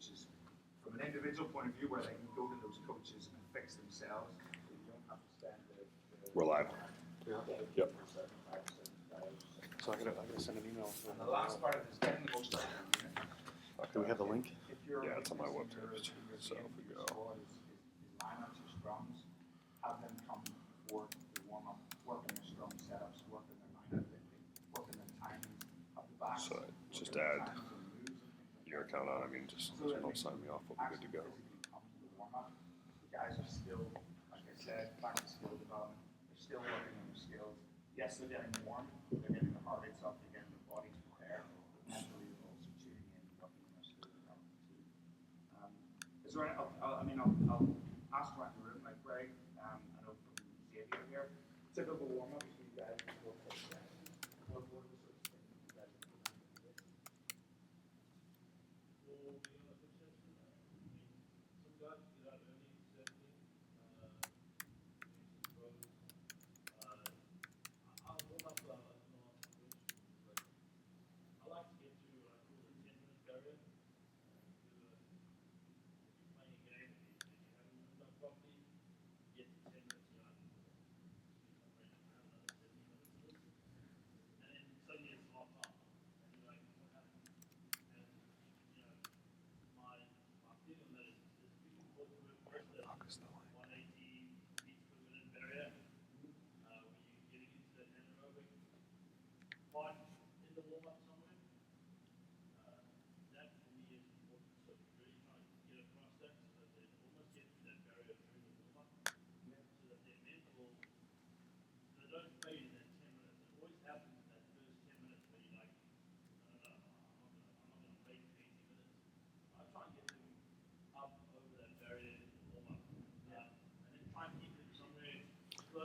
coaches from an individual point of view where they can go to those coaches and fix themselves, so you don't have to spend the We're live. Yep. So I gotta send an email. And the last part of it is getting the most out of the unit. Do we have the link? Yeah, it's on my web page. So if we go. Lineups or scrums, have them come before the warm up, work in their scrum setups, work in their lineup lifting, work in their timings, have the backs. So just add your account on. I mean, just don't sign me off. We'll be good to go. The guys are still, like I said, back to skill development. They're still working on their skills. Yes, they're getting warm. They're getting their heart rates up. They're getting their bodies prepared. But mentally, they're also tuning in, working on their skill development too. Is there any, I'll ask around the room, like Greg, I know from Xavier here, typical warm-ups for you guys. What are the sorts of things you guys are doing?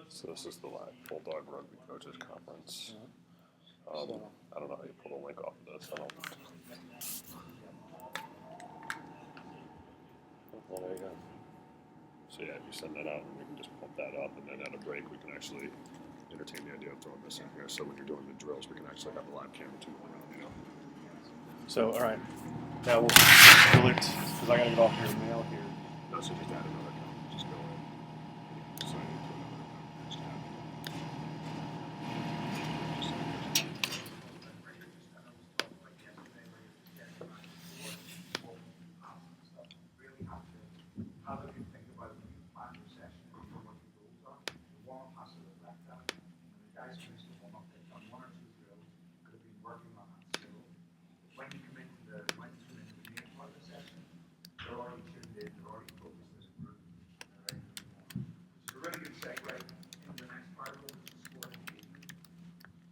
So this is the live Bulldog Rugby Coaches Conference. I don't know how you pull the link off of this. Well, there you go. So yeah, if you send that out, we can just pump that up, and then at a break we can actually entertain the idea of throwing this in here. So when you're doing the drills, we can actually have the live camera too going on, you know. So, all right. Now we'll select, because I got to get off your mail here. No, so just add another account. Just go in. Sign into another account. Just add. Have a good think about it when you plan your session and you know what your goals are. The warm-up has to reflect that. When the guys finish the warm-up, they've done one or two drills, could have been working on that skill. When you come into the main part of the session, they're already tuned in, they're already focused as a group, and they're ready to move on. Which is a really good segue into the next part of it, which is score engagement.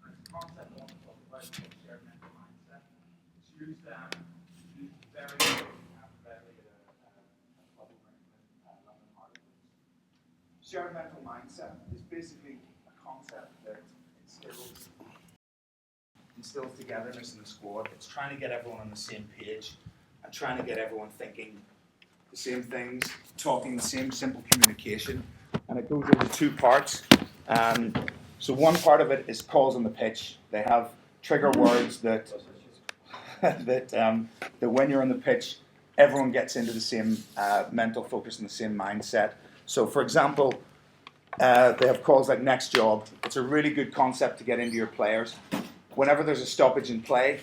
And it's a concept I want to talk about called shared mental mindset. It's used very readily at a club over in London Hartlepool. Shared mental mindset is basically a concept that instills togetherness in the squad. It's trying to get everyone on the same page and trying to get everyone thinking the same things, talking the same simple communication. And it goes into two parts. So one part of it is calls on the pitch. They have trigger words that when you're on the pitch, everyone gets into the same mental focus and the same mindset. So, for example, they have calls like next job. It's a really good concept to get into your players. Whenever there's a stoppage in play,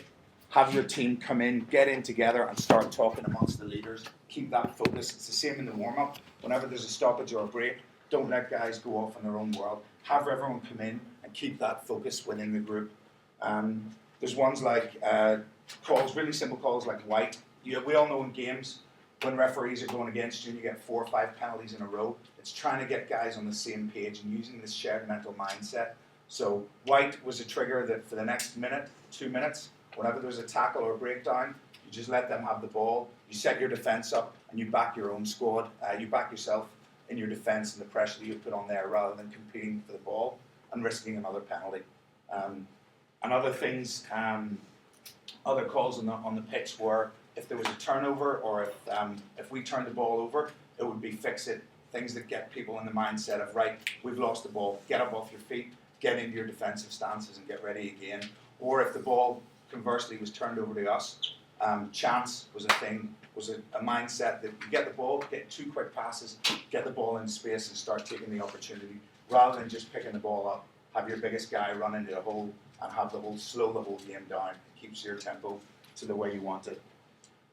have your team come in, get in together and start talking amongst the leaders. Keep that focus. It's the same in the warm-up. Whenever there's a stoppage or a break, don't let guys go off in their own world. Have everyone come in and keep that focus within the group. There's ones like calls, really simple calls like white. We all know in games, when referees are going against you and you get 4 or 5 penalties in a row, it's trying to get guys on the same page and using this shared mental mindset. So white was a trigger that for the next minute, 2 minutes, whenever there's a tackle or a breakdown, you just let them have the ball, you set your defence up and you back your own squad, you back yourself in your defence and the pressure that you put on there rather than competing for the ball and risking another penalty. And other things, other calls on the pitch were if there was a turnover or if we turned the ball over, it would be fix it. Things that get people in the mindset of, right, we've lost the ball, get up off your feet, get into your defensive stances and get ready again. Or if the ball, conversely, was turned over to us, Chance was a thing, was a mindset that you get the ball, get 2 quick passes, get the ball in space and start taking the opportunity rather than just picking the ball up, have your biggest guy run into the hole and slow the whole game down. It keeps your tempo to the way you want it.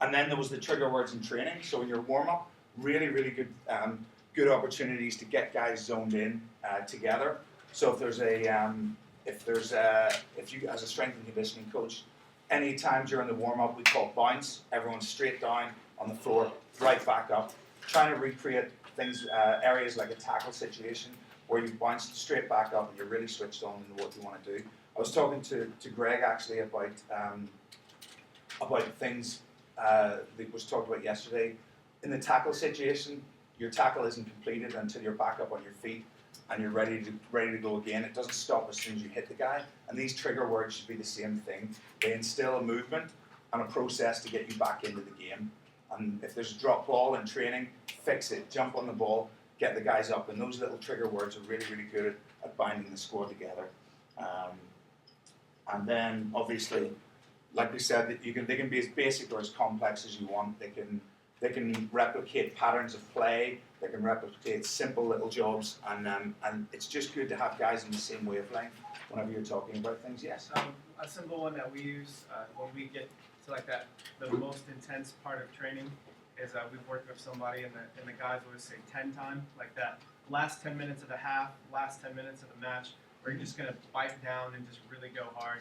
And then there was the trigger words in training. So in your warm-up, really, really good good opportunities to get guys zoned in together. So if you as a strength and conditioning coach, any time during the warm-up we call bounce, everyone's straight down on the floor, right back up, trying to recreate things, areas like a tackle situation where you bounce straight back up and you're really switched on into what you want to do. I was talking to Greg actually about things that was talked about yesterday. In the tackle situation, your tackle isn't completed until you're back up on your feet and you're ready to go again. It doesn't stop as soon as you hit the guy. And these trigger words should be the same thing. They instill a movement and a process to get you back into the game. And if there's a drop ball in training, fix it, jump on the ball, get the guys up. And those little trigger words are really, really good at binding the squad together. And then obviously, like we said, that they can be as basic or as complex as you want. They can replicate patterns of play. They can replicate simple little jobs, and it's just good to have guys in the same wavelength whenever you're talking about things. Yes. A simple one that we use when we get to like that, the most intense part of training is we've worked with somebody and the guys always say 10 time, like that last 10 minutes of the half, last 10 minutes of the match, where you're just gonna bite down and just really go hard.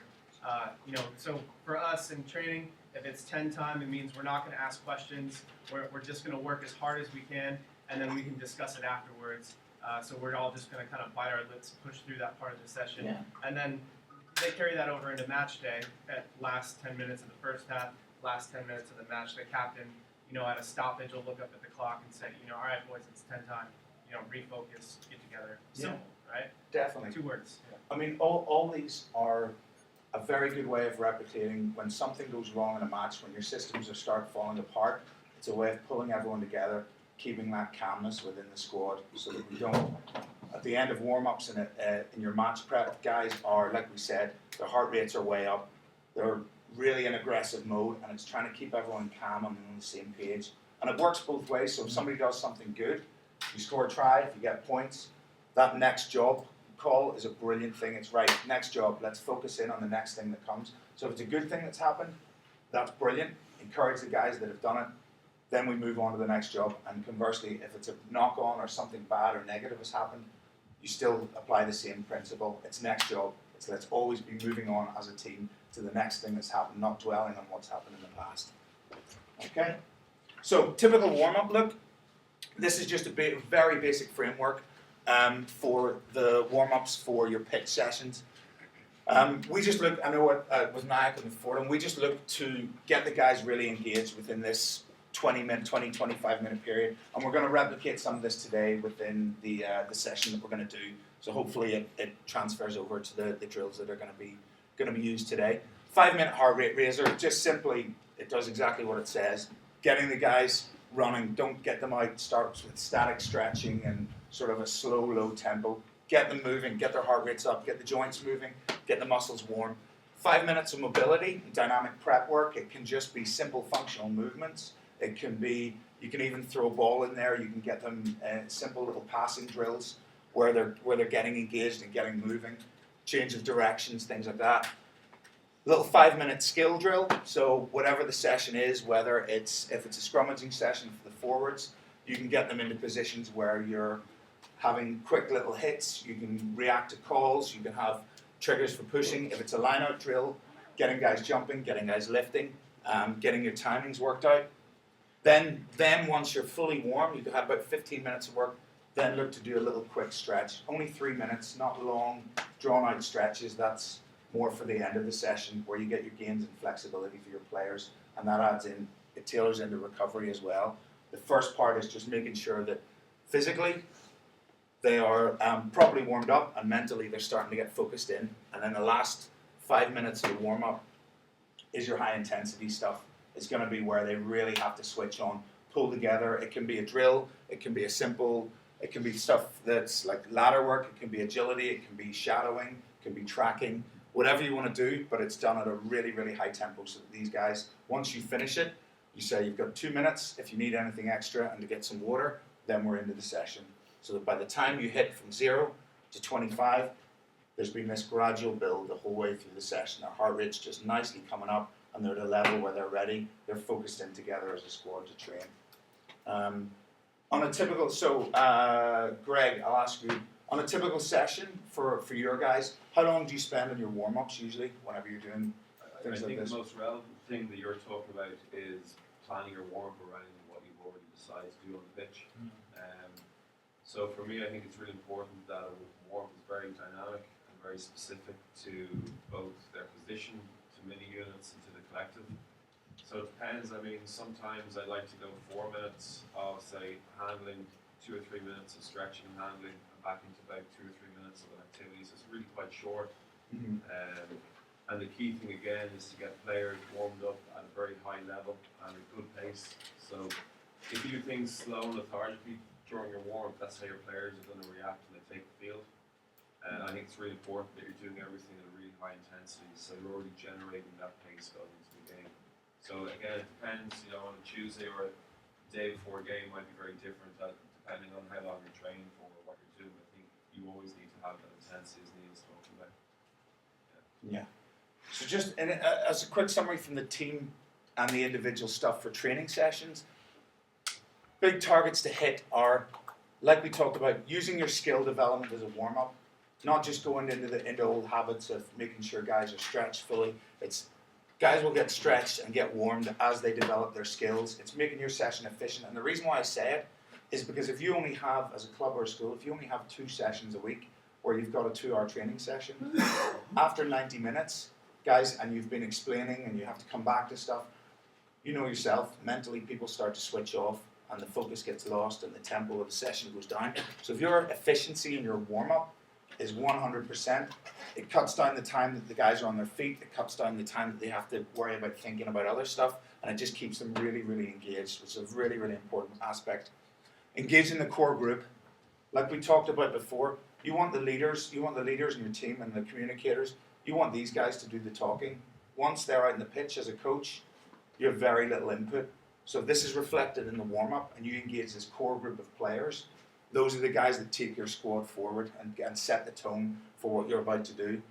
So for us in training, if it's 10 time, it means we're not going to ask questions. We're just going to work as hard as we can, and then we can discuss it afterwards. So we're all just going to kind of bite our lips, push through that part of the session. Yeah. And then they carry that over into match day at last 10 minutes of the first half, last 10 minutes of the match. The captain, at a stoppage will look up at the clock and say, all right, boys, it's 10 time. Refocus, get together. Simple, right? Definitely. 2 words. Yeah. I mean, all these are a very good way of replicating when something goes wrong in a match, when your systems start falling apart. It's a way of pulling everyone together, keeping that calmness within the squad so that we don't, at the end of warm-ups and in your match prep, guys are, like we said, their heart rates are way up. They're really in aggressive mode, and it's trying to keep everyone calm and on the same page. And it works both ways. So if somebody does something good, you score a try, if you get points, that next job call is a brilliant thing. It's right, next job, let's focus in on the next thing that comes. So if it's a good thing that's happened, that's brilliant. Encourage the guys that have done it. Then we move on to the next job. And conversely, if it's a knock-on or something bad or negative has happened, you still apply the same principle. It's next job. It's let's always be moving on as a team to the next thing that's happened, not dwelling on what's happened in the past. Okay? So typical warm-up look. This is just a very basic framework for the warm-ups for your pitch sessions. We just look, I know with Nyack and Fordham, we just look to get the guys really engaged within this 25 minute period, and we're going to replicate some of this today within the session that we're going to do. So hopefully it transfers over to the drills that are going to be used today. 5-minute heart rate raiser, just simply, it does exactly what it says. Getting the guys running, don't get them out, start with static stretching and sort of a slow, low tempo. Get them moving, get their heart rates up, get the joints moving, get the muscles warm. 5 minutes of mobility, dynamic prep work. It can just be simple functional movements. It can be, you can even throw a ball in there. You can get them simple little passing drills where they're getting engaged and getting moving. Change of directions, things like that. Little 5-minute skill drill. So whatever the session is, whether if it's a scrummaging session for the forwards, you can get them into positions where you're having quick little hits. You can react to calls. You can have triggers for pushing. If it's a line-out drill, getting guys jumping, getting guys lifting, getting your timings worked out. Then once you're fully warm, you can have about 15 minutes of work. Then look to do a little quick stretch. Only 3 minutes, not long, drawn-out stretches. That's more for the end of the session where you get your gains and flexibility for your players, and that adds in, it tailors into recovery as well. The first part is just making sure that physically they are properly warmed up and mentally they're starting to get focused in, and then the last 5 minutes of the warm-up is your high intensity stuff. It's going to be where they really have to switch on, pull together. It can be a drill, it can be it can be stuff that's like ladder work, it can be agility, it can be shadowing, it can be tracking. whatever you want to do, but it's done at a really, really high tempo. So that these guys, once you finish it, you say you've got 2 minutes. If you need anything extra and to get some water, then we're into the session. So that by the time you hit from 0 to 25, there's been this gradual build the whole way through the session. Their heart rate's just nicely coming up, and they're at a level where they're ready. They're focused in together as a squad to train. On a typical, Greg, I'll ask you, on a typical session for your guys, how long do you spend on your warm-ups usually, whenever you're doing things like this? The most relevant thing that you're talking about is planning your warm-up around what you've already decided to do on the pitch. So for me, I think it's really important that a warm-up is very dynamic and very specific to both their position, to mini units, and to the collective. So it depends. I mean, sometimes I like to go 4 minutes of, say, handling, 2 or 3 minutes of stretching and handling, and back into about 2 or 3 minutes of an activity. So it's really quite short. And the key thing again is to get players warmed up at a very high level and a good pace. So if you do things slow and lethargically during your warm-up, that's how your players are going to react when they take the field. And I think it's really important that you're doing everything at a really high intensity, so you're already generating that pace going into the game. So again, it depends, on a Tuesday or a day before a game might be very different, depending on how long you're training for or what you're doing. I think you always need to have that intensity, as Neil's talking about. Yeah. So just as a quick summary from the team and the individual stuff for training sessions, big targets to hit are, like we talked about, using your skill development as a warm-up, not just going into old habits of making sure guys are stretched fully. It's guys will get stretched and get warmed as they develop their skills. It's making your session efficient. And the reason why I say it is because if you only have, as a club or a school, if you only have 2 sessions a week where you've got a 2-hour training session, after 90 minutes, guys, and you've been explaining and you have to come back to stuff, you know yourself, mentally people start to switch off and the focus gets lost and the tempo of the session goes down. So if your efficiency in your warm-up is 100%, it cuts down the time that the guys are on their feet, it cuts down the time that they have to worry about thinking about other stuff, and it just keeps them really, really engaged, which is a really, really important aspect. Engaging the core group, like we talked about before, you want the leaders in your team and the communicators, you want these guys to do the talking. Once they're out in the pitch as a coach, you have very little input. So if this is reflected in the warm-up and you engage this core group of players, those are the guys that take your squad forward and set the tone for what you're about to do.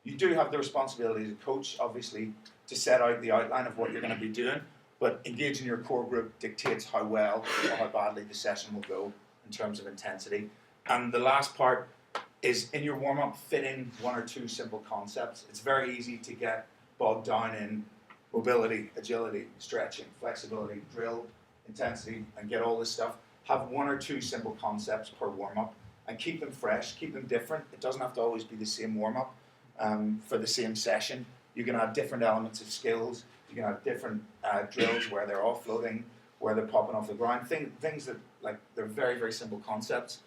You do have the responsibility as a coach, obviously, to set out the outline of what you're going to be doing, but engaging your core group dictates how well or how badly the session will go in terms of intensity. And the last part is in your warm-up, fit in 1 or 2 simple concepts. It's very easy to get bogged down in mobility, agility, stretching, flexibility, drill, intensity, and get all this stuff. Have 1 or 2 simple concepts per warm-up and keep them fresh, keep them different. It doesn't have to always be the same warm-up for the same session. You can have different elements of skills. You can have different drills where they're offloading, where they're popping off the ground. Things that, like, they're very, very simple concepts,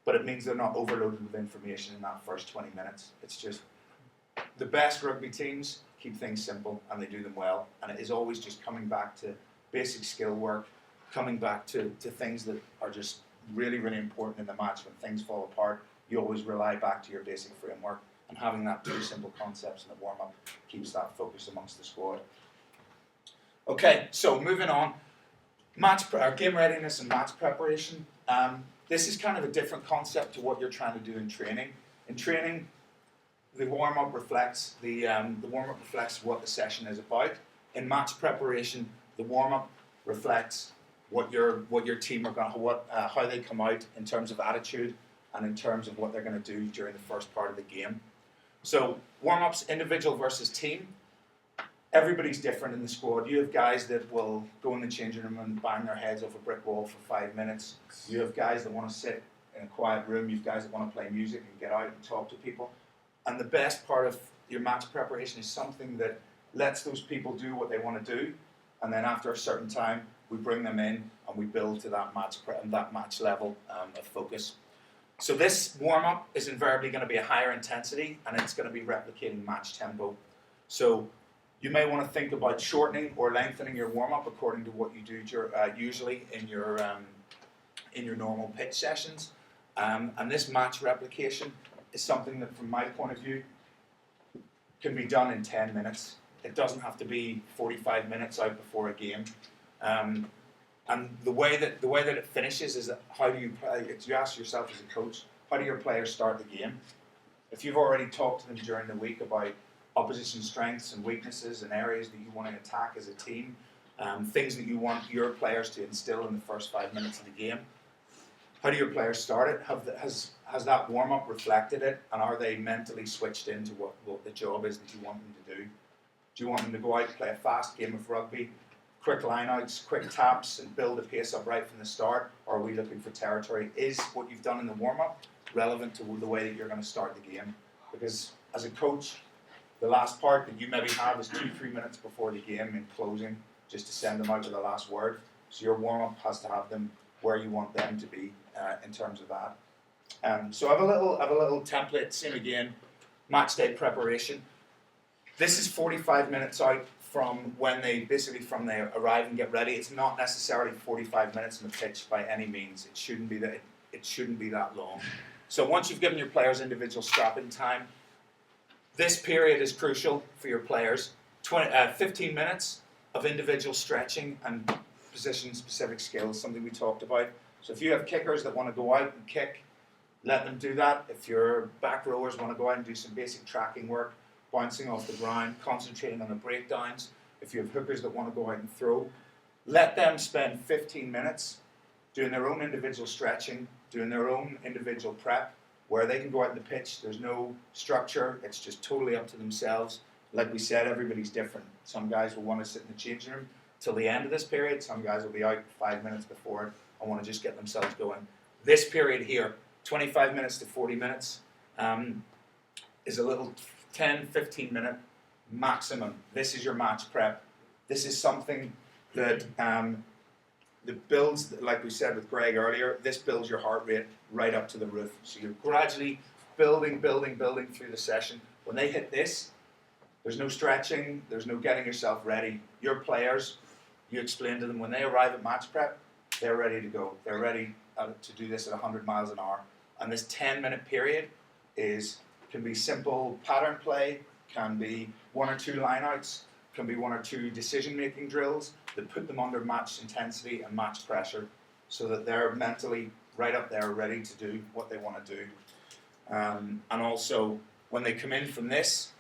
but it means they're not overloaded with information in that first 20 minutes. It's just the best rugby teams keep things simple and they do them well. And it is always just coming back to basic skill work, coming back to things that are just really, really important in the match. When things fall apart, you always rely back to your basic framework, and having that 2 simple concepts in the warm-up keeps that focus amongst the squad. Okay, so moving on, game readiness and match preparation. This is kind of a different concept to what you're trying to do in training. In training, the warm-up reflects what the session is about. In match preparation, the warm-up reflects what your team are going, how they come out in terms of attitude and in terms of what they're going to do during the first part of the game. So warm-ups, individual versus team. Everybody's different in the squad. You have guys that will go in the changing room and bang their heads off a brick wall for 5 minutes. You have guys that want to sit in a quiet room. You have guys that want to play music and get out and talk to people. And the best part of your match preparation is something that lets those people do what they want to do, and then after a certain time, we bring them in and we build to that match level of focus. So this warm-up is invariably going to be a higher intensity, and it's going to be replicating match tempo. So you may want to think about shortening or lengthening your warm-up according to what you do usually in your normal pitch sessions. And this match replication is something that, from my point of view, can be done in 10 minutes. It doesn't have to be 45 minutes out before a game. And the way that it finishes is that how do you ask yourself as a coach, how do your players start the game? If you've already talked to them during the week about opposition strengths and weaknesses and areas that you want to attack as a team, things that you want your players to instill in the first 5 minutes of the game, how do your players start it? Has that warm-up reflected it, and are they mentally switched into what the job is that you want them to do? Do you want them to go out, play a fast game of rugby, quick line-outs, quick taps, and build the pace up right from the start? Or are we looking for territory? Is what you've done in the warm-up relevant to the way that you're going to start the game? Because as a coach, the last part that you maybe have is 2-3 minutes before the game in closing, just to send them out with the last word. So your warm-up has to have them where you want them to be in terms of that. So I have a little template, same again, match day preparation. This is 45 minutes out from when they arrive and get ready. It's not necessarily 45 minutes on the pitch by any means. It shouldn't be that long. So once you've given your players individual strapping time, this period is crucial for your players. 15 minutes of individual stretching and position-specific skills, something we talked about. So if you have kickers that want to go out and kick, let them do that. If your back rowers want to go out and do some basic tracking work, bouncing off the ground, concentrating on the breakdowns, if you have hookers that want to go out and throw, let them spend 15 minutes doing their own individual stretching, doing their own individual prep, where they can go out on the pitch. There's no structure. It's just totally up to themselves. Like we said, everybody's different. Some guys will want to sit in the changing room till the end of this period. Some guys will be out 5 minutes before it and want to just get themselves going. This period here, 25 minutes to 40 minutes, is a little 10, 15 minute maximum. This is your match prep. This is something that builds, like we said with Greg earlier, this builds your heart rate right up to the roof. So you're gradually building through the session. When they hit this, there's no stretching, there's no getting yourself ready. Your players, you explain to them when they arrive at match prep, they're ready to go. They're ready to do this at 100 miles an hour. And this 10-minute period can be simple pattern play, can be 1 or 2 lineouts, can be 1 or 2 decision-making drills that put them under match intensity and match pressure so that they're mentally right up there ready to do what they want to do. And also, when they come in from this,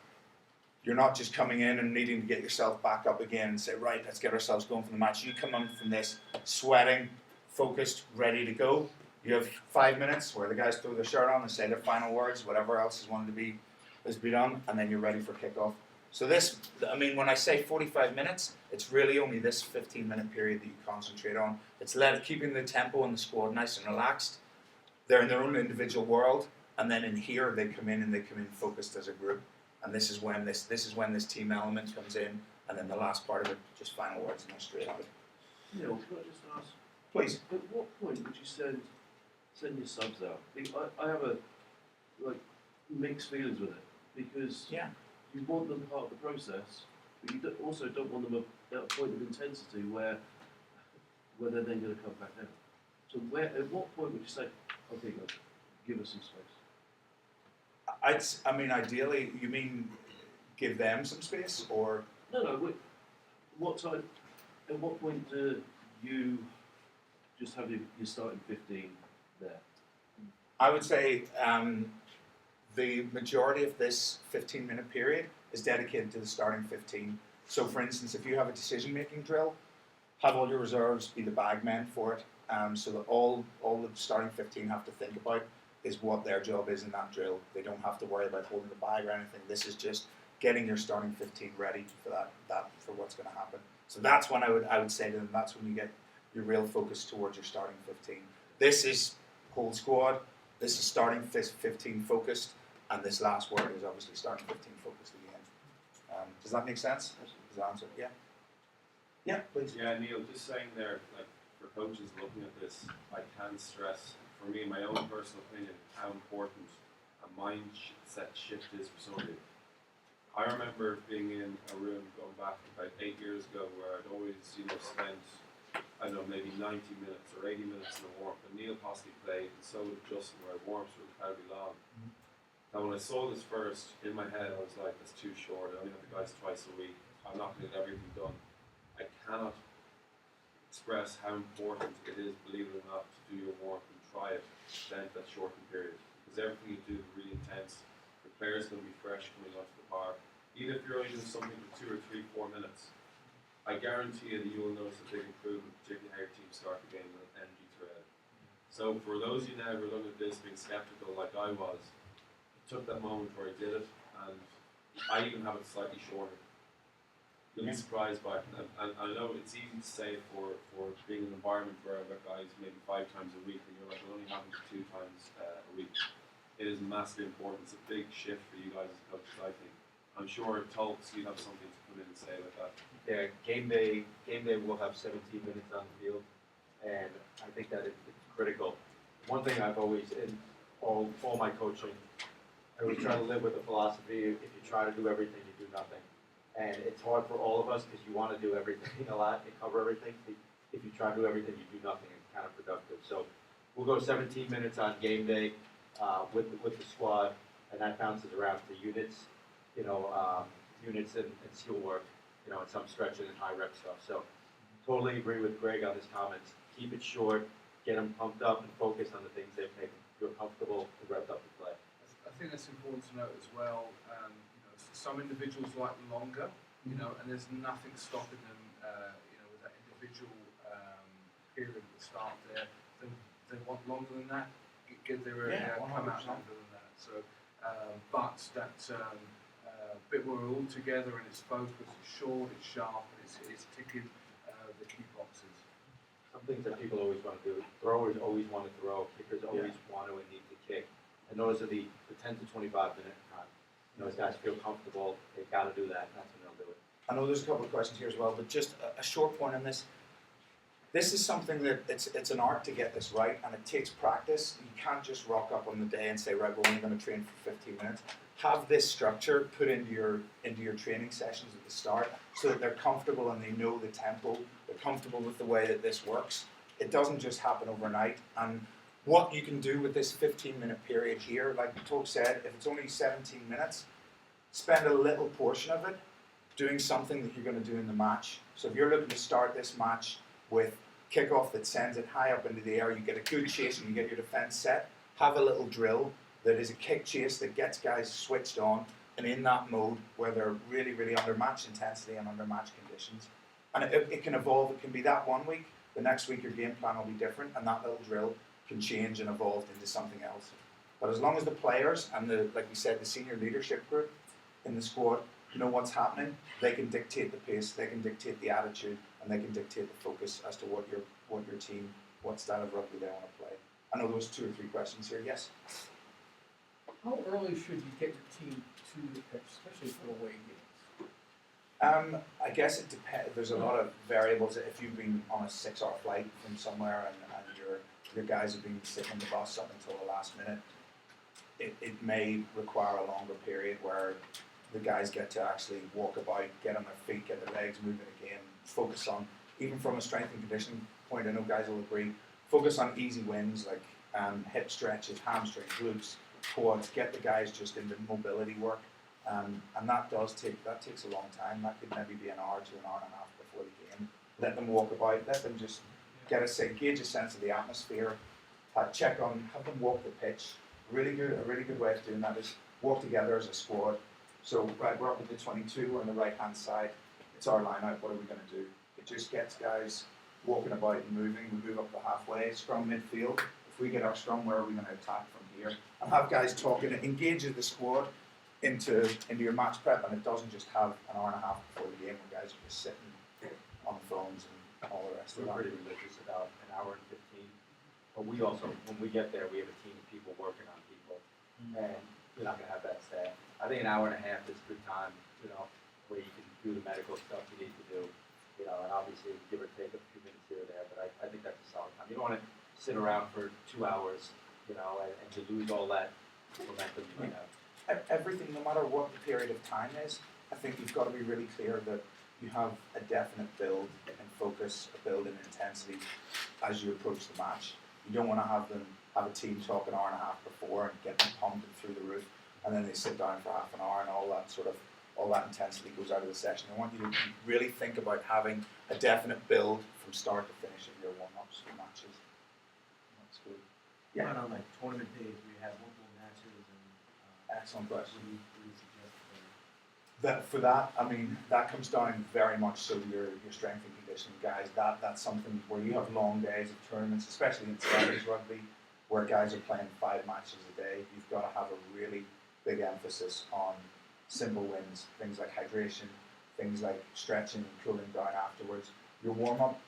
you're not just coming in and needing to get yourself back up again and say, right, let's get ourselves going for the match. You come in from this sweating, focused, ready to go. You have 5 minutes where the guys throw their shirt on and say their final words, whatever else is wanted to be done, and then you're ready for kickoff. So this, when I say 45 minutes, it's really only this 15-minute period that you concentrate on. It's keeping the tempo and the squad nice and relaxed. They're in their own individual world, and then in here they come in focused as a group. And this is when this team element comes in, and then the last part of it, just final words and then straight out. Neil, can I just ask? Please. At what point would you send your subs out? I have mixed feelings with it because you want them part of the process, but you also don't want them at a point of intensity where they're then going to come back down. So at what point would you say, okay, guys, give us some space? Ideally, you mean give them some space, or No. What time? At what point do you just have your starting 15 there? I would say the majority of this 15-minute period is dedicated to the starting 15. So, for instance, if you have a decision-making drill, have all your reserves be the bagmen for it, so that all the starting 15 have to think about is what their job is in that drill. They don't have to worry about holding the bag or anything. This is just getting your starting 15 ready for for what's going to happen. So that's when I would say to them, that's when you get your real focus towards your starting 15. This is whole squad. This is starting 15 focused, and this last word is obviously starting 15 focused again. Does that make sense? Does that answer? Yeah. Yeah, please. Yeah, Neil, just saying there, like for coaches looking at this, I can stress, for me, in my own personal opinion, how important a mindset shift is for somebody. I remember being in a room going back about 8 years ago where I'd always, spent, I don't know, maybe 90 minutes or 80 minutes in the warm-up. And Neil possibly played, and so did Justin, where warm-ups were incredibly long. Now, when I saw this first, in my head, I was like, that's too short. I only have the guys twice a week. I'm not going to get everything done. I cannot express how important it is, believe it or not, to do your work and try it then that shortened period. Because everything you do is really intense. The players are going to be fresh coming onto the park. Even if you're only doing something for 2 or 3, 4 minutes, I guarantee you that you will notice a big improvement, particularly how your team start the game with energy throughout. So for those of you now who are looking at this being skeptical like I was, I took that moment where I did it, and I even have it slightly shorter. You'll be surprised by it. And I know it's easy to say for being in an environment where I've got guys maybe 5 times a week, and you're like, well, only having 2 times a week. It is massively important. It's a big shift for you guys as coaches, I think. I'm sure Tulks, you have something to come in and say like that. Yeah, game day we'll have 17 minutes on the field, and I think that it's critical. One thing I've always, in all my coaching, I always try to live with the philosophy, if you try to do everything, you do nothing. And it's hard for all of us because you want to do everything a lot and cover everything. If you try to do everything, you do nothing. It's counterproductive. So we'll go 17 minutes on game day with the squad, and that bounces around to units, units and skill work, and some stretching and high rep stuff. So totally agree with Greg on his comments. Keep it short, get them pumped up and focused on the things that make them feel comfortable and revved up to play. I think that's important to note as well. Some individuals like longer, and there's nothing stopping them, with that individual period at the start there. They want longer than that, get their come out longer than that. So, but that bit where we're all together and it's focused, it's short, it's sharp, and it's ticking the key boxes. Some things that people always want to do. Throwers always want to throw. Kickers always want to and need to kick. And those are the 10 to 25 minute time. Those guys feel comfortable. They've got to do that. That's when they'll do it. I know there's a couple of questions here as well, but just a short point on this. This is something that it's an art to get this right, and it takes practice. You can't just rock up on the day and say, right, we're only going to train for 15 minutes. Have this structure put into your training sessions at the start so that they're comfortable and they know the tempo. They're comfortable with the way that this works. It doesn't just happen overnight. And what you can do with this 15-minute period here, like Toke said, if it's only 17 minutes, spend a little portion of it doing something that you're going to do in the match. So if you're looking to start this match with kickoff that sends it high up into the air, you get a good chase and you get your defense set, have a little drill that is a kick chase that gets guys switched on and in that mode where they're really, really under match intensity and under match conditions. And it can evolve. It can be that one week. The next week your game plan will be different, and that little drill can change and evolve into something else. But as long as the players and like we said, the senior leadership group in the squad know what's happening, they can dictate the pace, they can dictate the attitude, and they can dictate the focus as to what your team, what style of rugby they want to play. I know there was 2 or 3 questions here. Yes. How early should you get your team to the pitch, especially for away games? I guess it depends. There's a lot of variables. If you've been on a 6-hour flight from somewhere and your guys have been sitting on the bus up until the last minute, it may require a longer period where the guys get to actually walk about, get on their feet, get their legs moving again, focus on, even from a strength and conditioning point, I know guys will agree, focus on easy wins like hip stretches, hamstrings, glutes, quads, get the guys just into mobility work. And that takes a long time. That could maybe be an hour to an hour and a half before the game. Let them walk about, let them just gauge a sense of the atmosphere, have them walk the pitch. A really good way of doing that is walk together as a squad. So right, we're up at the 22, we're on the right hand side, it's our line out, what are we going to do? It just gets guys walking about and moving. We move up the halfway, scrum midfield. If we get our scrum, where are we going to attack from here? And have guys talking, it engages the squad into your match prep, and it doesn't just have an hour and a half before the game where guys are just sitting on the phones and all the rest of We're that. pretty religious about an hour and 15. But we also, when we get there, we have a team of people working on people. And you're not going to have that staff. I think an hour and a half is a good time, where you can do the medical stuff you need to do. And obviously give or take a few minutes here or there, but I think that's a solid time. You don't want to sit around for 2 hours, and to lose all that momentum you might have. Everything, no matter what the period of time is, I think you've got to be really clear that you have a definite build and focus, a build in intensity as you approach the match. You don't want to have a team talk an hour and a half before and get them pumped through the roof. and then they sit down for half an hour, and all that intensity goes out of the session. I want you to really think about having a definite build from start to finish in your warm-ups and matches. That's good. Yeah. On like tournament days, we have multiple matches, and Excellent question. what do you suggest for For that, I mean, that comes down very much so to your strength and conditioning guys. That's something where you have long days of tournaments, especially in sevens rugby, where guys are playing 5 matches a day. You've got to have a really big emphasis on simple wins, things like hydration, things like stretching and cooling down afterwards. Your warm up,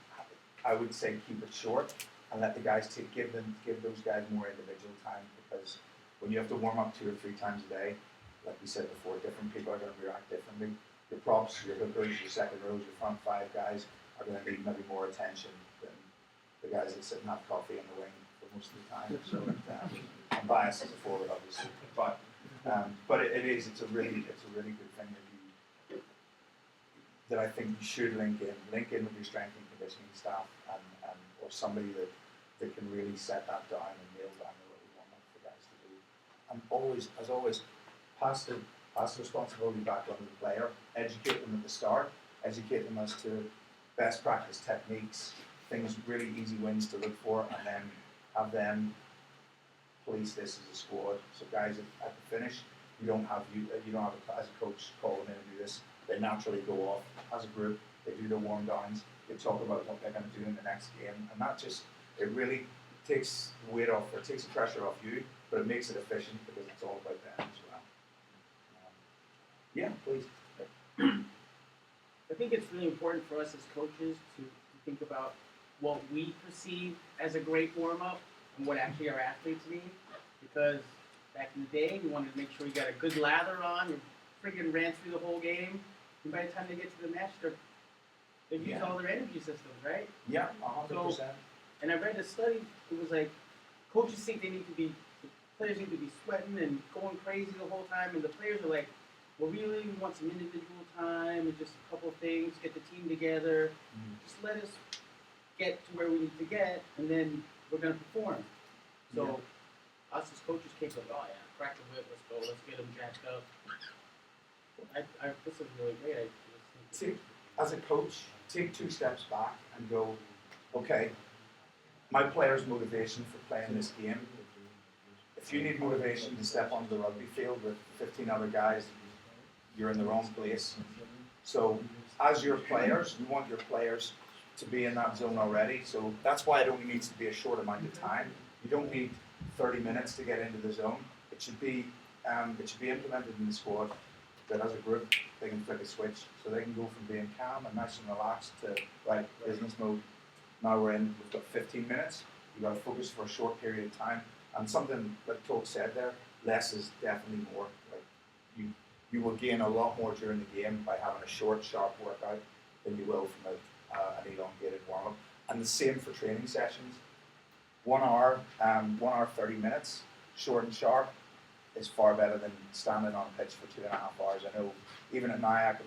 I would say, keep it short and let the guys give those guys more individual time, because when you have to warm up 2 or 3 times a day, like we said before, different people are going to react differently. Your props, your hookers, your second rows, your front 5 guys are going to need maybe more attention than the guys that sit and have coffee in the wing for most of the time. So I'm biased as a forward, obviously, but it's a really good thing that I think you should link in with your strength and conditioning staff and or somebody that can really set that down and nail down the little warm up for guys to do. And always, as always, pass the responsibility back on the player. Educate them at the start. Educate them as to best practice techniques, things, really easy wins to look for, and then have them police this as a squad. So guys, at the finish, you don't have as a coach calling in and do this. They naturally go off as a group. They do their warm downs. They talk about what they're going to do in the next game, and that it really takes the weight off, or takes the pressure off you, but it makes it efficient because it's all about them as well. Yeah, please. I think it's really important for us as coaches to think about what we perceive as a great warm-up and what actually our athletes need. Because back in the day, we wanted to make sure you got a good lather on, you friggin' ran through the whole game, and by the time they get to the match, they've used all their energy systems, right? Yeah, 100%. And I read a study, it was like, coaches think the players need to be sweating and going crazy the whole time, and the players are like, well, really, we want some individual time and just a couple of things, get the team together, just let us get to where we need to get, and then we're going to perform. So, us as coaches can't go, oh yeah, crack the whip, let's go, let's get them jacked up. This is really great. I just think As a coach, take 2 steps back and go, okay, my player's motivation for playing this game. If you need motivation to step onto the rugby field with 15 other guys, you're in the wrong place. So as your players, you want your players to be in that zone already. So that's why it only needs to be a short amount of time. You don't need 30 minutes to get into the zone. It should be implemented in the squad that as a group they can flick a switch, so they can go from being calm and nice and relaxed to right business mode. Now we've got 15 minutes. You've got to focus for a short period of time. And something like Toke said there, less is definitely more. Like you will gain a lot more during the game by having a short, sharp workout than you will from an elongated warm-up. And the same for training sessions. 1 hour, 30 minutes, short and sharp, is far better than standing on pitch for 2.5 hours. I know even at Nyack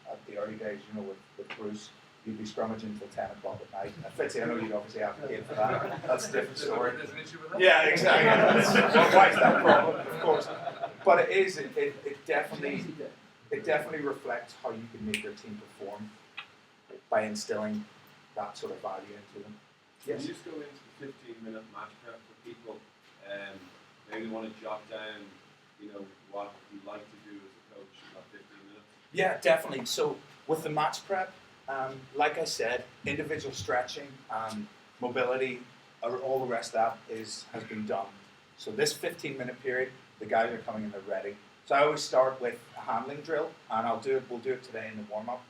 at the early days, with Bruce, you'd be scrummaging till 10 o'clock at night. Fitzy, I know you'd obviously advocate for that. That's a different story. There's an issue with that? Yeah, exactly. Why is that a problem? Of course. But it definitely reflects how you can make your team perform by instilling that sort of value into them. Yes. Can you just go into the 15-minute match prep for people? Maybe want to jot down, what you'd like to do as a coach in that 15 minutes. Yeah, definitely. So with the match prep, like I said, individual stretching, mobility, all the rest of that has been done. So this 15-minute period, the guys are coming in, they're ready. So I always start with a handling drill, and we'll do it today in the warm-up.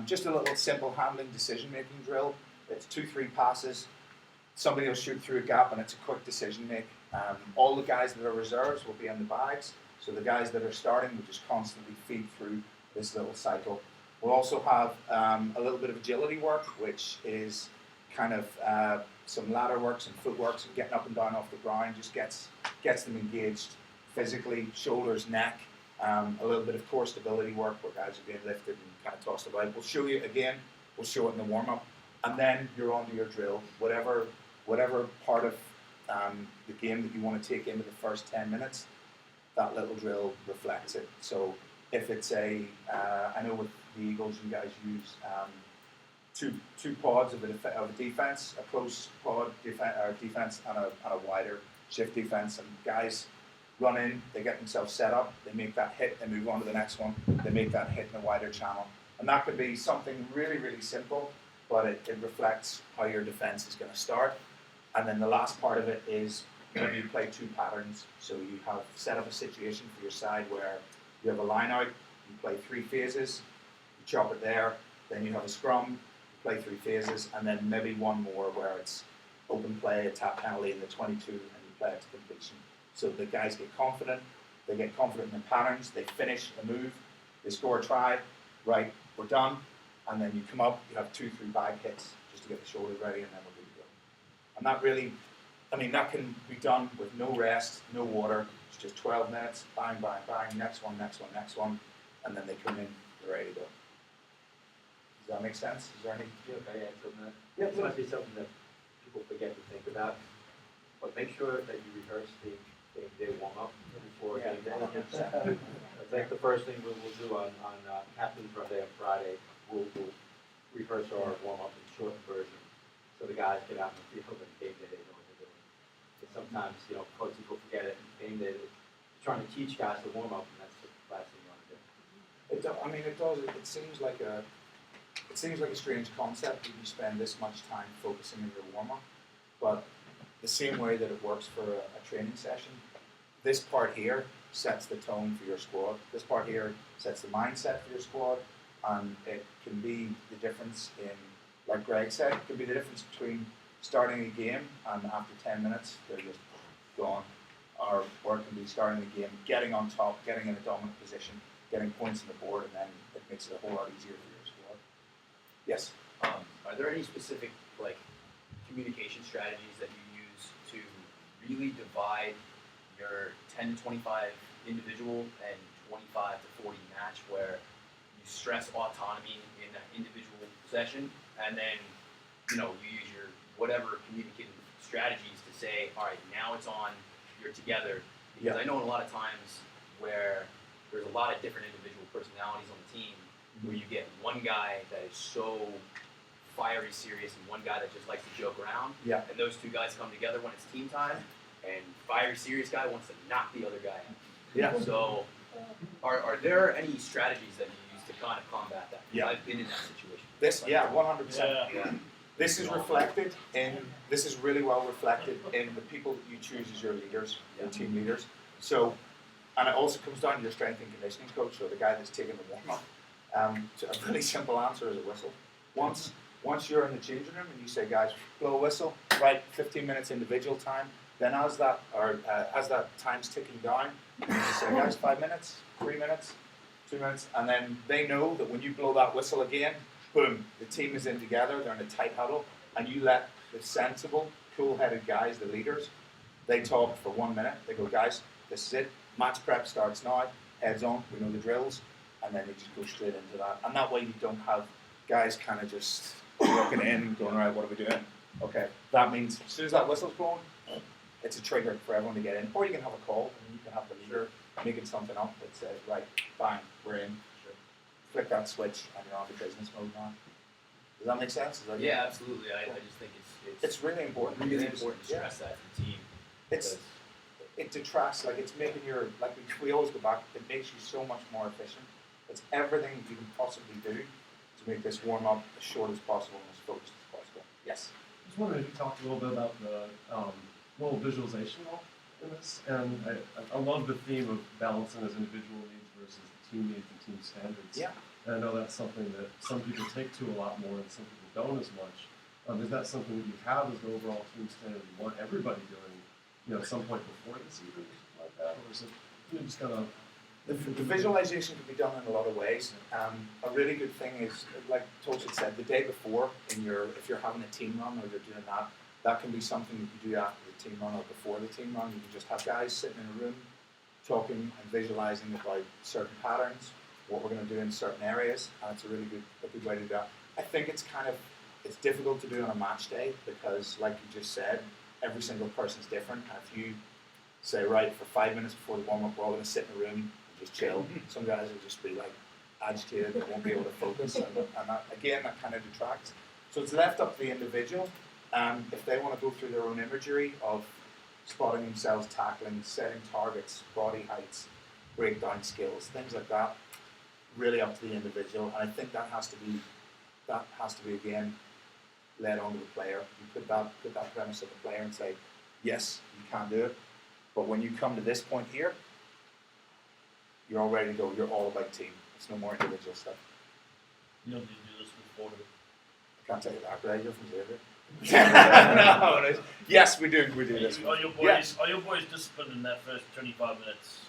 Just a little simple handling decision-making drill. It's 2-3 passes. Somebody will shoot through a gap, and it's a quick decision-make. All the guys that are reserves will be in the bags. So the guys that are starting will just constantly feed through this little cycle. We'll also have a little bit of agility work, which is kind of some ladder work, some footwork, some getting up and down off the ground, just gets them engaged physically, shoulders, neck, a little bit of core stability work where guys are being lifted and kind of tossed about. We'll show you again, we'll show it in the warm-up, and then you're on to your drill. Whatever part of the game that you want to take into the first 10 minutes, that little drill reflects it. So if it's I know with the Eagles, you guys use two pods of a defense, a close pod defense and a wider shift defense, and guys run in, they get themselves set up, they make that hit, they move on to the next one, they make that hit in a wider channel. And that could be something really, really simple, but it reflects how your defense is going to start. And then the last part of it is maybe you play two patterns. So you have set up a situation for your side where you have a line out, you play 3 phases, you chop it there, then you have a scrum, you play 3 phases, and then maybe one more where it's open play, a tap penalty in the 22, and you play it to completion. So the guys get confident, they get confident in the patterns, they finish a move, they score a try, right, we're done, and then you come up, you have 2-3 bag hits just to get the shoulders ready, and then we're good to go. And that really, I mean, that can be done with no rest, no water, it's just 12 minutes, bang, bang, bang, next one, next one, next one, and then they come in, they're ready to go. Does that make sense? Is there any? Yeah, can I add something to that? Yeah, it must be something that people forget to think about, but make sure that you rehearse the game day warm-up before game day. I think the first thing we'll do on Captain's Run Day on Friday, we'll rehearse our warm-up in short version, so the guys get out in the field and game day they know what they're doing. Because sometimes, coaches will forget it, and game day they're trying to teach guys to warm up, and that's the last thing you want to do. It does. It seems like a strange concept that you spend this much time focusing on your warm-up, but the same way that it works for a training session, this part here sets the tone for your squad. This part here sets the mindset for your squad, and it can be the difference in, like Greg said, it could be the difference between starting a game and after 10 minutes they're just gone, or it can be starting the game, getting on top, getting in a dominant position, getting points on the board, and then it makes it a whole lot easier for your squad. Yes? Are there any specific communication strategies that you use to really divide your 10 to 25 individual and 25 to 40 match, where you stress autonomy in that individual session, and then you use your whatever communicative strategies to say, all right, now it's on, you're together. Because I know in a lot of times where there's a lot of different individual personalities on the team, where you get one guy that is so fiery serious and one guy that just likes to joke around, and those two guys come together when it's team time, and fiery serious guy wants to knock the other guy out. So are there any strategies that you use to kind of combat that? I've been in that situation. 100%. This is reflected in, this is really well reflected in the people that you choose as your leaders, your team leaders. So, and it also comes down to your strength and conditioning coach, or the guy that's taking the warm-up. So a really simple answer is a whistle. Once you're in the changing room and you say, guys, blow a whistle, right, 15 minutes individual time, then as that time's ticking down, you say, guys, 5 minutes, 3 minutes, 2 minutes, and then they know that when you blow that whistle again, boom, the team is in together, they're in a tight huddle, and you let the sensible, cool-headed guys, the leaders, they talk for 1 minute, they go, guys, this is it, match prep starts now, heads on, we know the drills, and then they just go straight into that. And that way you don't have guys kind of just walking in, going, right, what are we doing? Okay, that means as soon as that whistle's blown, it's a trigger for everyone to get in. Or you can have a call, and you can have the leader making something up that says, right, bang, we're in. Flick that switch, and you're on to business mode now. Does that make sense? Yeah, absolutely. I just think it's really important. Really important to stress that to the team. It detracts, like it's making your, like we always go back, it makes you so much more efficient. It's everything you can possibly do to make this warm up as short as possible and as focused as possible. Yes? I was wondering if you talked a little bit about the little visualization in this, and I love the theme of balancing as individual needs versus team needs and team standards. Yeah. And I know that's something that some people take to a lot more and some people don't as much. Is that something that you have as the overall team standard you want everybody doing, at some point before the season or something like that? Or is it just kind of... The visualization can be done in a lot of ways. A really good thing is, like Tosh had said, the day before, if you're having a team run or you're doing that can be something that you do after the team run or before the team run. You can just have guys sitting in a room talking and visualizing about certain patterns, what we're going to do in certain areas, and it's a good way to do that. I think it's difficult to do on a match day because, like you just said, every single person's different, and if you say, right, for 5 minutes before the warm-up, we're all going to sit in a room and just chill. Some guys will just be like agitated, they won't be able to focus, and that, again, that kind of detracts. So it's left up to the individual. If they want to go through their own imagery of spotting themselves, tackling, setting targets, body heights, breakdown skills, things like that, really up to the individual. And I think that has to be again led on to the player. You put that premise of the player and say, yes, you can do it, but when you come to this point here, you're all ready to go. You're all about team. It's no more individual stuff. You don't need to do this before the I can't tell you that, right? You're from Xavier. No, yes, we do this. Are your boys disciplined in that first 25 minutes?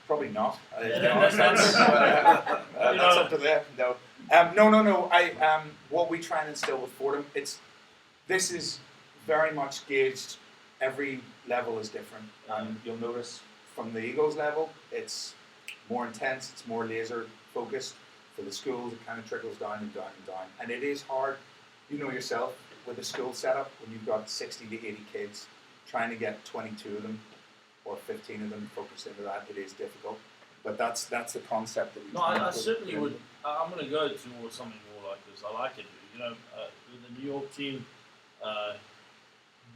Probably not. Yeah. That's up to them. No. What we try and instill with Fordham, this is very much gauged. Every level is different, and you'll notice from the Eagles level, it's more intense, it's more laser focused. For the schools, it kind of trickles down and down and down, and it is hard. You know yourself with the school setup when you've got 60 to 80 kids, trying to get 22 of them or 15 of them focused into that, it is difficult. But that's the concept that we. No, I certainly would. I'm going to go towards something more like this. I like it. With the New York team,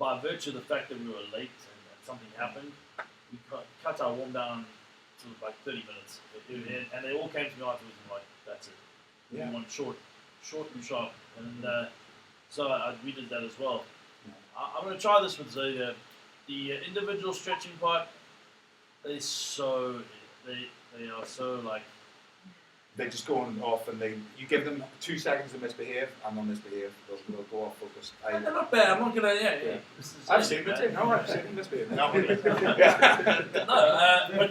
by virtue of the fact that we were late and something happened, we cut our warm down to like 30 minutes, and they all came to me afterwards and like, that's it. We want short and sharp, and so we did that as well. I'm going to try this with Xavier. The individual stretching part, they are so like. They just go on off, and you give them 2 seconds to misbehave, and they'll misbehave. They'll go off focus. They're not bad. I'm not gonna. Yeah. I've seen them. No, I've seen them misbehave. No,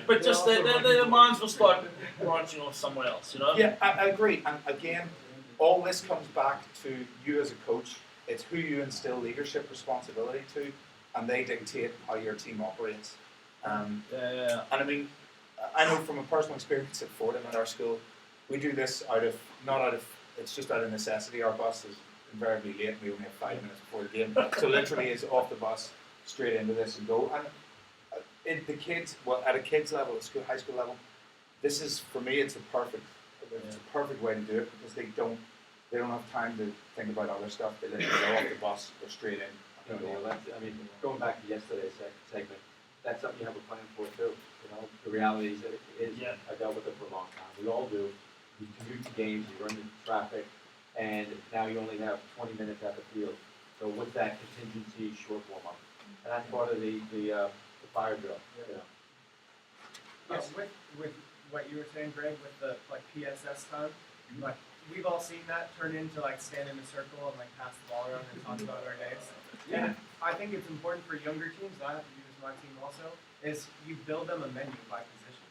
but just their minds will start branching off somewhere else. Yeah, I agree. And again, all this comes back to you as a coach. It's who you instill leadership responsibility to, and they dictate how your team operates. And I mean, I know from a personal experience at Fordham at our school, we do this it's just out of necessity. Our bus is invariably late, and we only have 5 minutes before the game. So literally is off the bus, straight into this and go. And the kids, at a kid's level, at high school level, this is, for me, it's a perfect way to do it, because they don't have time to think about other stuff. They literally go off the bus, go straight in. Going back to yesterday's segment, that's something you have a plan for too. The reality is that it is. I dealt with it for a long time. We all do. You commute to games, you run into traffic, and now you only have 20 minutes at the field. So with that contingency, short warm up, and that's part of the fire drill. Yes, with what you were saying, Greg, with the PSS time, we've all seen that turn into stand in a circle and pass the ball around and talk about our days. And I think it's important for younger teams. I have to do this with my team also. Is you build them a menu by position.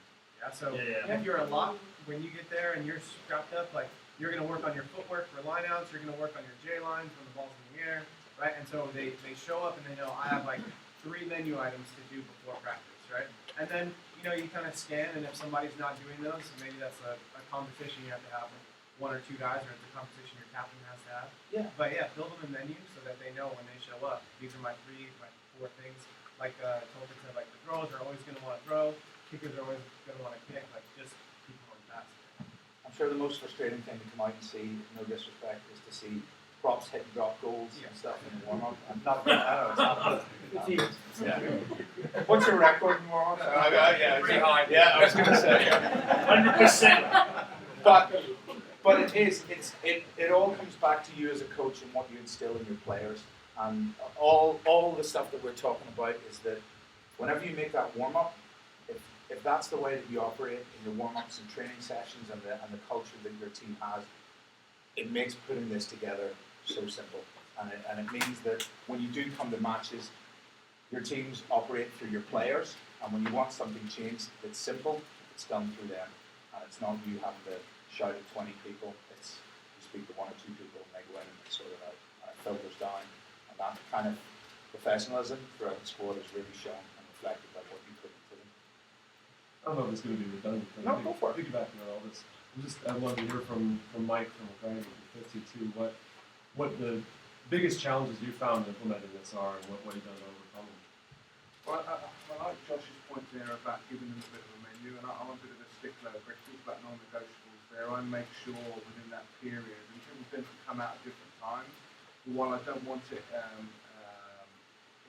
So if you're a lock, when you get there and you're strapped up, you're going to work on your footwork for lineouts. You're going to work on your J lines when the ball's in the air, right? And so they show up and they know I have 3 menu items to do before practice, right? And then you kind of scan, and if somebody's not doing those, maybe that's a competition you have to have with 1 or 2 guys, or it's a competition your captain has to have. But build them a menu so that they know when they show up. These are my 4 things. Tolkien said, the throwers are always going to want to throw, kickers are always going to want to kick. Just keep going fast. I'm sure the most frustrating thing to come out and see, no disrespect, is to see props hit and drop goals and stuff in the warm up. I know it's not. What's your record in warm up? Pretty high. Yeah, I was going to say 100%. But it all comes back to you as a coach and what you instill in your players. And all the stuff that we're talking about is that whenever you make that warm up, if that's the way that you operate in your warm ups and training sessions and the culture that your team has, it makes putting this together so simple. And it means that when you do come to matches, your teams operate through your players, and when you want something changed that's simple, it's done through them. And it's not you having to shout at 20 people, it's you speak to 1 or 2 people and they go in and sort it out. And it filters down. And that kind of professionalism throughout the squad is really shown and reflected by what you put into them. I don't know if it's going to be redundant. But no, go for it. Piggybacking on all this, I'd love to hear from Mike from Rugby 52 what the biggest challenges you found implementing this are, and what you've done to overcome them. Well, I like Josh's point there about giving them a bit of a menu, and I'm a bit of a stickler. Greg talks about non-negotiables there. I make sure within that period, and people tend to come out at different times. But while I don't want it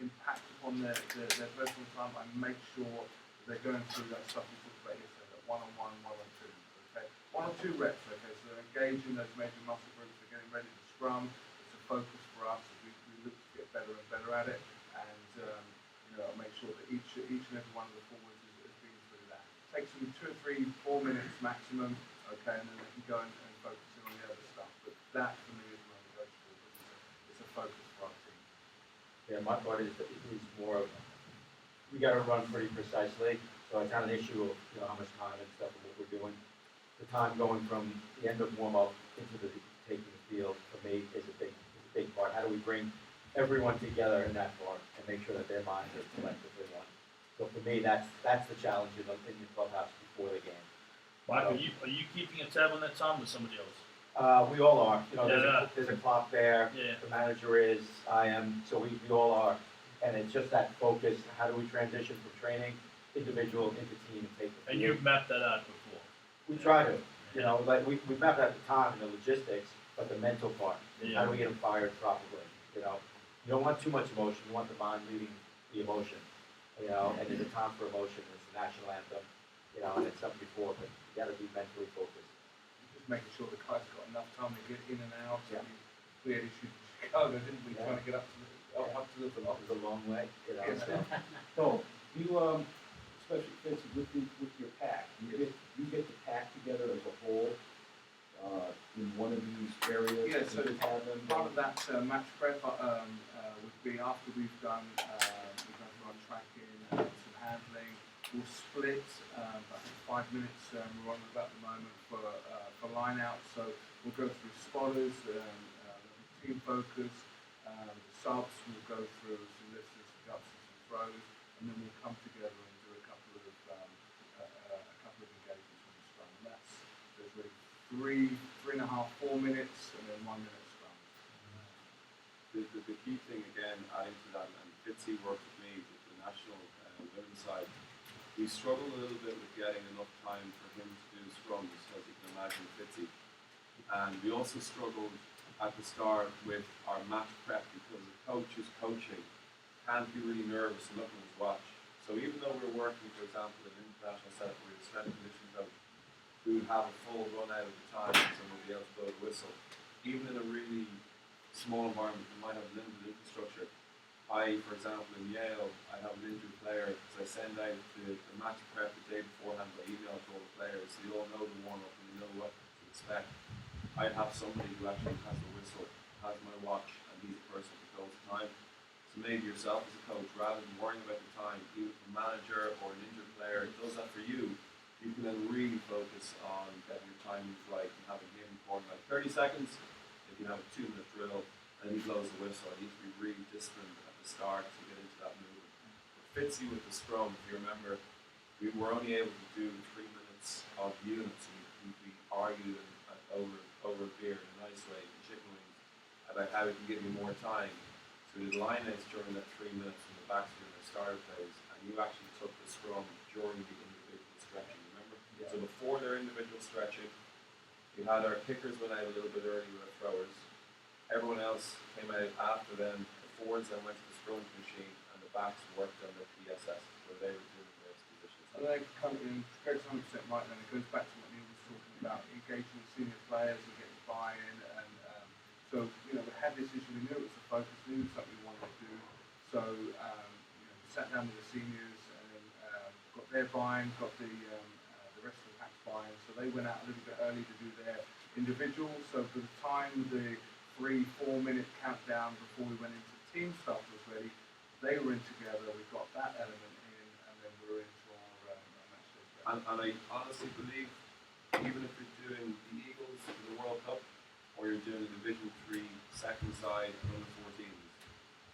impact upon their personal time, I make sure they're going through that stuff we talked about yesterday, that one-on-one, one-on-two. Okay, 1 or 2 reps. Okay, so they're engaging those major muscle groups. They're getting ready to scrum. It's a focus for us. We look to get better and better at it, and make sure that each and every one of the forwards is being through that. Takes them 2 or 3, 4 minutes maximum, okay, and then they can go and focus in on the other stuff. But that for me is non-negotiable because it's a focus for our team. Yeah, my part is more of, we gotta run pretty precisely, so it's not an issue of, how much time and stuff and what we're doing. The time going from the end of warm-up into the taking the field, for me, is a big part. How do we bring everyone together in that part and make sure that their minds are collectively one? So for me, that's the challenge in the clubhouse before the game. Mike, are you keeping a tab on that time with somebody else? We all are. Yeah. There's a clock there. Yeah. The manager is. I am. So we all are. And it's just that focus. How do we transition from training, individual, into team, and take the field? And you've mapped that out before. We try to. Like we mapped out the time and the logistics, but the mental part. Yeah. How do we get them fired properly? You don't want too much emotion. You want the mind leading the emotion. And there's a time for emotion. It's the national anthem. And it's something before, but you got to be mentally focused. Just making sure the guys got enough time to get in and out. Yeah. I mean, we had issues in Chicago, didn't we? Trying to get up to the block. It was a long way. So, you, especially Vincent, with your pack, you get the pack together as a whole, in one of these areas? Yeah, so you have them. part of that match prep would be after we've done run tracking, some handling. We'll split, I think 5 minutes we're on about the moment for line out. So we'll go through spotters, team focus, the subs, we'll go through some lifts, some guts, and some throws, and then we'll come together and do a couple of engagements from the scrum. And there's really 3.5, 4 minutes, and then 1 minute scrum. The key thing again, adding to that, and Fitzy worked with me with the national women's side. We struggled a little bit with getting enough time for him to do scrums, as you can imagine, Fitzy. And we also struggled at the start with our match prep because the coach who's coaching can't be really nervous and looking at his watch. So even though we're working, for example, in an international setup with a strength and conditioning coach who would have a full run out of the time and somebody else blow the whistle, even in a really small environment, we might have limited infrastructure. For example, in Yale, I have an injured player, so I send out the match prep the day beforehand by email to all the players, so you all know the warm-up and you know what to expect. I'd have somebody who actually has the whistle, has my watch, and he's the person who calls the time. So maybe yourself as a coach, rather than worrying about the time, either a manager or an injured player does that for you, you can then really focus on getting your timings right and having him for like 30 seconds. If you have a 2-minute drill, and he blows the whistle, you need to be really disciplined at the start to get into that movement. But Fitzy with the scrum, if you remember, we were only able to do 3 minutes of units, and we argued over a beer in a nice way, and chicken wings, about how we can give you more time. So we did line outs during that 3 minutes from the backs during the starter phase, and you actually took the scrum during the individual stretching, remember? Yeah. So before their individual stretching, we had our kickers went out a little bit early with our throwers. Everyone else came out after them. The forwards then went to the scrum machine, and the backs worked on their PSS, where they were doing those positions. I think Greg's 100% right, and it goes back to what Neil was talking about, engaging with senior players and getting buy-in. And so, we had this issue, we knew it was a focus, we knew it was something we wanted to do. So, we sat down with the seniors and got their buy-in, got the rest of the pack's buy-in. So they went out a little bit early to do their individual. So for the time the 3-4 minute countdown before we went into team stuff was ready, they were in together, we got that element in, and then we were into our match day. And I honestly believe, even if you're doing the Eagles in the World Cup, or you're doing a Division 3 second side and under 14s,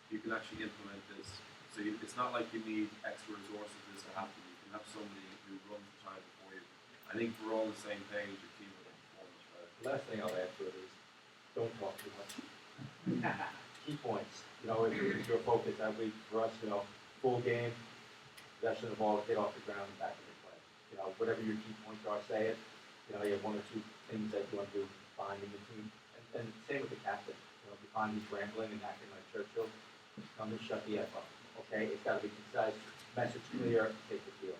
you can actually implement this. So it's not like you need extra resources for this to happen. You can have somebody who runs the time before you. I think we're all on the same page, your team will perform much better. The last thing I'll add to it is, don't talk too much. Key points. If your focus that week for us, full game, possession of the ball, get off the ground and back into play. You know, whatever your key points are, say it. You know, you have one or two things that you want to do behind in the team. And same with the captain. You know, behind he's rambling and acting like Churchill, come and shut the F up. Okay? It's got to be concise, message clear, take the field.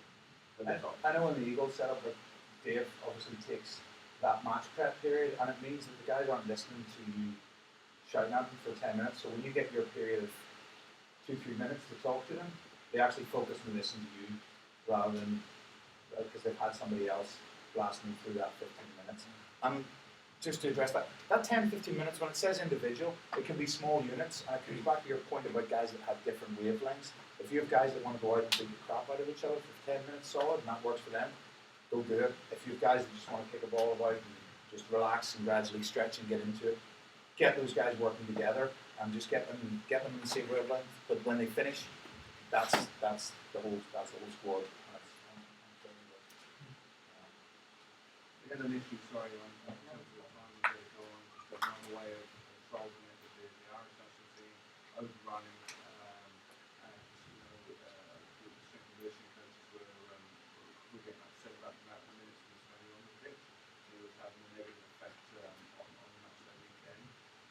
But that's all. I know when the Eagles set up, like Dave obviously takes that match prep period, and it means that the guys aren't listening to you shouting at them for 10 minutes. So when you get your period of 2-3 minutes to talk to them, they actually focus and listen to you rather than because they've had somebody else blasting them through that 15 minutes. And just to address that 10-15 minutes, when it says individual, it can be small units, and it comes back to your point about guys that have different wavelengths. If you have guys that want to go out and beat the crap out of each other for 10 minutes solid, and that works for them, go do it. If you have guys that just want to kick a ball about and just relax and gradually stretch and get into it, get those guys working together and just get them in the same wavelength. But when they finish, that's the whole squad. We had an issue, sorry, on in terms of the time we get it going, just another way of solving it with the Irish national team, overrunning, and, you know, the strength and conditioning coaches were getting upset about the amount of minutes we were spending on the pitch. So it was having a negative effect on the match that weekend.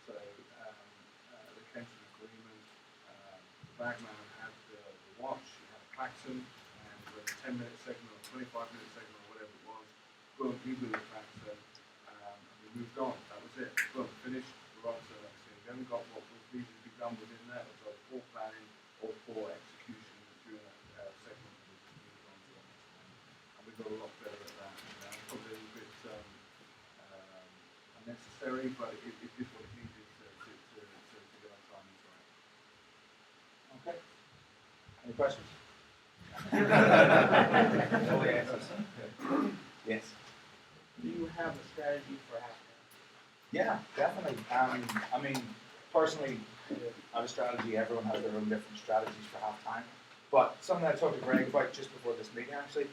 So they came to an agreement. The bagman had the watch, he had a klaxon, and when a 10-minute segment or 25-minute segment or whatever it was, boom, he blew the klaxon, and we moved on. That was it. Boom, finished. We're on to the next thing. We haven't got what was needed to be done within that. It was either poor planning or poor execution during that segment. We just moved on to the next one. And we got a lot better at that. Probably a little bit unnecessary, but it did what it needed to get our timings right. Okay. Any questions? Yes. Do you have a strategy for halftime? Yeah, definitely. I mean, personally, I have a strategy. Everyone has their own different strategies for halftime. But something I talked to Greg about just before this meeting, actually,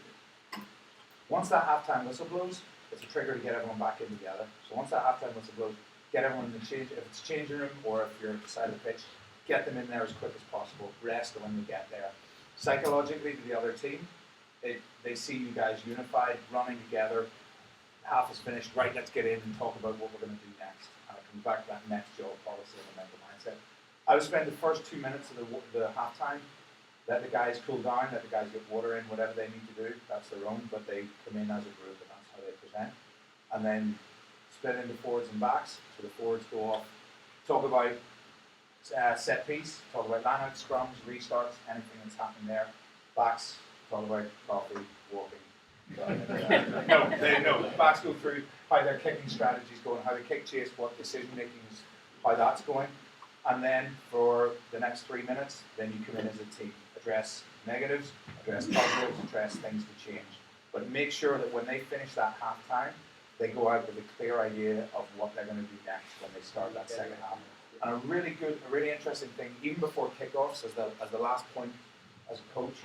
once that halftime whistle blows, it's a trigger to get everyone back in together. So once that halftime whistle blows, get everyone in the change. If it's a changing room or if you're beside the pitch, get them in there as quick as possible. Rest when they get there. Psychologically, to the other team, they see you guys unified, running together. Half is finished. Right, let's get in and talk about what we're going to do next. And it comes back to that next job policy and the mental mindset. I would spend the first 2 minutes of the halftime, let the guys cool down, let the guys get water in, whatever they need to do. That's their own, but they come in as a group, and that's how they present. And then split into forwards and backs. So the forwards go off, talk about set piece, talk about line-out, scrums, restarts, anything that's happening there. Backs, talk about coffee, walking. No. Backs go through how their kicking strategy's going, how the kick chase, what decision making is, how that's going. And then for the next 3 minutes, then you come in as a team. Address negatives, address positives, address things to change. But make sure that when they finish that halftime, they go out with a clear idea of what they're going to do next when they start that second half. And a really interesting thing, even before kickoffs, as the last point as a coach,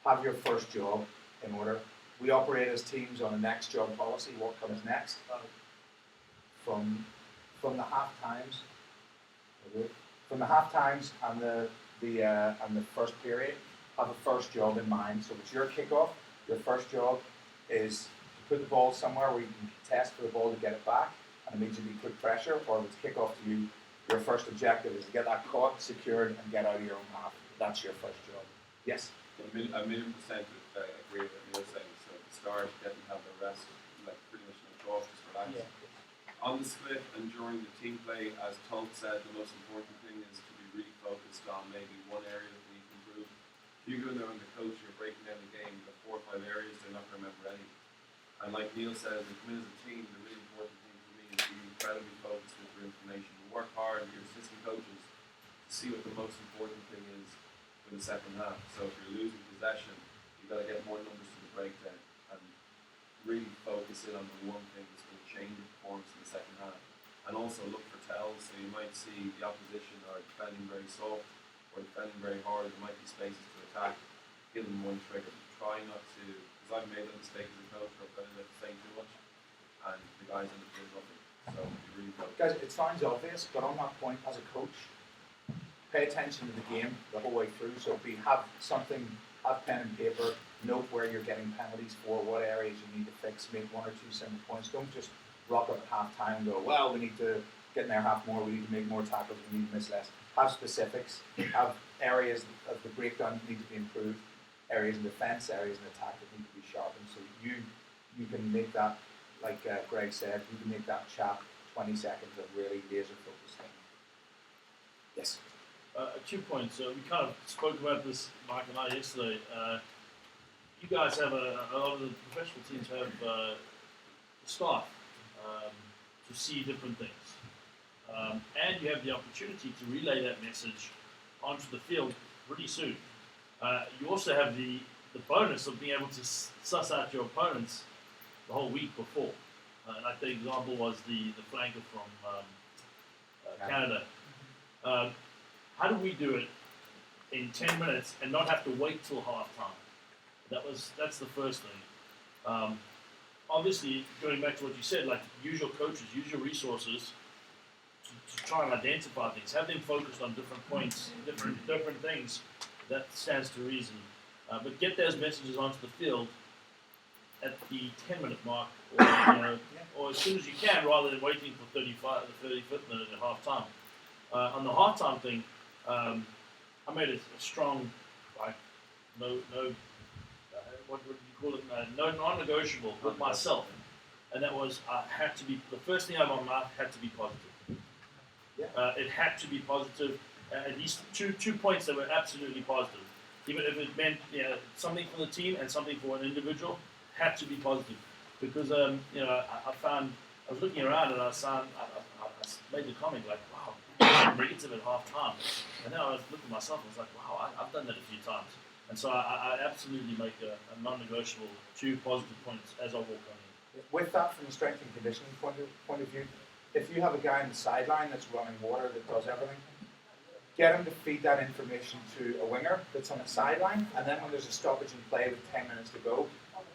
have your first job in order. We operate as teams on a next job policy. What comes next? From the half times, and the first period, have a first job in mind. So it's your kickoff. Your first job is to put the ball somewhere where you can contest for the ball to get it back and immediately put pressure, or if it's kickoff to you, your first objective is to get that caught, secured, and get out of your own half. That's your first job. Yes? A million percent agree with what you're saying. So at the start, get them to have their rest, like pretty much no talk, just relax. Yeah. On the split and during the team play, as Tom said, the most important thing is to be really focused on maybe one area that we need to improve. If you go in there and the coach, you're breaking down the game, the 4 or 5 areas, they're not going to remember any. And like Neil says, we come in as a team, the really important thing for me is to be incredibly focused with your information. You work hard with your assistant coaches to see what the most important thing is for the second half. So if you're losing possession, you've got to get more numbers to the breakdown and really focus in on the one thing that's going to change the performance in the second half. And also look for tells, so you might see the opposition are defending very soft or defending very hard. There might be spaces to attack. Give them one trigger. Try not to, because I've made that mistake as a coach where I've gone in saying too much and the guys end up doing nothing. So you really focus. Guys, it sounds obvious, but on that point, as a coach, pay attention to the game the whole way through. So if we have something have pen and paper, note where you're getting penalties for, what areas you need to fix, make 1 or 2 simple points. Don't just rock up at half time and go, well, we need to get in there half more, we need to make more tackles, we need to miss less. Have specifics, have areas of the breakdown that need to be improved, areas in defence, areas in attack that need to be sharpened. So you can make that, like Greg said, you can make that chat 20 seconds of really laser focused thing. Yes. 2 points. We kind of spoke about this, Mike and I, yesterday. You guys have a lot of the professional teams have staff to see different things. And you have the opportunity to relay that message onto the field pretty soon. You also have the bonus of being able to suss out your opponents the whole week before. Like the example was the flanker from Canada. How do we do it in 10 minutes and not have to wait till halftime? That's the first thing. Obviously, going back to what you said, like use your coaches, use your resources to try and identify things. Have them focused on different points, different things. That stands to reason. But get those messages onto the field at the 10-minute mark, or as soon as you can, rather than waiting for the 35th minute at halftime. On the halftime thing, I made a strong, what would you call it? No non-negotiable with myself, and that was the first thing out of my mouth had to be positive. It had to be positive. At least two points that were absolutely positive, even if it meant something for the team and something for an individual, had to be positive. Because I found I was looking around and I made the comment like, wow, negative at half time, and then I was looking at myself and I was like, wow, I've done that a few times, and so I absolutely make a non-negotiable 2 positive points as I walk on in. With that, from a strength and conditioning point of view, if you have a guy on the sideline that's running water that does everything, get him to feed that information to a winger that's on the sideline, and then when there's a stoppage in play with 10 minutes to go,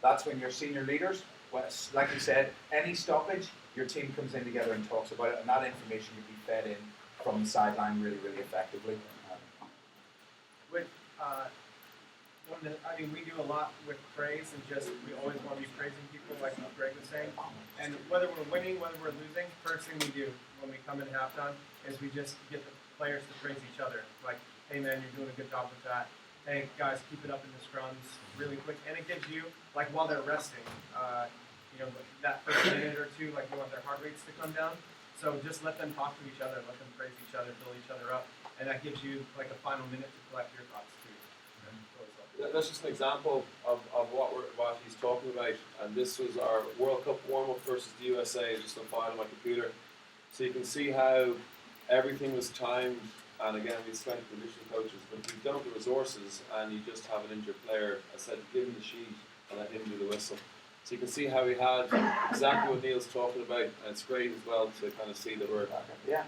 that's when your senior leaders, like you said, any stoppage, your team comes in together and talks about it, and that information can be fed in from the sideline really, really effectively. We do a lot with praise, and we always want to be praising people, like Greg was saying. And whether we're winning, whether we're losing, first thing we do when we come in halftime is we just get the players to praise each other. Like, hey man, you're doing a good job with that. Hey guys, keep it up in the scrums really quick. And it gives you, like while they're resting, that first minute or two, like you want their heart rates to come down. So just let them talk to each other, let them praise each other, build each other up. And that gives you like a final minute to collect your thoughts too. That's just an example of what he's talking about. And this was our World Cup warm-up versus the USA, just on file on my computer. So you can see how everything was timed. And again, we spent conditioning coaches, but if you don't have the resources and you just have an injured player, I said, give him the sheet and let him do the whistle. So you can see how we had exactly what Neil's talking about, and it's great as well to kind of see that we're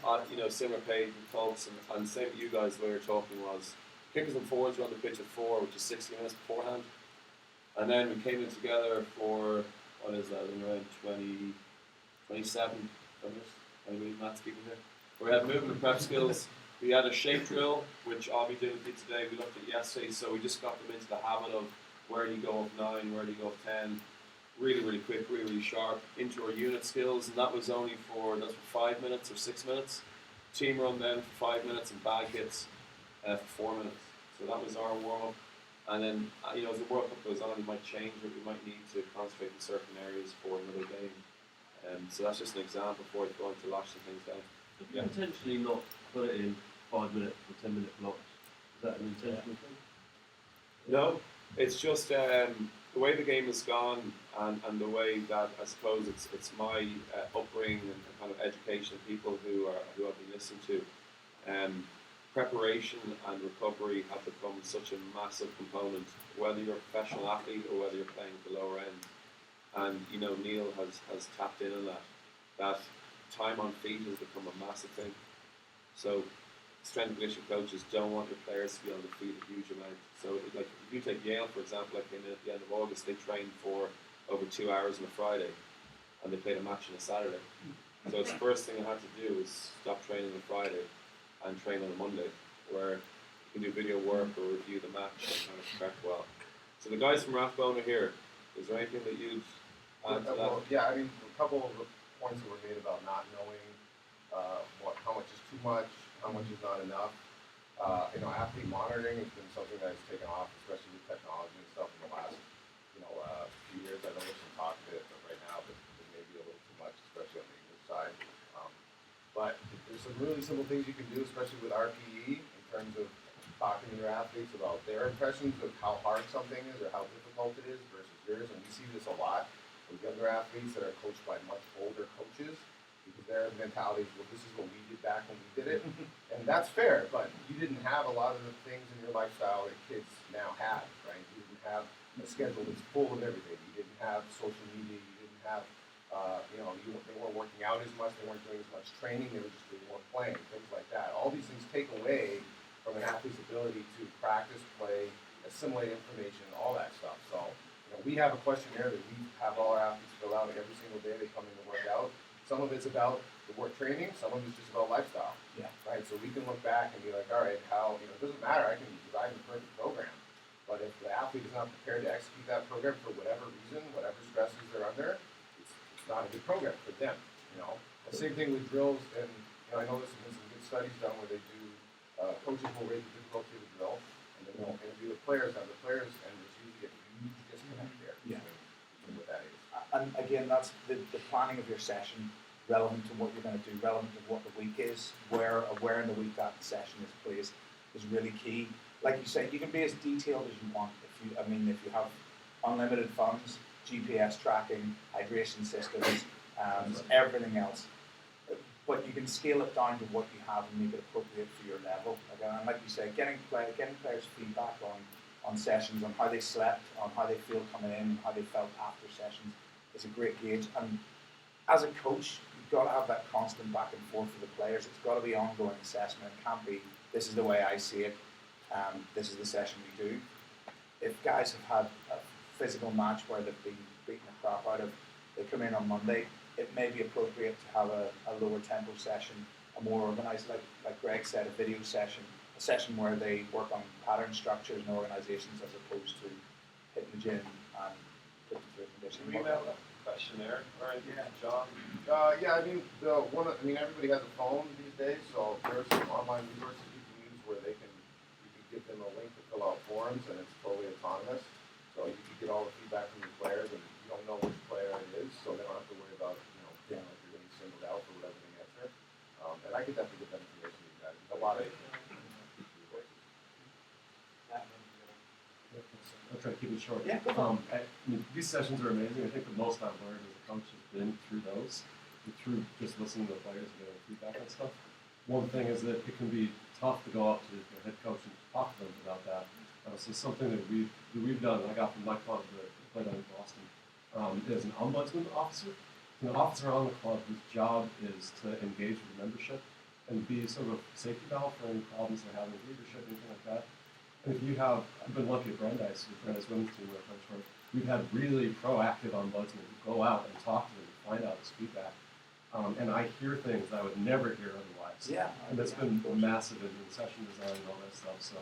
on, similar page and thoughts, and same with you guys. The way you're talking was kickers and forwards were on the pitch at 4, which is 60 minutes beforehand, and then we came in together for what is that? Around 27 minutes. Anyway, Matt speaking here. We had movement and prep skills. We had a shape drill, which I'll be doing today. We looked at yesterday, so we just got them into the habit of where do you go of 9, where do you go of 10. Really, really quick, really, really sharp into our unit skills, and that was only for 5 minutes or 6 minutes. Team run then for 5 minutes and bag hits for 4 minutes. So that was our warm up. And then as the World Cup goes on, we might change it. We might need to concentrate in certain areas for another game. So that's just an example before we go into lash some things down. Could you potentially not put it in 5 minute or 10 minute blocks? Is that an intentional thing? No, it's just the way the game has gone, and the way that I suppose it's my upbringing and kind of education of people who I've been listening to. Preparation and recovery have become such a massive component, whether you're a professional athlete or whether you're playing at the lower end. And Neil has tapped in on that. That time on feet has become a massive thing. So strength and conditioning coaches don't want their players to be on the feet a huge amount. So like if you take Yale for example, like at the end of August, they trained for over 2 hours on a Friday, and they played a match on a Saturday. So it's the first thing I had to do is stop training on Friday and train on a Monday, where can do video work or review the match and kind of prep well. So the guys from Rathbone are here. Is there anything that you'd add to that? Well, yeah, I mean, a couple of the points that were made about not knowing how much is too much, how much is not enough. Athlete monitoring has been something that has taken off, especially with technology and stuff in the last, few years. I know there's some talk of it right now, but it may be a little too much, especially on the English side. But there's some really simple things you can do, especially with RPE, in terms of talking to your athletes about their impressions of how hard something is or how difficult it is versus yours. And we see this a lot with younger athletes that are coached by much older coaches, because their mentality is, well, this is what we did back when we did it. And that's fair, but you didn't have a lot of the things in your lifestyle that kids now have, right? You didn't have a schedule that's full of everything. You didn't have social media. You didn't have, they weren't working out as much. They weren't doing as much training. They weren't playing, things like that. All these things take away from an athlete's ability to practice, play, assimilate information, all that stuff. So, we have a questionnaire that we have all our athletes fill out every single day they come in to work out. Some of it's about the work training, some of it's just about lifestyle. Yeah. Right? So we can look back and be like, all right, it doesn't matter, I can design the perfect program. But if the athlete is not prepared to execute that program for whatever reason, whatever stresses they're under, it's not a good program for them. The same thing with drills, and I know there's been some good studies done where they do, coaches will rate the difficulty of the drill, and then they'll interview the players, and there's usually a huge disconnect there between what that is. And again, that's the planning of your session, relevant to what you're going to do, relevant to what the week is, where in the week that session is placed is really key. Like you say, you can be as detailed as you want. If you have unlimited funds, GPS tracking, hydration systems, everything else. But you can scale it down to what you have and make it appropriate for your level. And like you say, getting players' feedback on sessions, on how they slept, on how they feel coming in, how they felt after sessions is a great gauge. And as a coach, you've got to have that constant back and forth with the players. It's got to be ongoing assessment. It can't be, this is the way I see it, this is the session we do. If guys have had a physical match where they've been beating the crap out of, they come in on Monday, it may be appropriate to have a lower tempo session, a more organised, like Greg said, a video session, a session where they work on pattern structures and organisations as opposed to hitting the gym and putting through a conditioning. Do we have a questionnaire or anything, John? Everybody has a phone these days, so there's some online resources you can use where you can give them a link to fill out forms, and it's totally autonomous. So you can get all the feedback from your players, and you don't know which player it is, so they don't have to worry about feeling like you're getting singled out for whatever they answer. And I could definitely get that information to you guys. A lot of I'll try to keep it short. Yeah, these sessions are amazing. I think the most I've learned as a coach has been through those, through just listening to the players and getting feedback on stuff. One thing is that it can be tough to go up to the head coach and talk to them about that. So something that we've done, I got from my club that played on in Boston, is an ombudsman officer. An officer on the club whose job is to engage with membership and be sort of a safety valve for any problems they're having with leadership, anything like that. And if you have, I've been lucky at Brandeis, with Brandeis women's team where I coach for, we've had really proactive ombudsmen who go out and talk to them and find out this feedback. And I hear things that I would never hear otherwise. Yeah. And that's been massive in session design and all that stuff. So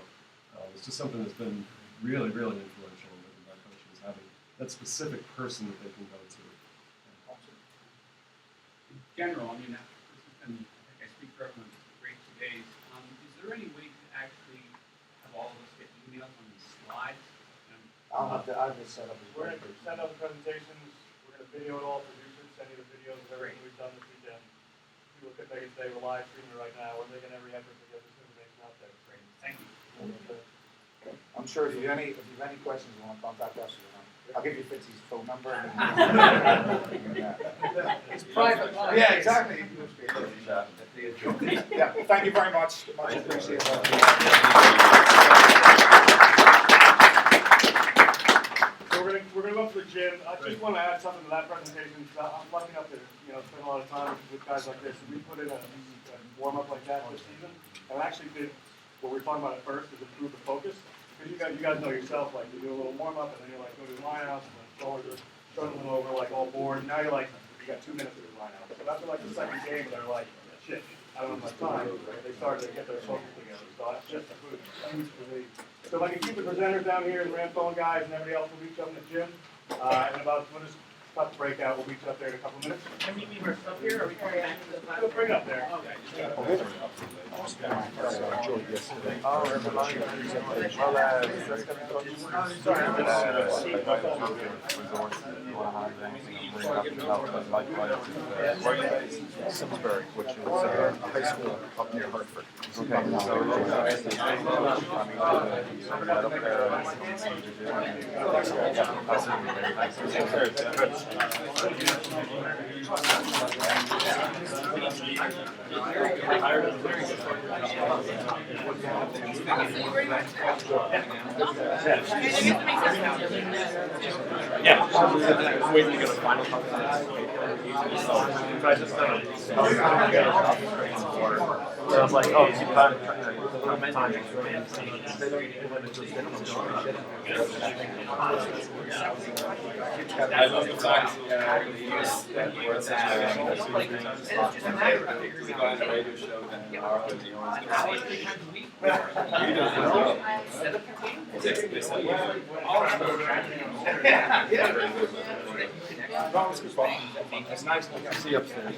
it's just something that's been really, really influential in my coaching, is having that specific person that they can go to. In general, this has been, I think I speak for everyone, great 2 days. Is there any way to actually have all of us get emails on these slides? I'll have this set up as well. We're going to send out the presentations, we're going to video it all, produce it, send you the videos of everything we've done this weekend. People can take it today, we're live streaming it right now, we're making every effort to get this information out there. Great, thank you. I'm sure if you have any questions, you want to contact us. I'll give you Fitzy's phone number. It's private. Yeah, exactly. Yeah, thank you very much. Much appreciated. So we're gonna go up to the gym. I just want to add something to that presentation. I'm lucky enough to spend a lot of time with guys like this. We put in a warm up like that this season, and I actually did what we were talking about at first is improve the focus. Because you guys know yourself, like you do a little warm up and then you're like go to the line outs and then shoulders struggling over like all bored. Now you're like you got 2 minutes to do line out. So after like the second game, they're like, shit, I don't have much time. They started to get their focus together. So that's just the food. So if I can keep the presenters down here and ramp phone guys and everybody else will meet you up in the gym. We'll just cut the break out. We'll meet you up there in a couple minutes. Can you meet up here, or are we coming back to the Go platform? bring it up there. Simsbury, which is a high school up near Hartford. Yeah. Waiting to get a final so I was like, oh, keep time. I love the fact that we're such a guy on the radio show that are the It's nice to see upstairs.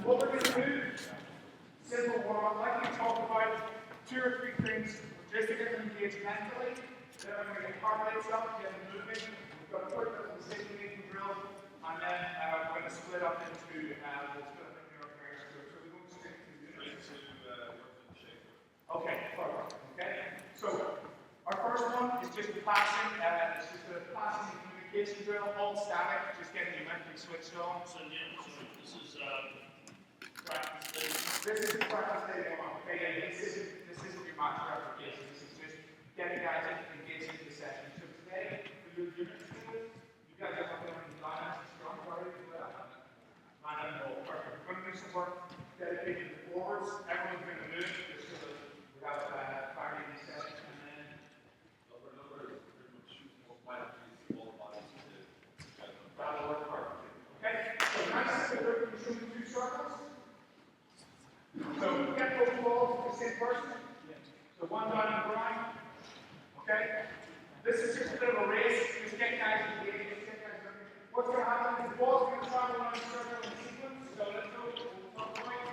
What we're going to do, simple one, I'd like to talk about 2 or 3 things just to get them engaged mentally. Then I'm going to get heart rates up, get them moving. We've got a quick little decision-making drill, and then we're going to split up into pairs. So we won't stick to units. Okay, perfect. Okay, so our first one is just the passing. It's just a passing and communication drill, all static, just getting you mentally switched on. So this is practice day. This is practice day 1. Okay, this isn't your match replication. This is just getting guys engaged into the session. So today, for your unit skills, you guys are working on dynamics and strong party as well. Perfect. We're going to do some work dedicated to forwards. Everyone's going to move just so that we have clarity in the session. And then that'll work perfectly. Okay, so nice and quick, we're shooting 2 circles. So get those balls to the same person. So one down on the ground. Okay? This is just a bit of a race. Just get guys engaged. What's going to happen is the ball's going to travel around the circle in sequence. So let's go. 1 point,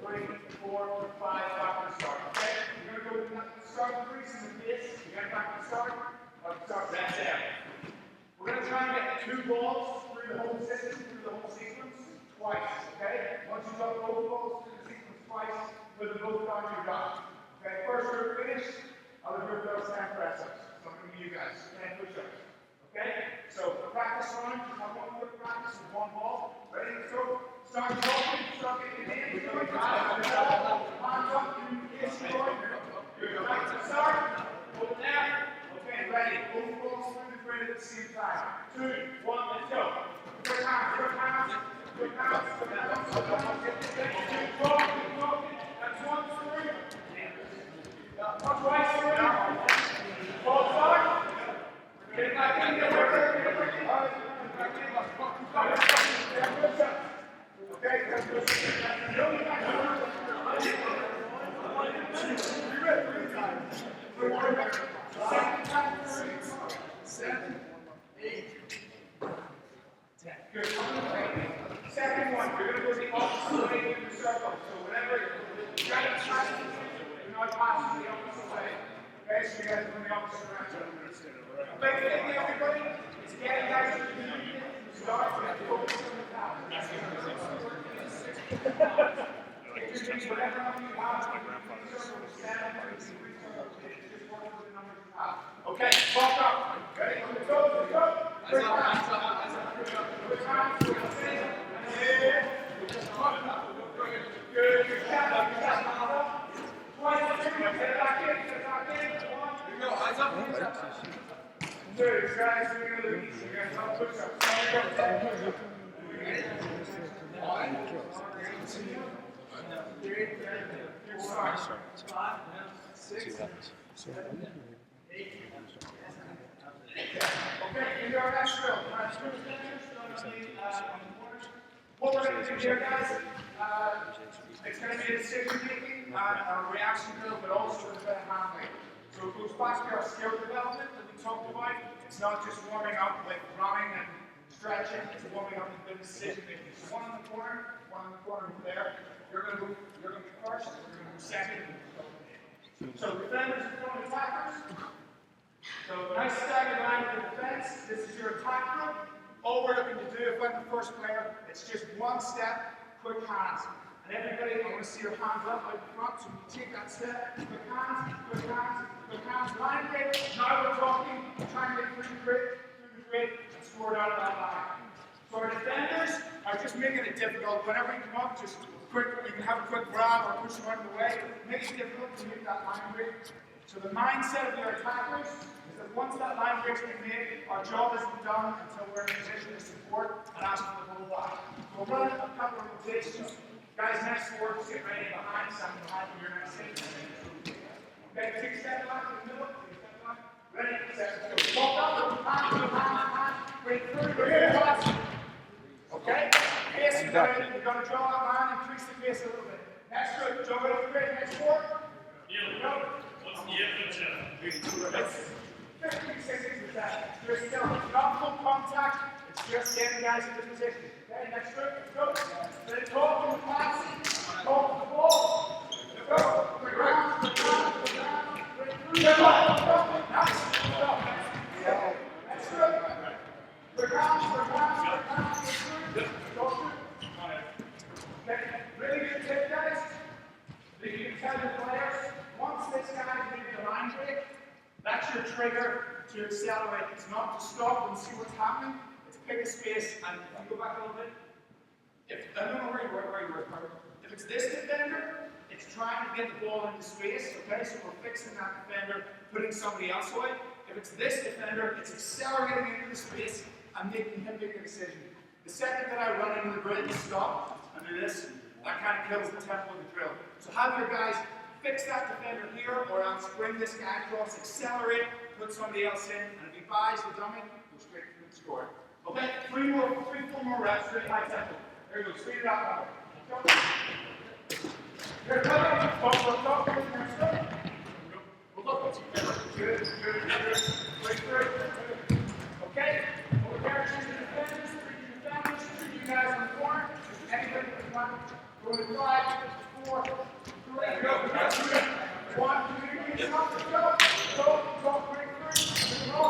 3, 4, 5, back to the start. Okay? You're going to go to the start, crease in the face. You get back to the start. That's it. We're going to try and get 2 balls through the whole system, through the whole sequence, twice, okay? Once you've got both balls through the sequence twice, with the both down you've got. Okay, first group finished, other group does 10 press-ups. So I'm going to give you guys 10 push-ups. Okay? So practice round, just have 1 quick practice with 1 ball. Ready? Let's go. Start talking, start getting in. We're going hands up, communication going. Good. Right, start. Hold it down. Okay, ready. Both balls through the grid at the same time. 2, 1, let's go. Quick hands, quick hands, quick hands, quick hands. Keep talking. That's 1 through. Twice through. Ball start. Get back in there. Okay, that's good. Second time, 7, 8, 10. Good. Second one, you're going to go the opposite way in the circle. So whenever you try to pass, you're not passing the opposite way. Okay, so you guys are going the opposite direction. Big thing, everybody, is getting guys to communicate from the start and focus on the pass. It could be whatever number you have. Okay, walk up. Ready? Let's go. Let's go. Okay, in our next drill, what we're going to do here, guys, it's going to be a decision making and a reaction drill, but also a bit of handling. So it goes back to our skill development that we talked about. It's not just warming up with running and stretching, it's warming up with decision making. So one in the corner over there. You're going to be first, you're going to be second. So defenders and front attackers. So nice staggered line of defense. This is your attack group. All we're looking to do if I'm the first player, it's just one step, quick hands. And everybody, I want to see your hands up out front. So you take that step, quick hands, quick hands, quick hands. Line break. Now we're talking, trying to get through the grid, and score out of that line. So our defenders are just making it difficult. Whenever you come up, just quick, you can have a quick grab or push them out of the way. Make it difficult to make that line break. So the mindset of your attackers is that once that line break's been made, our job isn't done until we're in a position to support and ask for the Bulldog. We'll run a couple of rotations. Guys next to work, get ready behind, stand behind your next hit. Okay, take a step back in the middle, take a step back. Ready, set, go. Walk up, hand, break through, break across. Okay? Pace, you're going to draw that line, increase the pace a little bit. Next group, jump it over the next four. Here we go. What's the It's 50 seconds of that. There's still not full contact, it's just getting guys into position. Okay, next group, go. Let it talk from the pass, talk the ball. Go. Quick round, quick round, quick round. Go. Nice. Go. Next group. Quick round, quick round, quick round. Go through. Okay, really good tip, guys. You can tell your players, once this guy's made the line break, that's your trigger to accelerate. It's not to stop and see what's happening. It's pick a space and if you go back a little bit. I don't know where you were. If it's this defender, it's trying to get the ball into space. Okay, so we're fixing that defender, putting somebody else away. If it's this defender, it's accelerating into the space and making him make a decision. The second that I run into the grid and stop and do this, that kind of kills the tempo of the drill. So have your guys fix that defender here, or else bring this guy across, accelerate, put somebody else in, and if he buys the dummy, go straight through the score. Okay, 3, 4 more reps, really high tempo. There you go, speed it up now. Here it comes. Stop. Next up. Good. Wait through. Okay, over there, choose the defenders, treat you guys on the corner. Anybody with one, go to 5, 4, 3, go. 1, 2, 3, go, break through, go.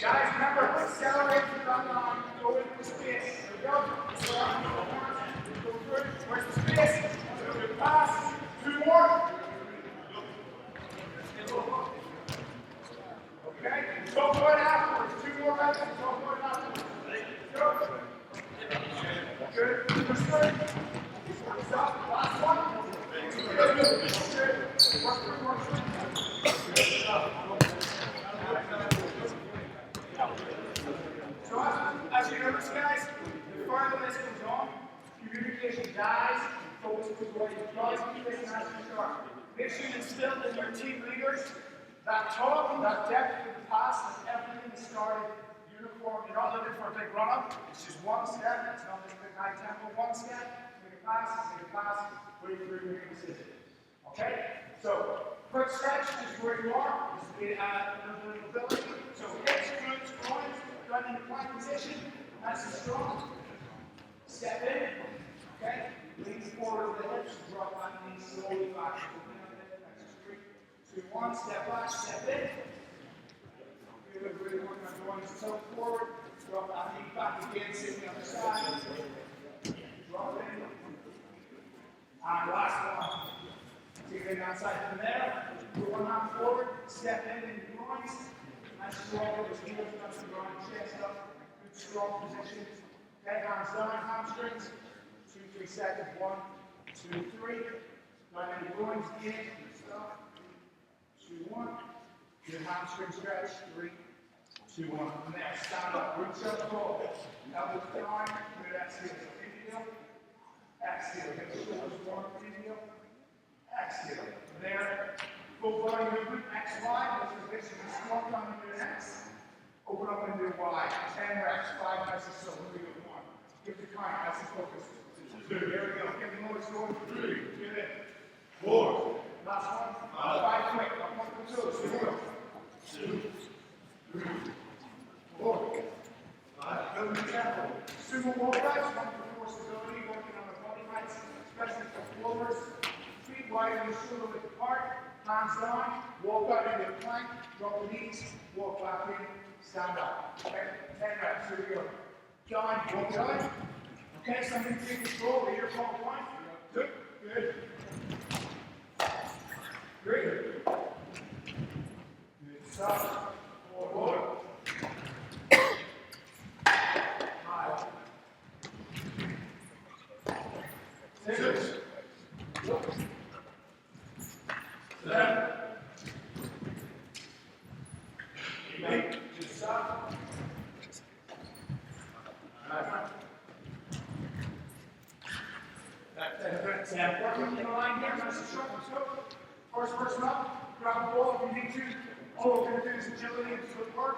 Guys, remember, accelerate to that line, go into the space. There we go. Go through. Where's the space? Good pass. 2 more. Okay, go for it afterwards. 2 more reps, go for it afterwards. Go. Good. Stop. Last one. So as you notice, guys, the further this goes on, communication dies, focus goes away. Guys, keep this nice and sharp. Make sure you instill in your team leaders that talk, that depth of the pass, that everything is started uniform. You're not looking for a big run-up. It's just one step. It's not this big high tempo. One step, make a pass, break through, make a decision. Okay? So, quick stretch is where you are. This is the mobility. So, hips, glutes, groins, run in the plank position. Nice and strong. Step in. Okay? Lean forward with the hips, drop that knee slowly back. That's 3, 2, 1. Step back, step in. Really working on going so forward. Drop that knee back again, sit the other side. Drop in. And last one. Take it outside from there. Put one hand forward. Step in the groins. Nice strong with the heels, not the groin, chest up. Good strong position. Okay, arms down, hamstrings. 2, 3 seconds. 1, 2, 3. Line in the groins, in, stop. 2, 1. Good hamstring stretch. 3, 2, 1. From there, stand up. Reach up tall. Elbows down. Good exhale. Inhale. Exhale. Hip shoulders warm. Inhale. Exhale. From there, full body movement. X, Y. This is a squat down into an X. Open up into Y. 10 reps. 5 nice and slow. Here we go. 1. Give the count. Nice and focused. 2. Here we go. Get the noise going. 3. Get in. 4. Last one. 5 quick. Up on the toes. Here we go. 2, 3, 4, 5. Go to the tempo. Sumo walkouts. One for force ability. Working on the body heights, especially for floaters. Feet wide and the shoulder width apart. Hands down. Walk out into a plank. Drop the knees. Walk back in. Stand up. Okay. 10 reps. Here we go. Down. Walk down. Okay. Somebody take control. Lead your call point. Good. Good. Great. Good stuff. Forward. 5. 6. 7. 8. Good stuff. 9. That's working the line here. Nice and short. Let's go. First person up. Grab the ball if you need to. All we're going to do is agility and footwork.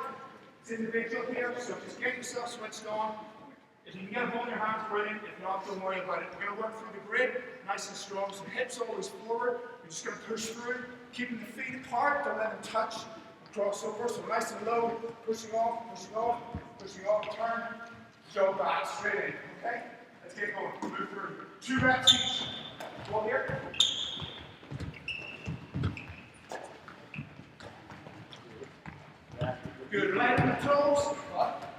It's individual here, so just get yourself switched on. If you can get a ball in your hands, brilliant. If not, don't worry about it. We're going to work through the grid, nice and strong. So hips always forward. You're just going to push through, keeping the feet apart. Don't let them touch. Crossover, so nice and low. Pushing off, pushing off, pushing off. Turn, go back, straight in. Okay? Let's get going. Move through. 2 reps each. Ball here. Good. Land on the toes.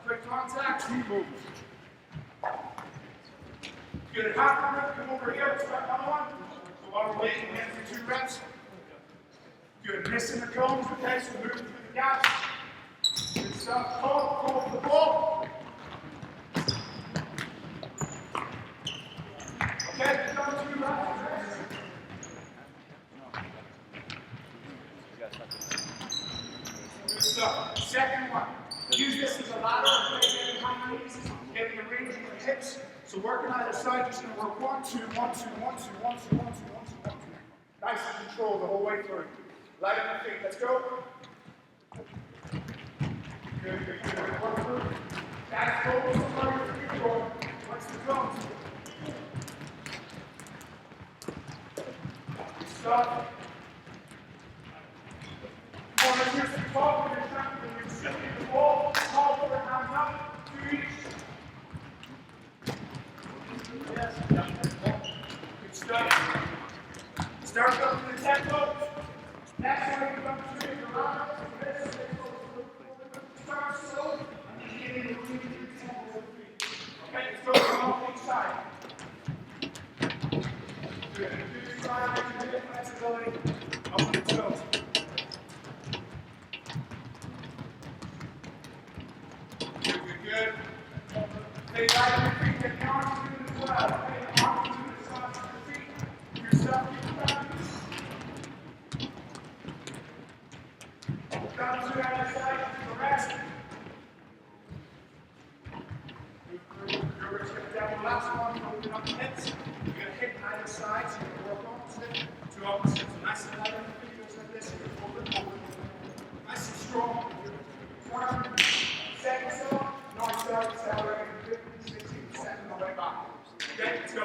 Quick contact. Good. Half the rip. Come over here. Start another one. Go on our way. Again for 2 reps. Good. Missing the cones. Okay, so move through the gaps. Good stuff. Call for the ball. Okay, come 2 reps. Good stuff. Second one. Use this as a ladder. Getting behind the knees, getting a range in the hips. So working either side, just going to work 1, 2, 1, 2, 1, 2, 1, 2, 1, 2, 1, 2, 1, 2. Nice and controlled the whole way through. Light on the feet. Let's go. Good, good, good. Work through. That's focus on where your feet are going. Watch the cones. Good stuff. Come on, let's use the top when you're shifting the ball. Call for it, hands up. 2 each. Yes. Good stuff. Start building the tempo. Next one, you come to the around. Start slow. And get into the tempo of the feet. Okay, let's go from off each side. Good. Do the side, make your flexibility. Up on the toes. Good, good, good. Stay light on your feet. Get the arms to it as well. Okay, the arms to the sides of your feet. Yourself, keep practice. Down to either side, the rest. Move through. You're going to get down the last one, open up the hips. You're going to hit either side, so you're going to work opposite. 2 opposites. So nice and light on the feet, goes like this. You're going to open. Nice and strong. Turn. Second stop. North side, accelerating 50, 60, second on the way back. Okay, let's go.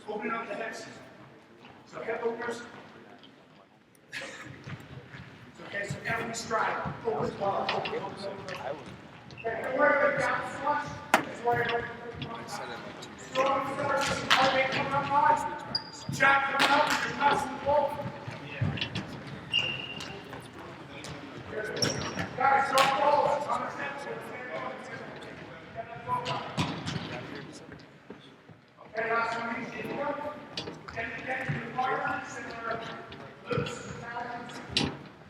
Opening up the hips. So hip openers. Okay, so every stride. Open, open, open, open. Okay, don't worry about down so much. Just worry about strong starts, heart rate coming up high. Jack coming up, you're passing the ball. Guys, strong balls. On the center. Okay, last one, easy. Get to the partner, similar loops, talons,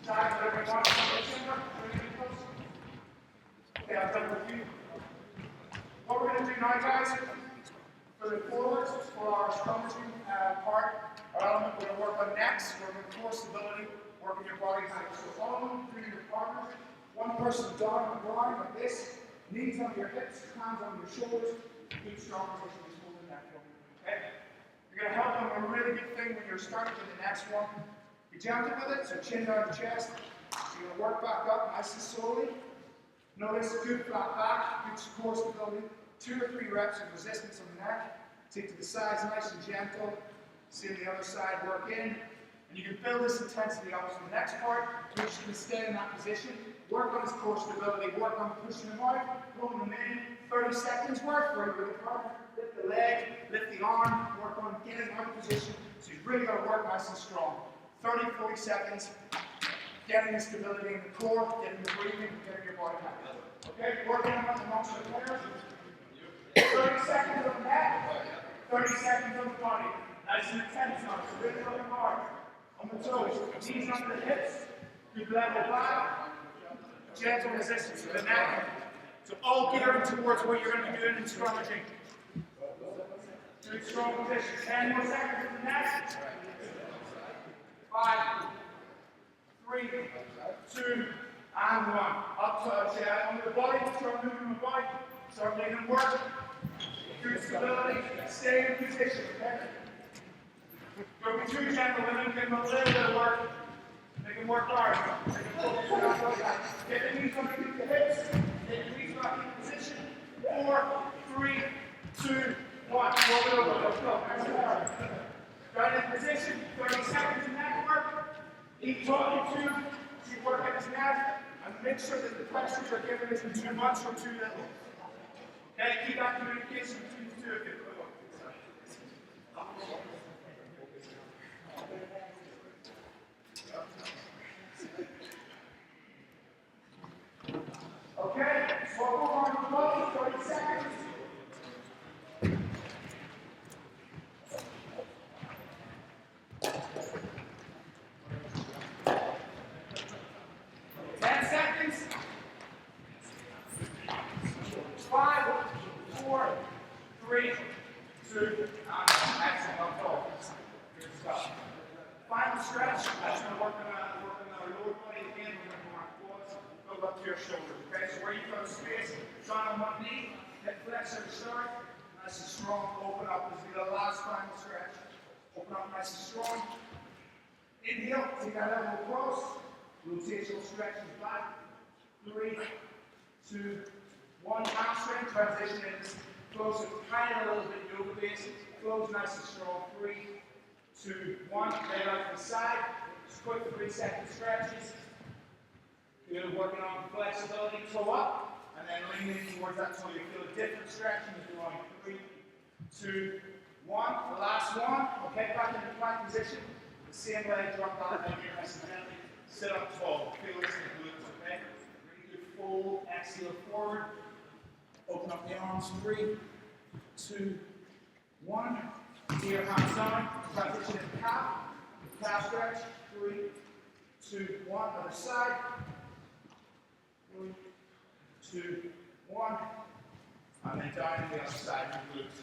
sides, whatever you want. Similar, really close. Okay, I've done a few. What we're going to do now, guys, for the forwards, for our scrummaging part, our element we're going to work on next, we're going to core stability, working your body height. So all three of your partners, one person down on the ground like this, knees on your hips, hands on your shoulders, good strong position, just holding that one. Okay? You're going to help them a really good thing when you're starting with the next one. Be gentle with it, so chin down the chest. You're going to work back up nice and slowly. Notice good flat back, good core stability. 2 or 3 reps of resistance on the neck. Take to the sides nice and gentle. See the other side work in. And you can build this intensity up. So the next part, you're just going to stay in that position. Work on his core stability. Work on pushing him out, pulling him in. 30 seconds work for you with the partner. Lift the leg, lift the arm. Work on getting out of position. So you've really got to work nice and strong. 30, 40 seconds. Getting the stability in the core, getting the breathing, getting your body happy. Okay, working on amongst the players. 30 seconds on the neck, 30 seconds on the body. Nice and intense now, so really working hard. On the toes, knees under the hips, good level back, gentle resistance to the neck. So all gearing towards what you're going to be doing in scrummaging. Good strong position. 10 more seconds on the neck. 5, 3, 2, and 1. Up touch, under the body, start moving the body, start making them work. Good stability, stay in position, okay? Don't be too gentle with them, give them a little bit of work. Make them work hard. Get the knees underneath the hips, get the knees back in position. 4, 3, 2, 1. Roll it over, let's go. Right in position, 30 seconds in that work. Keep talking to, keep working his neck, and make sure that the pressures are given isn't too much or too little. Okay, keep that communication between the two of you. Okay, so we'll go on the body, 30 seconds. Final stretch. That's going to work on our lower body again. We're going to go on quads, build up to your shoulders. Okay, so where you've got space, down on one knee, hip flexor to start. Nice and strong. Open up. This will be the last final stretch. Open up nice and strong. Inhale. Take that elbow across. Rotational stretches back. 3, 2, 1. Hamstring transition in. Close it kind of a little bit yoga basic. Close nice and strong. 3, 2, 1. Lay out to the side. Just quick 3-second stretches. You're working on flexibility, toe up, and then leaning towards that toe. You feel a different stretch as you're going. 3, 2, 1. The last one. Okay, back into plank position. The same leg, drop that leg here nice and gently. Sit up tall. Feel this in the glutes, okay? Really good fold. Exhale forward. Open up the arms. 3, 2, 1. Here, hands down. Transition in calf. Calf stretch. 3, 2, 1. Other side. 3, 2, 1. And then down to the other side. Glutes.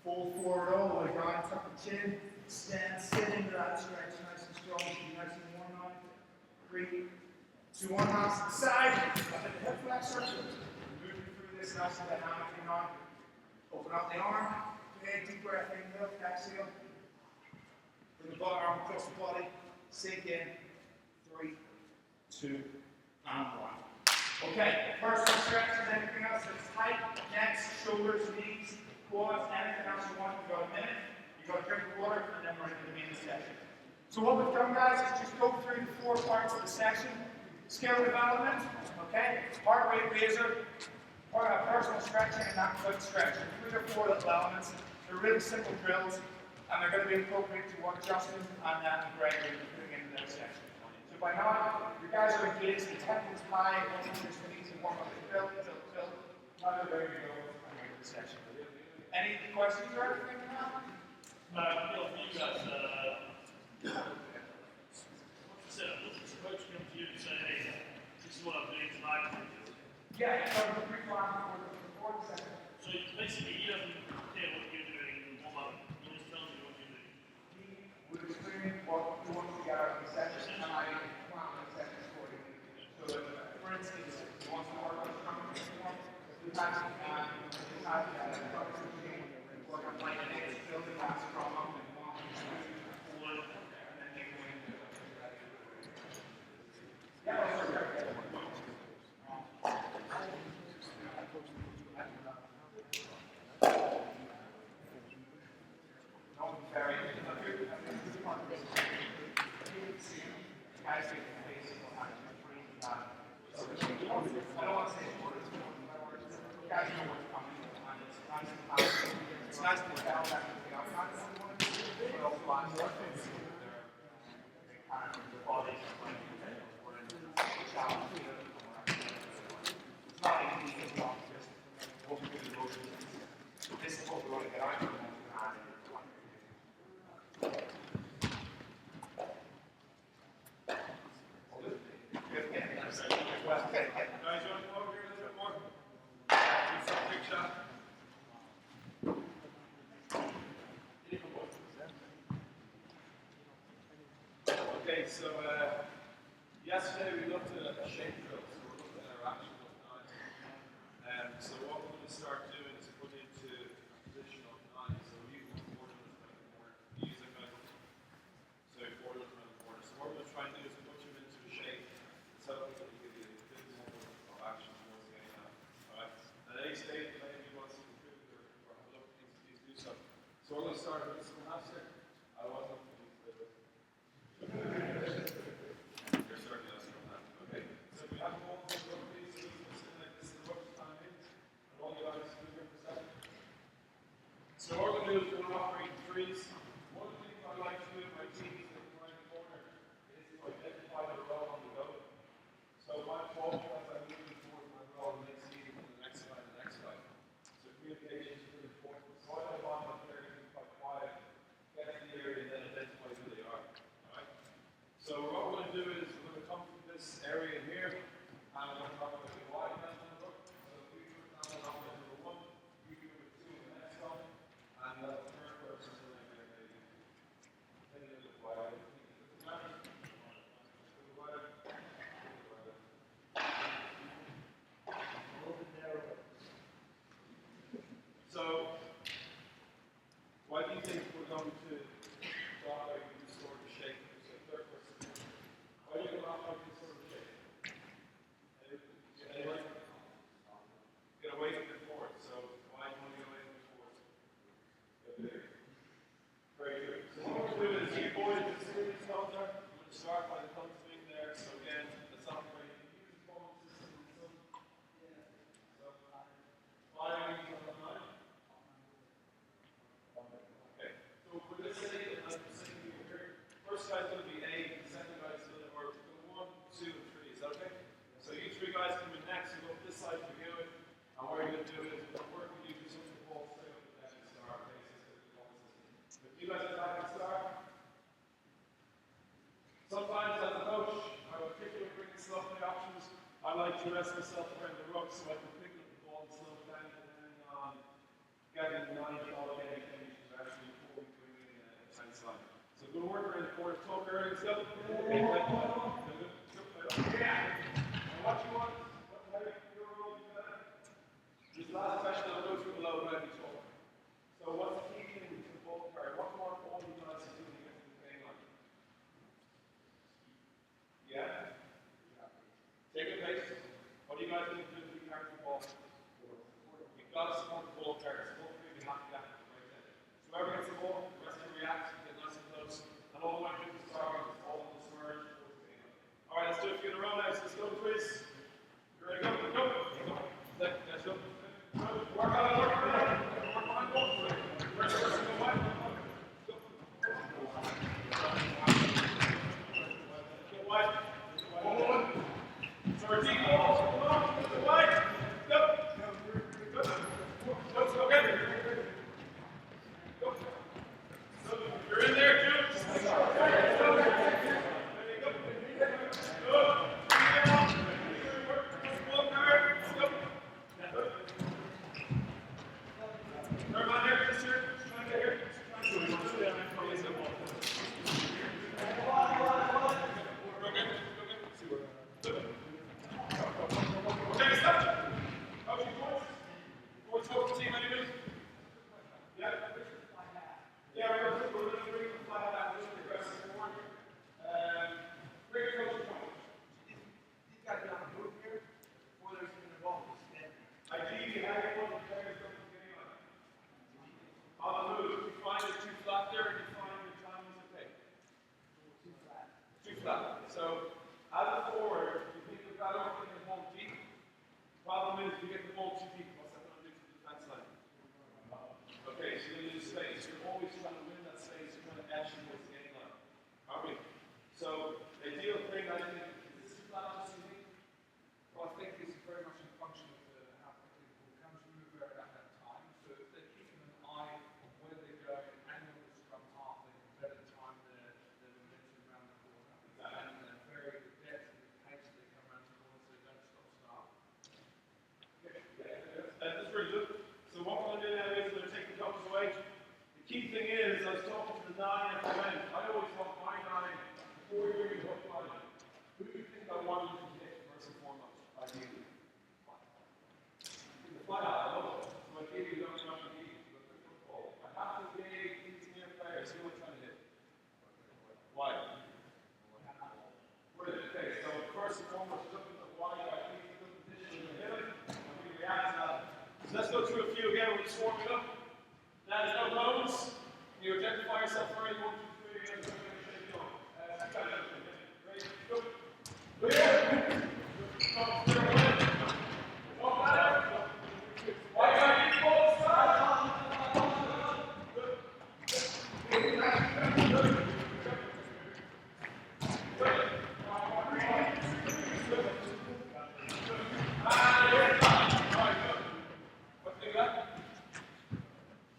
Fold forward all the way down. Tuck the chin. Stand. Sit into that stretch. Nice and strong. Be nice and warm now. 3, 2, 1. Hands to the side. Up at the hip flexor. Moving through this nice and dynamically now. Open up the arm. Big deep breath in, lift, exhale. Bring the bottom arm across the body. Sink in. 3, 2, and 1. Okay, personal stretches, anything else that's tight, necks, shoulders, knees, quads, anything else you want. You've got a minute. You've got a drink of water, and then we're into the main session. So what we've done, guys, is just go through the 4 parts of the section. Skill development, okay, heart rate raiser, personal stretching, and that foot stretching. 3 or 4 little elements. They're really simple drills, and they're going to be appropriate to what Justin and Greg are putting into their section. So by now, you guys are engaged, the tempo is high, just need to warm up the build. Now they're ready to go and make the section. Any questions or anything now? For you guys, what's the setup? Does the coach come to you and say, hey, this is what I'm doing tonight? Yeah, so the pre-plan before the session. So basically, he doesn't care what you're doing in warm up. He just tells you what you're doing. He would explain what he wants to get out of the session, and I plan the session accordingly. So, for instance, he wants to work on confidence more. We've had work on like an X, building that strong up and one, two, four, and then they go into it. It's nice to tell that the outside but also lines up with their kind of bodies and it's not easy to talk, just what we do the motion. This is what we want to get out of it. Guys, you want to come over here a little bit more? Do some big shot. Okay, so yesterday we looked at a shape drill, so we're looking at our action of nine. So what we're going to start doing is put into a position of nine. So we use formulas around the corner. We use a kind of formulas around the corner. So what we're going to try and do is put you into a shape so that we can give you a bit more of action towards the game now. Alright? At any stage, if anybody wants to contribute or have a look, please do so. So we're going to start with some half here. I want them to you're starting us from that. Okay. So we have all the rugby, so like this is the rugby time in. And all you guys do here for a second. So what we're going to do is we're going to operate threes. One of the things I like to do in my team is in the right corner is to identify the role on the go. So my fault as I'm moving towards my role and then see it from the next guy, the next guy. So communication is really important. So I don't want them there to be quite quiet, get in the area and then identify who they are. So what we're going to do is we're going to come from this area here, and we're going to talk about the wide man on the look. So if we put down the number one, you do it two in the next one, and the third person will then get a little wide. So why do you think we're going to draw like this sort of shape? So third person. Why do you go out like this sort of shape? Anyone? Get away from the forward. So why do you want to get away from the forward? Very good. So what we're going to do is you boys can see this counter. We're going to start by the thumb swing there. So again, the sound very use the phone system and some. So firing on the line. Okay. So for this sake, I'm saying here, first guy's going to be A, the second guy's going to work 1, 2, and 3. Is that okay? So you three guys come in next, you go up this side to begin with, and what you're going to do is we're going to work with you to something the ball straight up and down the star basis of the ball system. If you guys are back and start, sometimes as a coach, I would particularly bring stuff in the options. I like to rest myself around the ruck so I can pick up the ball and slow it down depending on getting the 9 ball game finishes actually before we bring in a defense line. So good work around the corner, talk early, let's go. Yeah. And what you want, how your role is better. This last question I'll go through below when I be talking. So what's the key thing to the ball carrier? What do you want all you guys to do to get to the game line? Yeah? Take a pace. What do you guys need to do to carry the ball? You've got to support the ball carrier. Support three, we have to get it right then. So whoever gets the ball, the rest can react, get nice and close. And all I want to do is start with all of the surge towards the game. So, as a forward, you think you're better off getting the ball deep. Problem is, if you get the ball too deep, what's that going to do to the defense line? Okay, so you lose space. You're always trying to win that space. You're trying to edge towards the game line. Are we? So, the ideal thing, I think, is this flat on the CV? Well, I think it's very much in function of how quickly the ball comes to move at that time. So if they're keeping an eye on where they're going and on the scrum half, they can better time their momentum around the corner. And vary the depth and the pace that they come around the corner so they don't stop. That's really good. So what we're going to do now is we're going to take the coaches away. The key thing is, I was talking to the 9 at the end. I always want my 9 before you're doing hook line. Who do you think I want you to hit first and foremost? Ideally. The fly out, I love it. So ideally, you don't have to be football. I have to engage these near players. Who am I trying to hit? Why? Okay, so first and foremost, looking at why I think it's a good position to hit him, and we react to that. So let's go through a few again. We're just warming up. Now, there's no loans. You identify yourself early. 1, 2, 3, and we're going to shake you on. Ready? Go. Clear. Come clear away. Walk back. Why can't you pull the side? Good. Good.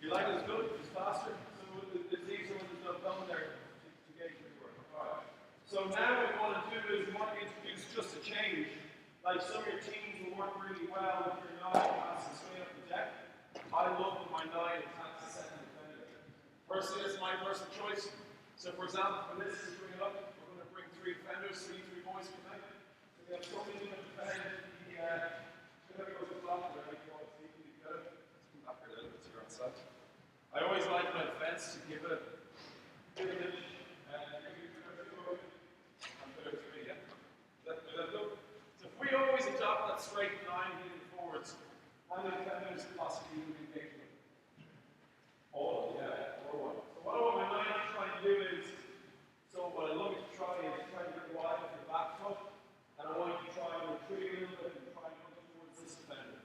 You like it as good? It's faster? So it's easier when there's no bone there to gauge your work. Alright. So now what we want to do is we want to introduce just a change. Like some of your teams will work really well with your 9 passing straight up the deck. I love when my 9 attacks the second defender. Personally, this is my personal choice. So for example, for this to bring it up, we're going to bring 3 defenders, so you 3 boys can make it. So we have somebody who's going to defend the goes to block there, like you want to see, you good. Let's come back here a little bit to your outside. I always like my defense to give it and give it yeah. Is that good? So if we always adopt that straight 9 hitting forwards, how many defenders possibly would we engage with? All, yeah, or 1. So what I want my 9 to try and do is, so what I love you to try is try to get wide with your back foot, and I want you to try and retreat a little bit and try and go towards this defender.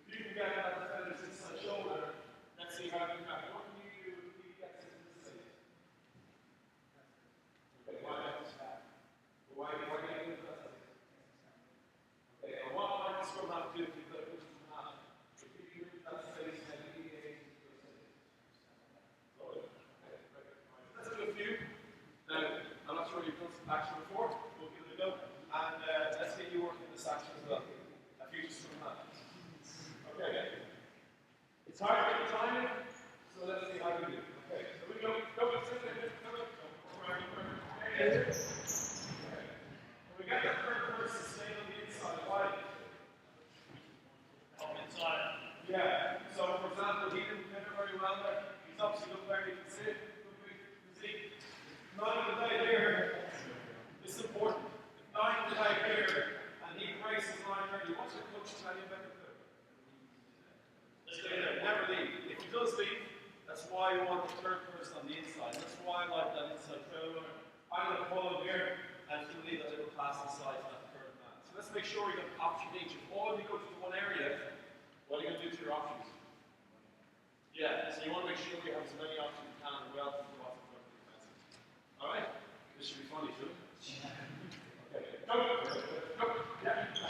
If you can get that defender's inside shoulder, let's see how you got. What can you do if he gets into this thing? Okay, why not? Why do you do that? Okay, and what might the scrum half do if you put it in half? If you do that space, then he engages into the space. Let's do a few. Now, I'm not sure you've done some action before. We'll give it a go. And let's get you working this action as well. A few just from that. Okay. It's hard to get the timing, so let's see how we do. Okay, so we go. We got that third person staying on the inside. Why? Inside. Yeah. So, for example, he didn't fit it very well there. He's obviously looked very consistent. Physique. 9 to the day here. This is important. 9 to the day here, and he breaks his line early. What's your coach tell you better to do? Stay there. Never leave. If he does leave, that's why you want the third person on the inside. That's why I like that inside trail runner. I'm going to pull him here and he'll leave that little pass inside to that third man. So let's make sure we got option each. If all of you go to one area, what are you going to do to your options? Yeah, so you want to make sure we have as many options as we can as well to go off in front of the defenses. Alright? This should be funny, shouldn't it? Okay. Go! Go! Yeah. Go!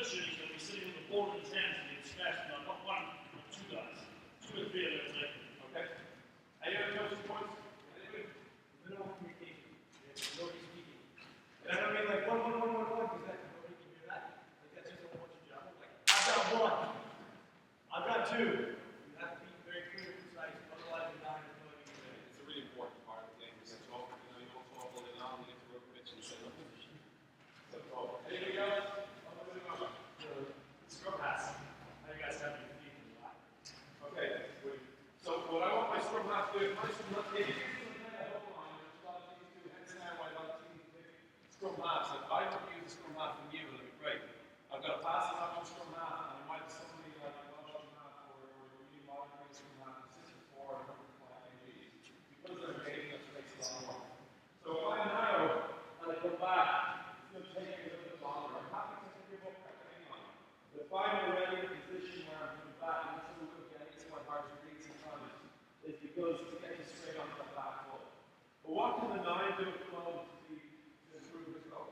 He's going to be sitting with the ball in his hands and he's scratched, not one, but 2 guys. 2 or 3 of them. because to get you straight onto the back foot. But what can the 9 do at the moment to improve his goal?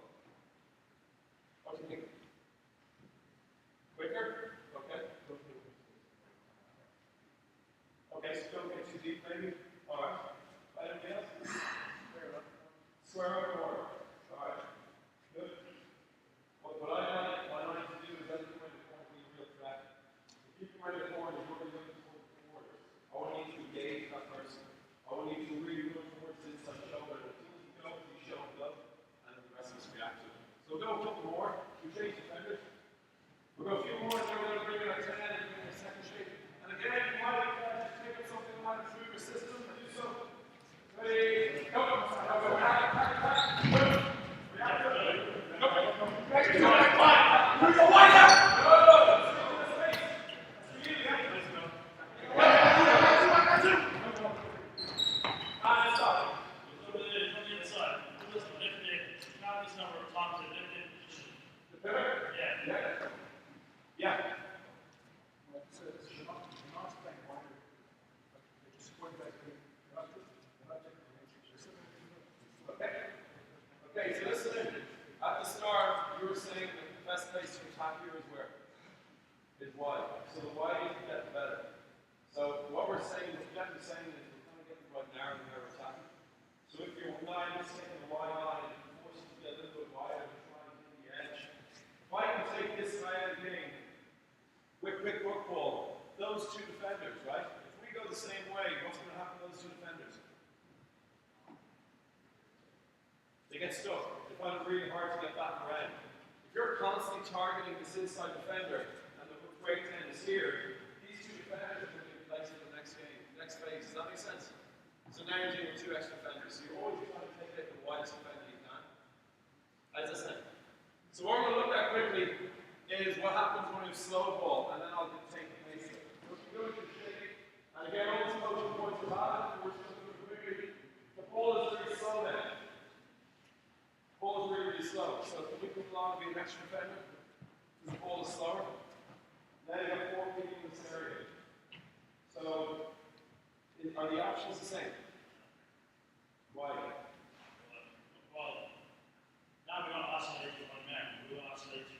What do you think? Quicker? Okay. Okay, so don't get too deep, maybe. Alright. Anything else? Square up more. Alright. Good. What I like to do is anything around the corner be real threat. If you come around the corner, you're really looking towards the forward. I want you to engage that person. I want you to really look towards the inside shoulder. As soon as you go, you show it up, and then the rest of us react to it. So we'll go a couple more. We change defenders. We'll go a few more, and then we're going to bring in our 10 and bring in a second shape. And again, you might pick up something that might improve your system, and do so. Ready, go. Okay, so listen in. At the start, you were saying that the best place to attack here is where? Is wide. So the wider you get, the better. So what we're saying, what Jeff is saying is we're trying to get the right narrow where we're attacking. So if your 9 is taking a wide line, it forces you to get a little bit wider and try and hit the edge. If I can take this guy out of the game with quick work ball, those 2 defenders, right? If we go the same way, what's going to happen to those 2 defenders? They get stuck. They find it really hard to get back around. If you're constantly targeting this inside defender and the breakdown is here, these 2 defenders are going to be placed in the next game, next phase. Does that make sense? So now you're dealing with 2 extra defenders. So you're always trying to take out the widest defender you can. As I said. So what we're going to look at quickly is what happens when you slow ball, and then I'll take the basic. So if you go into shape, and again, all these coaching points are valid, we're just going to do it quickly. The ball is very slow now. The ball is really, really slow. So can we come along and be an extra defender? Because the ball is slower. Now you have 4 people in this area. So are the options the same? Why? Well, now we're going to oscillate to one man. We're going to oscillate to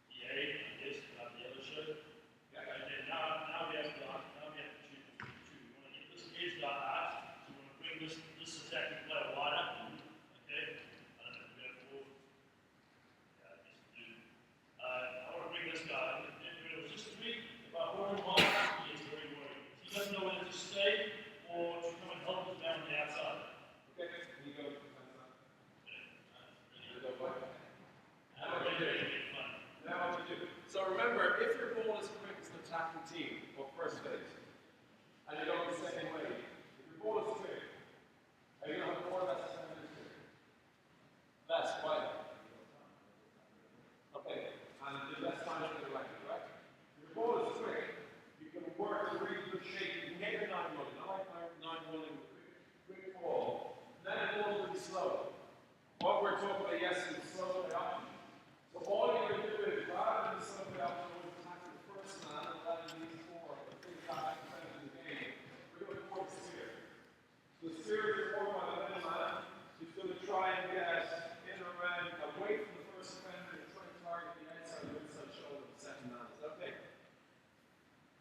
the A, I guess, about the other shirt. Yeah. And then now we have to choose. We want to get this edge dot out. So we want to bring this attacking player wider. Okay? I don't know if we have 4. Yeah, I guess we do. I want to bring this guy. If it was just 3, if I hold him on, he gets very worried. He doesn't know whether to stay or to come and help us down on the outside. Okay, can you go to the defense side? Now what you do. So remember, if your ball is quick as an attacking team, or first phase, and you're going the second way, if your ball is quick, are you going to have more or less defenders here? Less, why? Okay, and there's less time to the right, right? If your ball is quick, you can work in really good shape. You can get your 9 running. I like my 9 running with quick ball. Then the ball is really slow. What we're talking about, yes, is slow play option. So all you're going to do is, rather than slow play option, we're attack the first man and letting these 4, the big guy in the game, we're going to form the sphere. So the sphere is formed by the middle man. He's going to try and get in or around, away from the first defender, and try and target the outside or inside shoulder of the second man. Is that okay?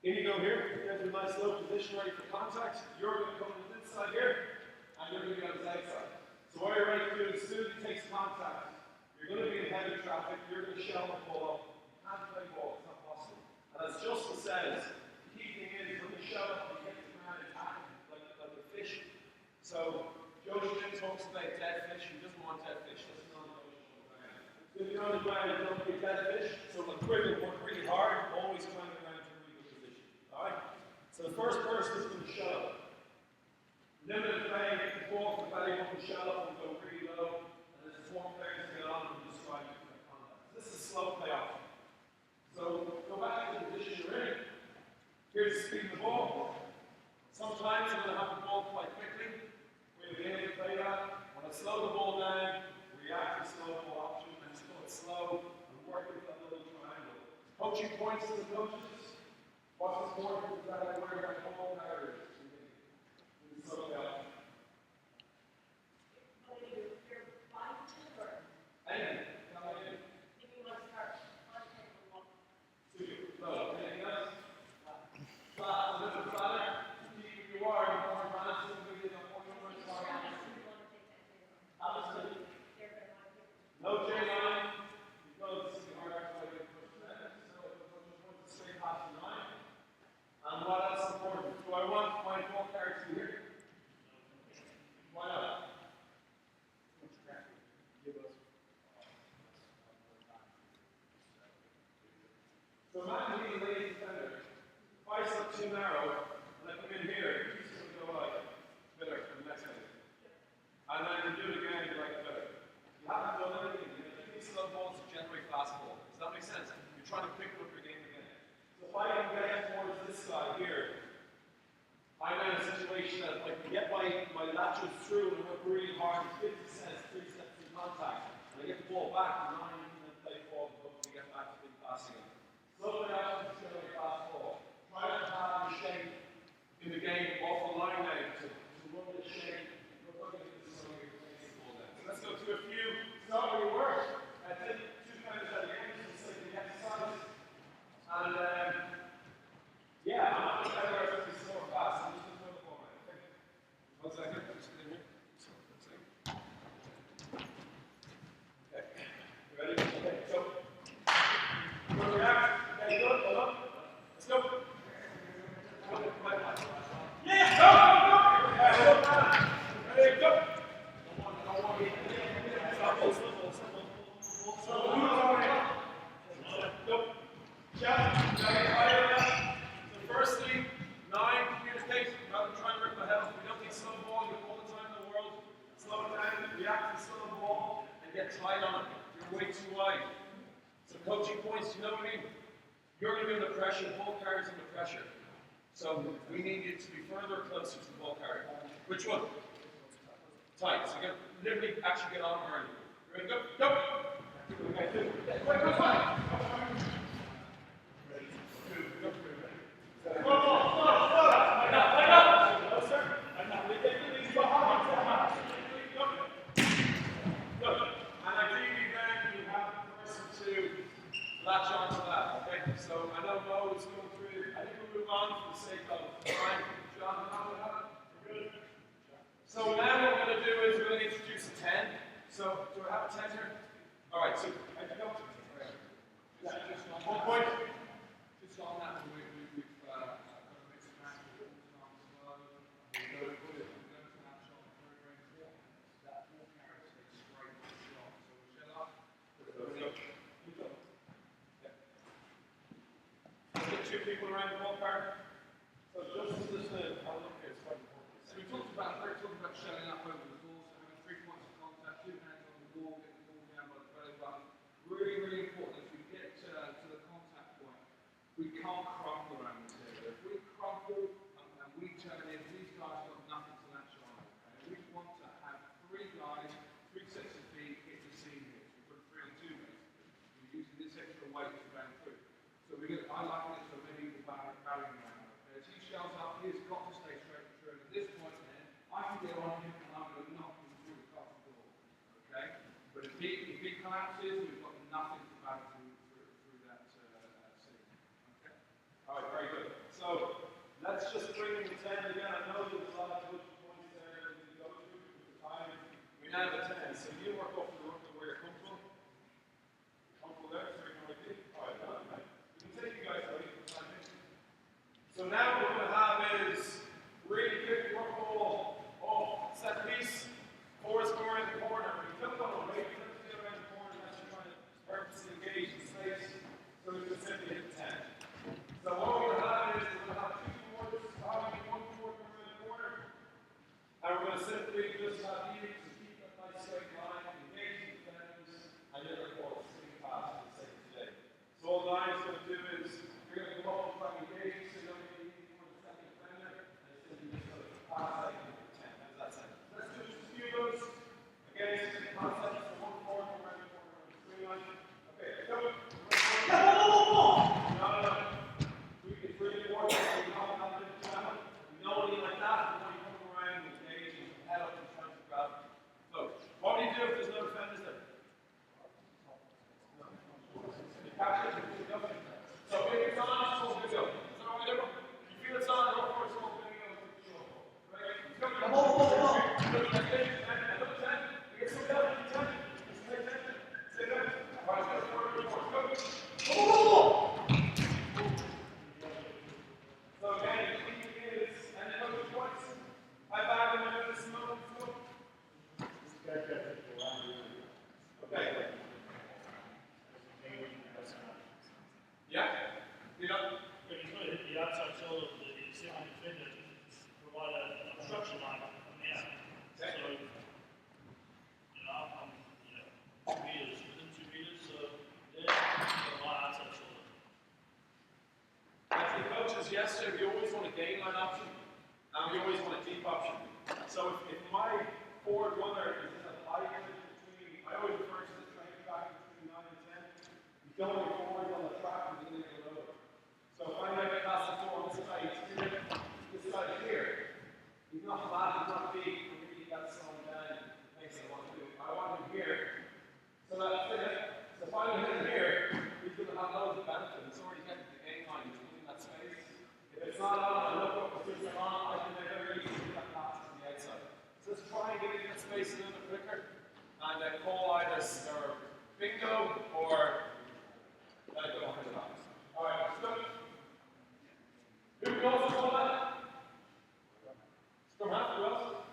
In you go here, you get to a nice low position ready for contact. You're going to come to this side here, and you're going to be on his outside. So what you're ready to do is, as soon as he takes contact, you're going to be in heavy traffic, you're going to shell the ball up. You can't play ball, it's not possible. And as Justin says, the key thing is when you shell up, you get the ground attack like a fish. So Joe Schmidt talks about dead fish, he doesn't want dead fish, that's not negotiable. So if you're on the ground, you don't get dead fish, so like quickly, work really hard, always trying to get around to a really good position. Alright? So the first person is going to shell up. Limited play, get the ball from the belly button, shell up and go really low. And there's just 1 player to get on and just try to get contact. This is slow play option. So go back to the position you're in. Here's the speed of the ball. Sometimes you're going to have the ball quite quickly. We'll be able to play that. When I slow the ball down, react to slow ball option and go it slow and work with that little triangle. Coaching points to the coaches. What's important is that I wear my ball carriers. I want my ball carriers to be here. Why not? So imagine being a lady defender. If I slip too narrow, and I come in here, he's going to go like, better for the next minute. And then you do it again, you're like, better. You haven't done anything. You need slow balls to generate fast ball. Does that make sense? You're trying to pick up your game again. So if I can get towards this guy here, I'm in a situation that like get my laterals through and work really hard, 50 cents, 3 steps in contact, and I get the ball back, and now I'm going to play ball to get back to big passing. Slow it down to generate fast ball. Try to have your shape in the game off the line now to run the shape. Let's go to a few. It's not really work. I did 2 times at the end, just like the exercise. And yeah, I'm not going to tell you guys to slow or fast. I'm just going to throw the ball right. Okay. 1 second. Just get in here. Okay. You ready? Okay. So, go react. Okay, good. Hold on. Let's go. Yeah! Go! Ready? Go! Firstly, 9 communication, rather than trying to rip my head off. We don't need slow ball, you have all the time in the world. Slow it down, react to the slow ball, and get tight on it. You're way too wide. So coaching points, you know what I mean? You're going to be under pressure, the ball carrier's under pressure. So we need you to be further or closer to the ball carrier. Which one? Tight. So you can literally actually get on early. Ready? Go! Go! Okay, 2. Wait, go! Latch on to that, okay? So I know Mo is going through. I think we'll move on for the sake of time. John, how about that? We're good. So now what we're going to do is we're going to introduce a 10. So do I have a 10 here? All right. So I can go. Yeah, just 1 point. Just on that, we've got a mixed match with all the time as well. We're going to have shot very, very important. That ball carrier takes straight to the shot. So we'll shut up. Get 2 people around the ball carrier. So just have a look here. It's quite important. So we talked about shutting up over the ball, so having 3 points of contact, 2 hands on the ball, getting the ball down by the belly button. Really, really important as we get to the contact point. We can't crumple around this area. If we crumple and we turn in, these guys got nothing to latch on. Okay? We want to have 3 guys, 3 sets of feet, hit the seam here. So we put 3 on 2 basically. We're using this extra weight to bang through. So I like it, so maybe the barrier around. As he shells up, he's got to stay straight and true. At this point then, I can get on him and I'm going to knock him through the cast door. Okay? But if he collapses, we've got nothing to battle through that scene. Okay? All right, very good. So let's just bring in the 10 again. I know there's a lot of good points there that we go through with the time. We now have a 10. So you work off the rugby where you're comfortable. Comfortable there, so you're going to be. All right, done, right? We can take you guys out for time. So now what we're going to have is really quick work ball off set piece. Forward score in the corner. We don't want to wait for it to get around the corner unless you're trying to purposely engage the space. So we can simply hit 10. So what we're going to have is we're going to have 2 forwards, having 1 forward coming in the corner. And we're going to simply just have eating to keep that nice straight line, engaging the defenders, and then of course, swing pass for the sake of today. So all the line's going to do is you're going to come up and try to engage, so you're going to be for the second defender, and it's simply just going to pass like 10. How does that sound? Let's do just a few of those. Again, it's just concepts for 1 forward, around the corner, around the swing line. Okay, go. No. It's really important that we don't have this channel. We know when you like that, when you come around and engage and head up and try to grab. So, what do you do if there's no defenders there? You capture it, you go. So, if it's on, it's all good go. Is that what we do? If you feel it's on, go for it, it's all good go. Right? Go. Look, that's it. And look, 10. We get some help. 10. Stay 10. Stay 10. All right, let's go. Go. So again, the key is going forward on the track with the nigger over. So if I make a pass on this side here, he's not flat, he's not big, he really got slowing down, makes it want to do. I want him here. So that's it. So if I hit him here, he's going to have loads of benefit. He's already getting to the game line, he's losing that space. If it's not on, I look up, if it's on, I can make it very easy to get passes on the outside. So let's try and get in that space a little bit quicker, and then call either bingo or let it go behind the box. Alright, let's go. Who goes for that? Scrum half, who else?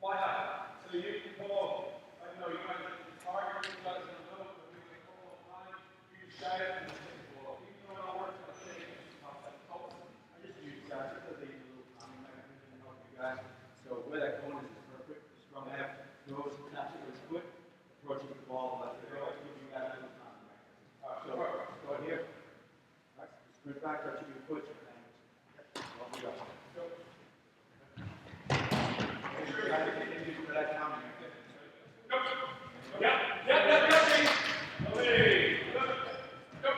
Fly half. So you can call, I don't know, you might have to target, you guys don't know, but we can call a line, you can shout it, and take the ball. Even though it all works on a shake, it's not that close. I just use guys because they use a little calming mechanism to help you guys. So where that going is perfect. Scrum half goes, catches his foot, approaches the ball, lets it go, give you guys a little calming mechanism. Alright, so go here. Alright, sprint back, touch your foot. Off we go. Go. Make sure you guys continue for that calming mechanism. Go. Yeah. Away. Go. Go.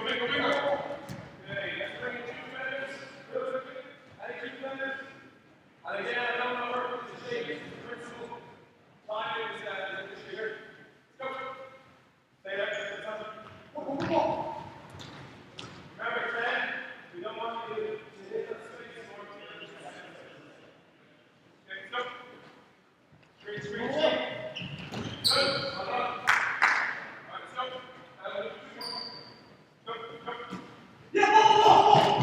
Bingo. Okay, let's bring in 2 defenders. Really quickly. Any 2 defenders? And again, I don't know where the shape is. The principle. Timing is that is here. Go. Stay there. Go. Remember, 10. We don't want you to hit that space more. Okay, go. Screen. Good. Hold on. All right, let's go. 2 more. Go. Yeah, ball.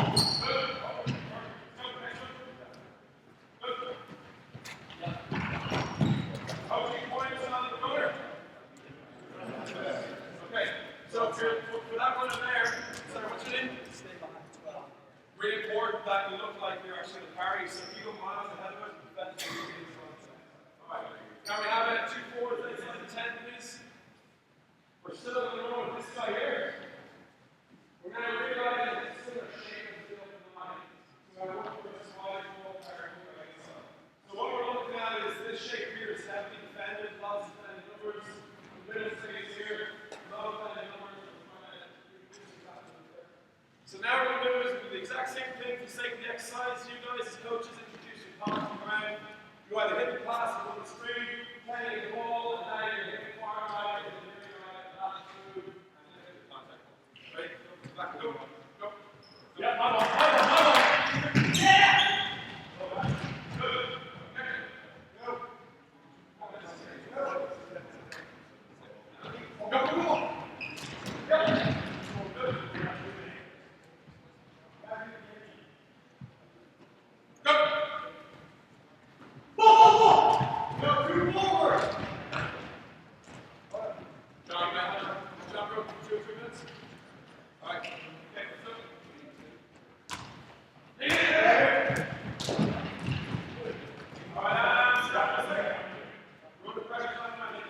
Good. Go. Next one. Good. Yeah. Okay, points on the corner. Okay, so for that one in there, sorry, what's your name? Stay behind 12. Really important that you look like you're actually the parry, so if you go miles ahead of it, that's what you're doing. Alright, can we have it 2 4 inside the 10, please? We're still in the row with this guy here. We're going to realize that it's still a shape of the field in the line. So I work with a slide ball parry like so. So what we're looking at is this shape here is heavily defended, lots of defended numbers. The middle space here, low defended numbers. So now what we're going to do is do the exact same thing for the sake of the exercise. You guys as coaches introduce your palms to the ground. You either hit the pass on the screen, playing the ball, and now you're hitting the far right, and then you're right, that's through, and then hit the contact ball. Right? Back, go. Yeah, my ball. Yeah! Good. Okay. Go. Go. Yeah. Good. Go! Ball! Go 2 forward! John, jump rope for 2 or 3 minutes. Alright. Okay, let's go. Yeah! Alright, stop a second. Roll the pressure on my leg.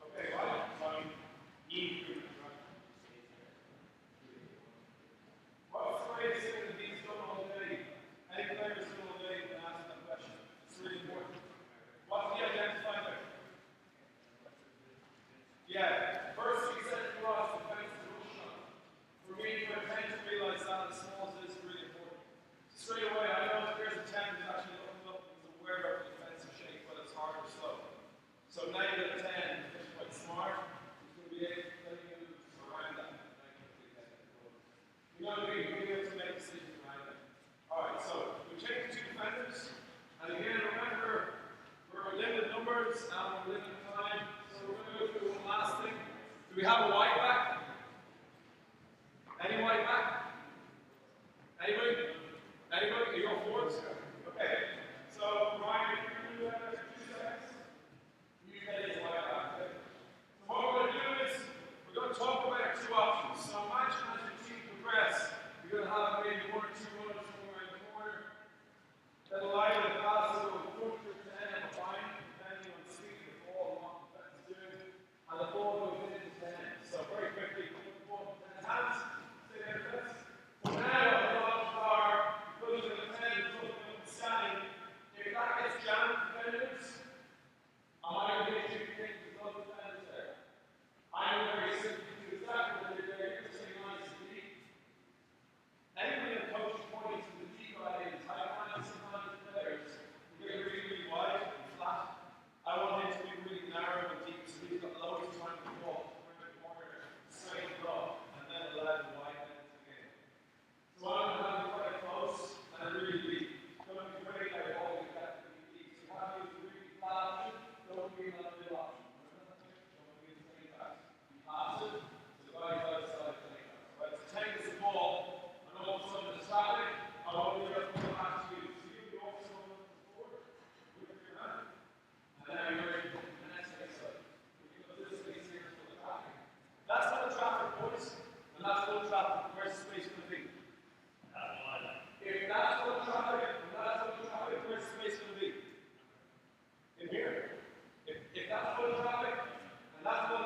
Okay, well, what's the way to say that these don't all day? Any players don't all day can ask that question. It's really important. What's the identifier? Yeah, first we said to us, defensive rush shot. For me, for 10 to realize that as small as it is really important. Straight away, I know if there's a 10 who's actually looking up, he's aware of the defensive shape, whether it's hard or slow. So negative 10 is quite smart. He's going to be able to move around that. You know what I mean? We'll be able to make decisions around that. Alright, so we take the 2 defenders, and again, remember, we're limited numbers and we're limited time, so we're going to go through one last thing. Do we have a wide back? Any wide back? Anybody? Anybody? You go forwards? Okay, so Ryan, can you do 2 seconds? You guys wide back. Okay? So what we're going to do is, we're going to talk about our 2 options. So imagine as your team progress, you're going to have maybe 1 or 2 runners somewhere in the corner. Then allow you to pass it over front or 10 and behind, depending on the speed of the ball and what the defense is doing. And the ball goes into 10. So very quickly.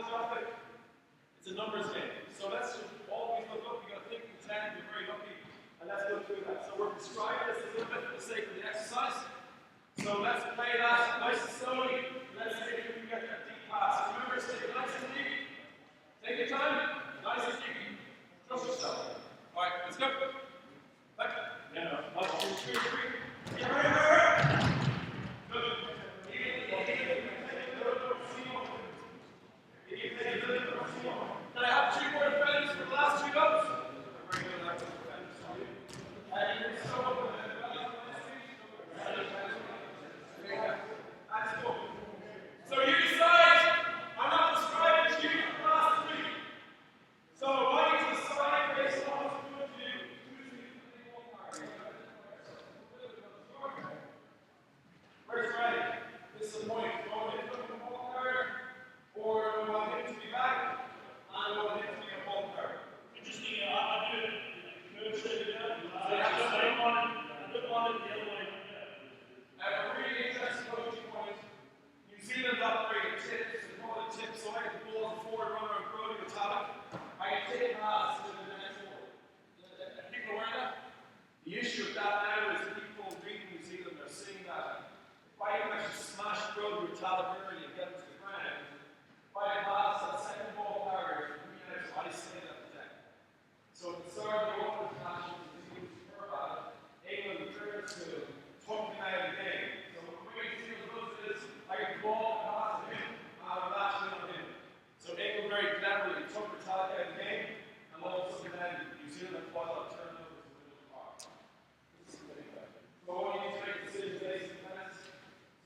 catastrophic. It's a numbers game. So let's just always look up. You got to think in 10, you're very lucky. And let's go through that. So we're describing this a little bit for the sake of the exercise. So let's play that nice and slowly. Let's see if we can get that deep pass. Remember, stay nice and deep. Take your time. Nice and deep. Trust yourself. All right, let's go. Back. Yeah. 1, 2, 3. Get ready. Good. Can I have 2 more defenders for the last 2 goals? Very good, active defenders. So you decide, I'm not describing to you for the last 3. So why don't you decide based on what's good to you? Where's Friday? This is the point. Do I want him to be a ball carrier, or do I want him to be back, and do I want him to be a ball carrier? Interesting, I do it. I don't want it the other way. A really interesting coaching point. New Zealand operate tips, they call it tips, so I get the ball as a forward runner and Brody with talent. I can take pass to the next one. People aware of that? The issue with that now is people reading New Zealand are seeing that if I can actually smash Brody with talent early and get him to the ground, if I can pass that second ball carrier, I say that to them. So at the start of the open international, New Zealand was perfect. England returns to talking out of the game. So what we're going to see with is I can ball and pass to him, and I'm latching on him. So England very cleverly took Metallica out of the game, and all of a sudden then New Zealand had quite a lot of turnovers in the middle of the park. So I want you to make decisions based on defense.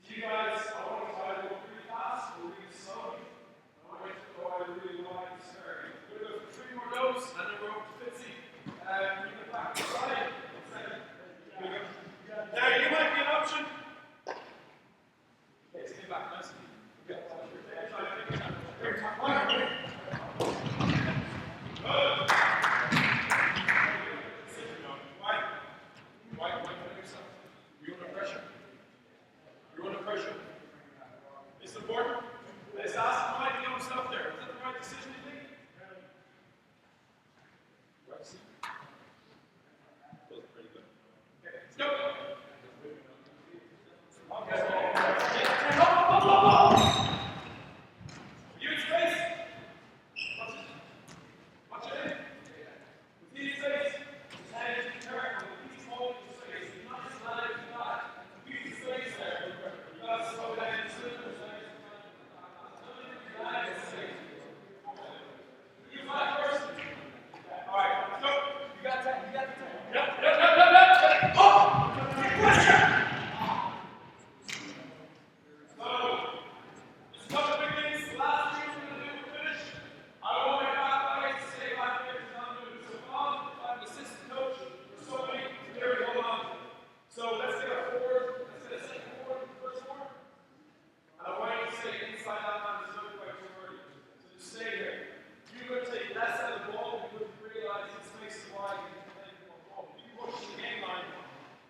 So you guys, I want you to either go really fast or really slowly. I want you to go either really wide and scary. We're going to go for 3 more goes, and then we're over to Fitzy. Bring it back to the side. Now, you might be an option. Okay, stay back nicely. Good. Why put yourself? You're under pressure. You're under pressure. It's important. Let's ask him why he got himself there. Is that the right decision, you think? Right decision. Feels pretty good. Okay, let's go. You in space. Watch it in. With these space, his hand is careful. He's holding the space. He's not just letting it not. Keep the space there. You gotta slow down and slip the space. You fly first. Alright, let's go. You got that. You got the 10. Yep. Oh! Pressure! So, this is a couple big things. The last 2 we're going to do, we're finished. I want my back legs to stay back there because I'm doing so far. I'm an assistant coach for so many. Here we hold on. So let's get a forward. Let's get a second forward, first forward. And I want you to stay inside that man. There's no quite too early. So just stay here. You're going to take less out of the ball because you realize this makes it wide. You can play the ball. If you push the game line,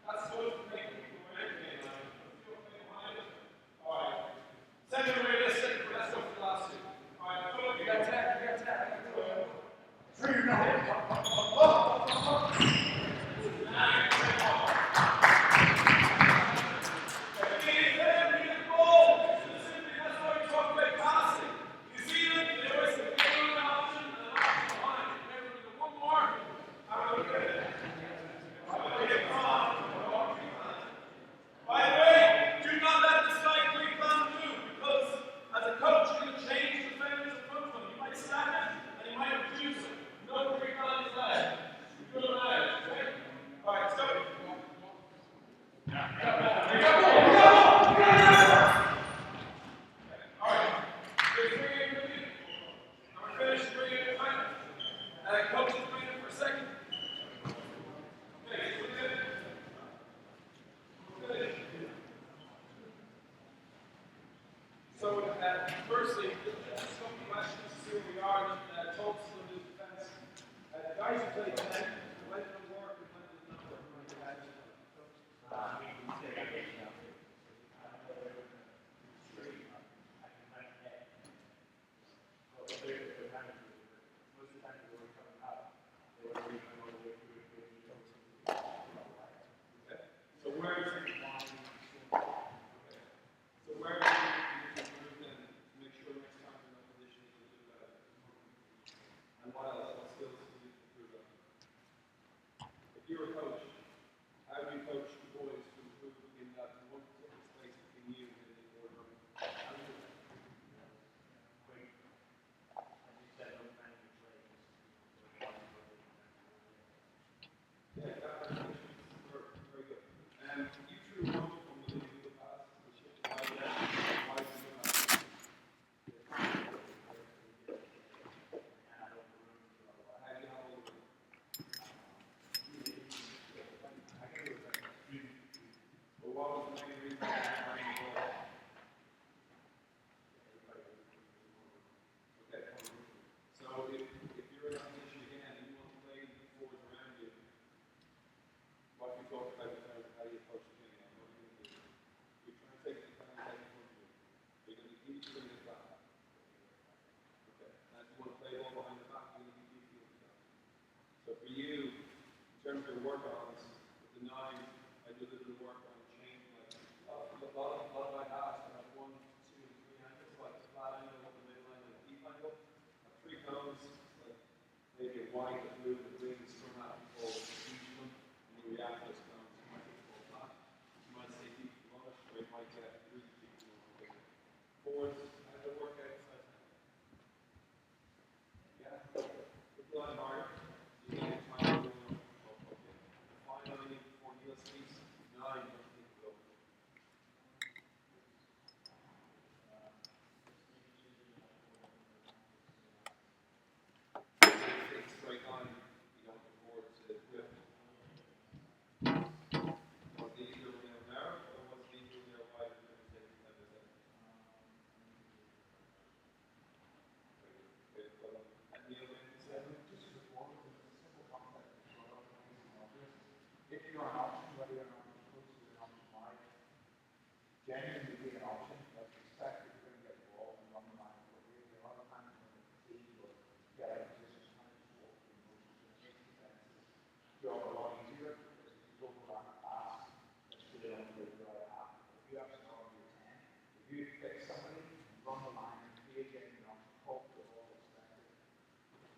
that's supposed to make people away from the game line. If you play behind it, all right. Second realistic, but let's go for the last 2. All right, Philip, you got 10. You got 10. By the way, do not let this guy pre-plan move because as a coach, you're going to change the defenders in front of him. You might stack it and you might reduce it. No pre-plan is left. You're good on that, okay? All right, let's go. All right. Here's bring it with you. I'm finished bringing it behind. Coach is bringing it for a second. Okay, so we're good. So, firstly, some questions to see where we are. Talks to the defense. Guys who play 10, let them work and let them not work. for you, in terms of your work-ons, with the 9, I do a little bit of work on chain, like, a lot of my halves have 1, 2, and 3 angles, like flat angle, up the midline, and a deep angle. Have 3 cones, like maybe a white, a blue, and a green, scrum out and pull each of them, and you react to those cones. You might get pulled back, you might stay deep if you want it, or you might get really deep if you want it. Forwards, I have a workout, yeah, it's a lot harder. You need time to go. Finally, for Neil Speaks, 9, don't think go. It's straight line, you don't afford to whip. What's easier when they're narrow, or what's easier when they're wide? If you're an option, whether you're not close to an option wide, genuinely be an option, like expect that you're going to get the ball and run the line quickly. A lot of times when it's fatigue or get out of position, kind of just walk through the motions, and it makes the defense's job a lot easier because if you go for that pass, it's really only the right half. If you actually are on your 10, if you fix somebody, run the line, and create genuine option, hope the ball expected.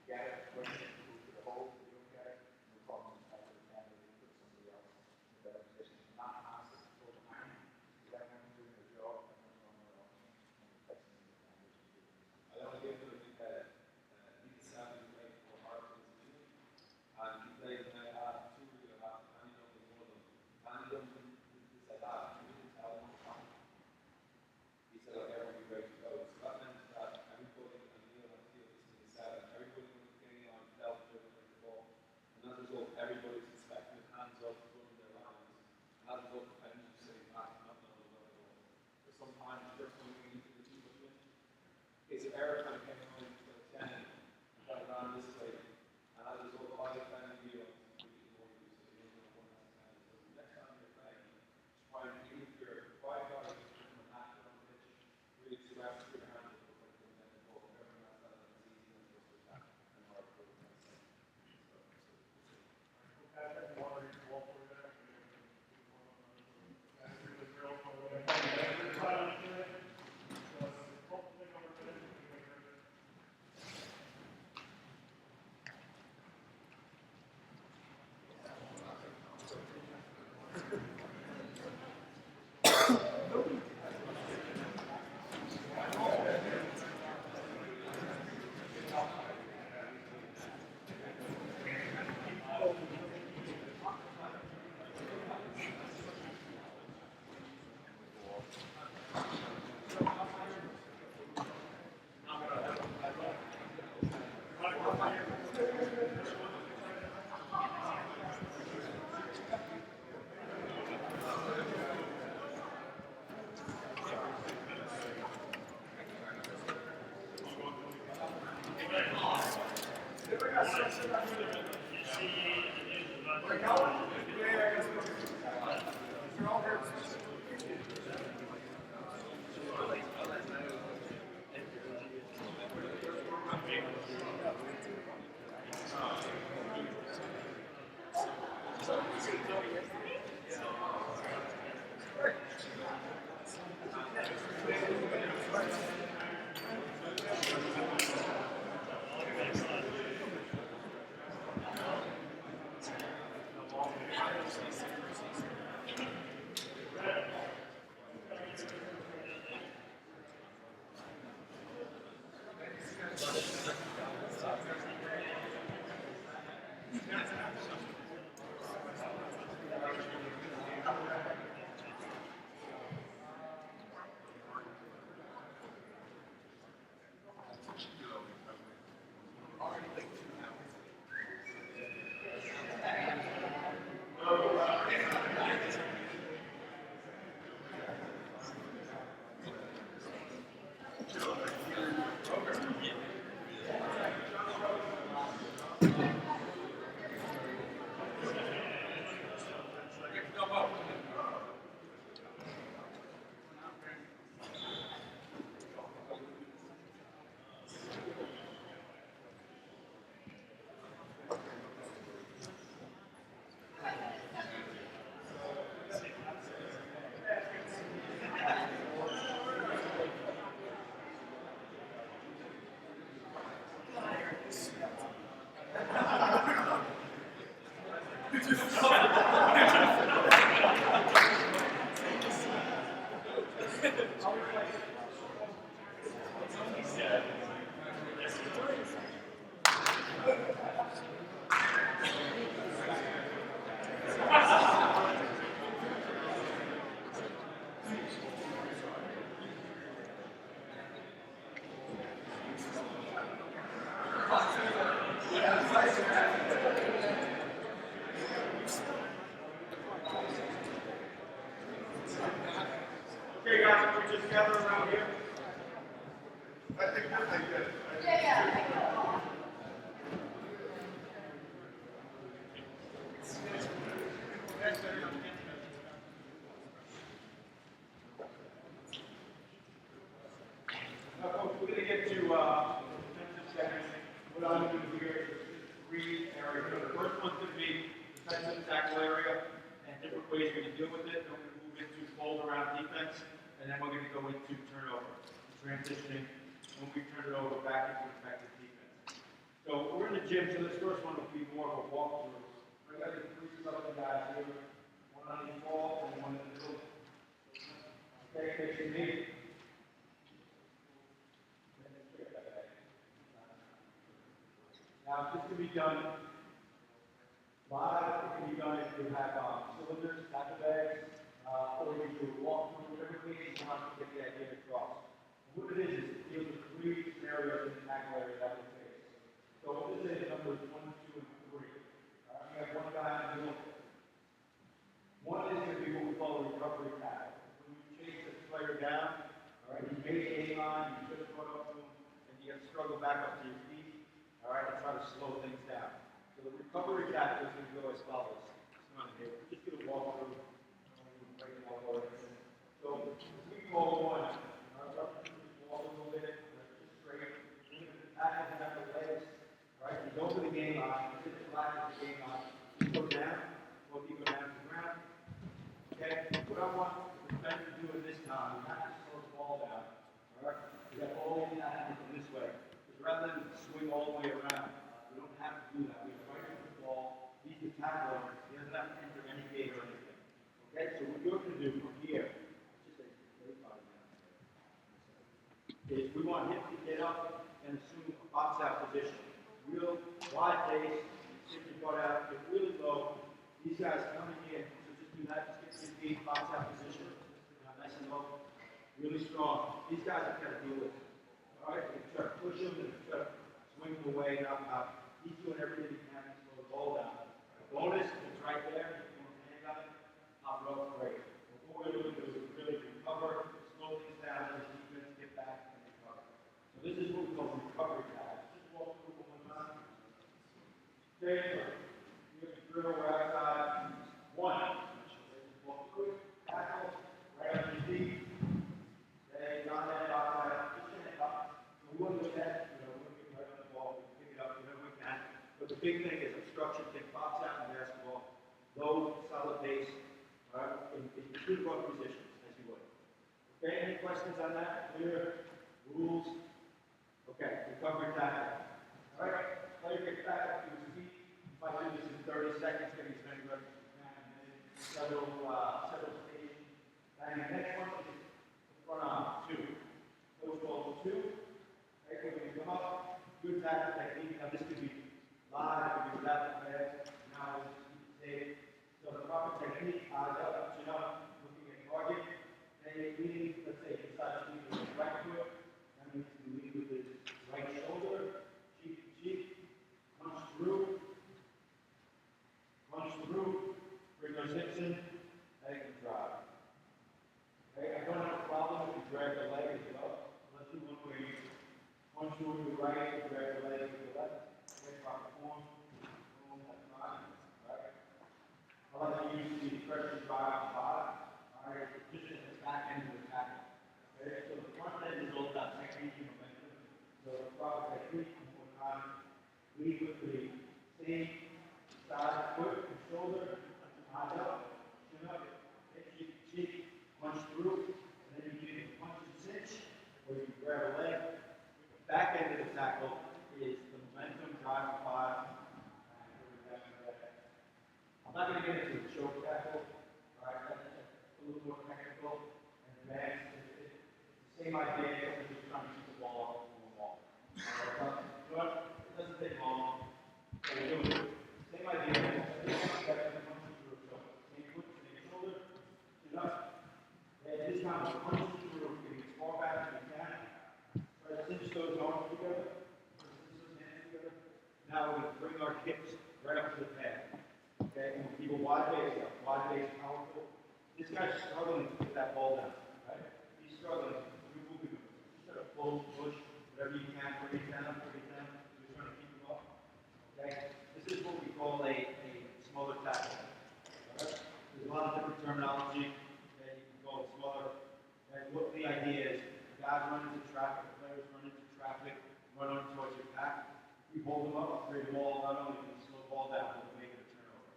Get it, win it, go to the hole, if you don't get it, no problem. Put somebody else in a better position. And that has to go behind. Because everyone's doing their job, everyone's on their option, and the fixing the defenders. I don't give them that Nick Savage played for Hartford and he played in my half 2 years half, and he was one of them. And he said that, he didn't tell him how. He said, like, everyone be ready to go. So that meant that everybody, and Neil and Theo, this is everybody was getting on, felt they were playing the ball. And as a result, everybody's expecting hands up, running their lines. And as a result, defenders are sitting back, not knowing what's going on. So sometimes you're coming into the team with me. Case of error kind of came on to 10 and got around this way. And as a result, I defended you and we can more use so you don't know what that's 10. So next time you're playing, try and keep your 5 guys from an active on the pitch, really stress your hand and look like you're going to go. Everyone else that is easy and goes to attack and hard to go. Okay, guys, we're just gather around here. I think that's good. Now, folks, we're going to get to defensive seconds. What I'm going to do here is three areas. The first one's going to be defensive tackle area and different ways we can deal with it. Then we're going to move into fold around defense, and then we're going to go into turnover, transitioning. When we turn it over back into effective defense. So we're in the gym, so this first one will be more of a walkthrough. We're going to three southern guys here, one on each wall and one in the middle. Okay, facing me. Now, this can be done live. It can be done if you have cylinders, tackle bags, or you do a walkthrough, whatever it is you want to get the idea across. And what it is it deals with three scenarios in the tackle area that we face. So what this is numbers 1, 2, and 3. We have one guy in the middle. One is going to be what we call a recovery tackle. When you chase the player down, all right, you made a line, you just put up to him, and you have to struggle back up to your feet. All right, and try to slow things down. So the recovery tackle is going to go as follows. It's not here. We're just going to walk through. Break it all over. So we call one. Walk a little bit. Just straight. Tackle down the legs. All right. You go to the game line. You hit the flat of the game line. You go down. Both you go down to the ground. Okay. What I want the defender to do at this time is not to slow the ball down. All right. You got all in that this way. Rather than swing all the way around, we don't have to do that. We have right into the ball. He's the tackler. He doesn't have to enter any gate or anything. Okay, so what you're going to do from here is we want him to get up and assume a box out position. Real wide base, stick your butt out, get really low. These guys coming in, so just do that. Just get your feet, box out position. Nice and low. Really strong. These guys have got to deal with it. All right, you try to push him and try to swing him away, not. He's doing everything he can to slow the ball down. The bonus is right there. If you want to hang on it, pop it up, great. What we're going to do is really recover, slow things down, let the defense get back and recover. So this is what we call recovery tackle. Just walk through one more time. Okay, you have to drill right outside. One. Walk through it, tackle, right on your feet. Okay, not that box out. We want to look at, we want to get right on the ball, we can pick it up whenever we can. But the big thing is obstruction, take box out in basketball, low, solid base, right, in two run positions, as you would. Okay, any questions on that? Clear? Rules? Okay, recovery tackle. All right, player gets back up to his feet. If I do this in 30 seconds, get as many reps as you can, and then several stages. And the next one is front arm, 2. Those balls 2. Okay, when you come up, good tackle technique. Now this could be live, it could be without the pads. Now it's safe. So the proper technique, eyes up, chin up, looking at target. And leading, let's say, inside the lead with his right foot. That means to lead with his right shoulder, cheek to cheek, punch through, bring those hips in, and you can drive. Okay, I don't have a problem if you drag the leg as well. Let's do one where you punch through with the right, you drag the leg with the left. Okay, proper form. Boom, that's fine. Alright. I like to use the pressure drive on the bottom. Alright, just at the back end of the tackle. Okay, so the front end is all about technique and momentum. So the proper technique, one more time. Lead with the same side, foot, and shoulder. Eyes up, chin up, hip, cheek to cheek. Punch through, and then you can punch and cinch, or you can grab a leg. The back end of the tackle is the momentum drive 5. I'm not going to get into the choke tackle. Right? That's a little more technical and advanced. It's the same idea, we're just trying to keep the ball off the wall. But it doesn't take long. So we're doing same idea. Same foot, same shoulder, chin up. And this time we're punching through, getting as far back as we can. Try to cinch those arms together. Cinch those hands together. Now we're going to bring our hips right up to the pad. Okay, and we'll keep a wide base up. Wide base, powerful. This guy's struggling to get that ball down. Right? He's struggling. Just try to pull, push, whatever you can, bring it down, bring it down. We're trying to keep him up. Okay? This is what we call a smothered tackle. Right? There's a lot of different terminology. Okay? You can call it smothered. And what the idea is, the guys run into traffic, the players run into traffic, run on towards your pack. You hold them up, create a ball, not only can you slow the ball down, but make it a turnover.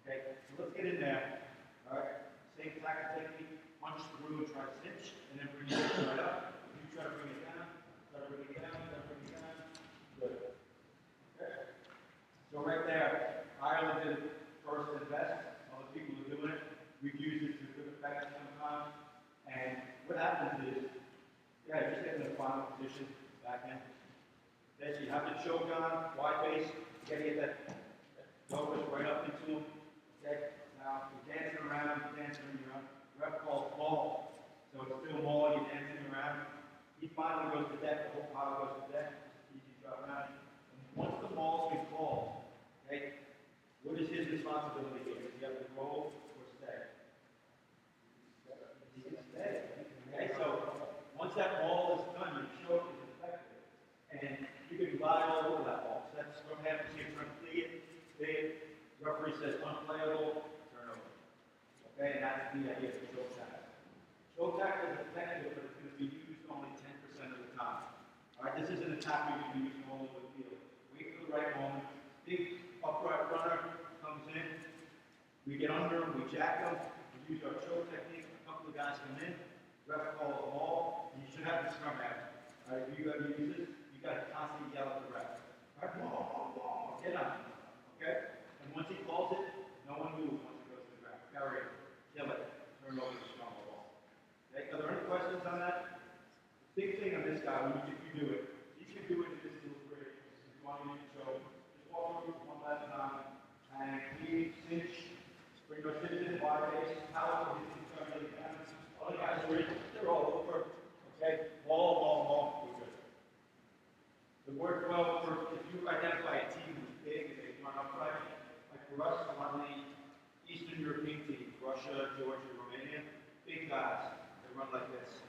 Okay? So let's get in there. Alright? Same tackle technique, punch through and try to cinch, and then bring it right up. You try to bring it down, try to bring it down, try to bring it down. Good. Okay? So right there, Ireland did it first and best. Other people are doing it. We've used it to good effect sometimes. And what happens is, yeah, just get in the final position, back in. Then you have the choke on, wide base, you gotta get that elbows right up into him. Okay? Now, you're dancing around, ref calls ball. So it's still ball, you're dancing around. He finally goes to deck, the whole pile goes to deck. Easy drop around. And once the ball's been called, okay, what is his responsibility here? Does he have to roll or stay? He can stay. Okay, so once that ball is done, your choke is effective. And you can glide all over that ball. So that's what happens here. Trying to flee it. Referee says unplayable, turnover. Okay, and that's the idea of the choke tackle. Choke tackle is effective, but it's going to be used only 10% of the time. Alright, this isn't a tackle you can use all over the field. Wait for the right moment. Big upright runner comes in. We get under him, we jack him, we use our choke technique. A couple of guys come in, ref calls the ball, and you should have the scrum half. Alright, if you got to use this, you got to constantly yell at the ref. Alright, ball, get on. Okay? And once he calls it, no one moves once he goes to the ground. Carry it, kill it, turn over the strong ball. Okay? Are there any questions on that? Big thing on this guy, when you do it, you can do it in this little break. If you want to use your show, just walk through one last time, and clean, cinch, bring your cinch in, wide base, power, hit the gun, really down. Other guys are in, they're all over. Okay? Ball, we're good. It worked well for, if you identify a team who's big and they run upright, like for us, a lot of the Eastern European teams, Russia, Georgia, Romania, big guys, they run like this.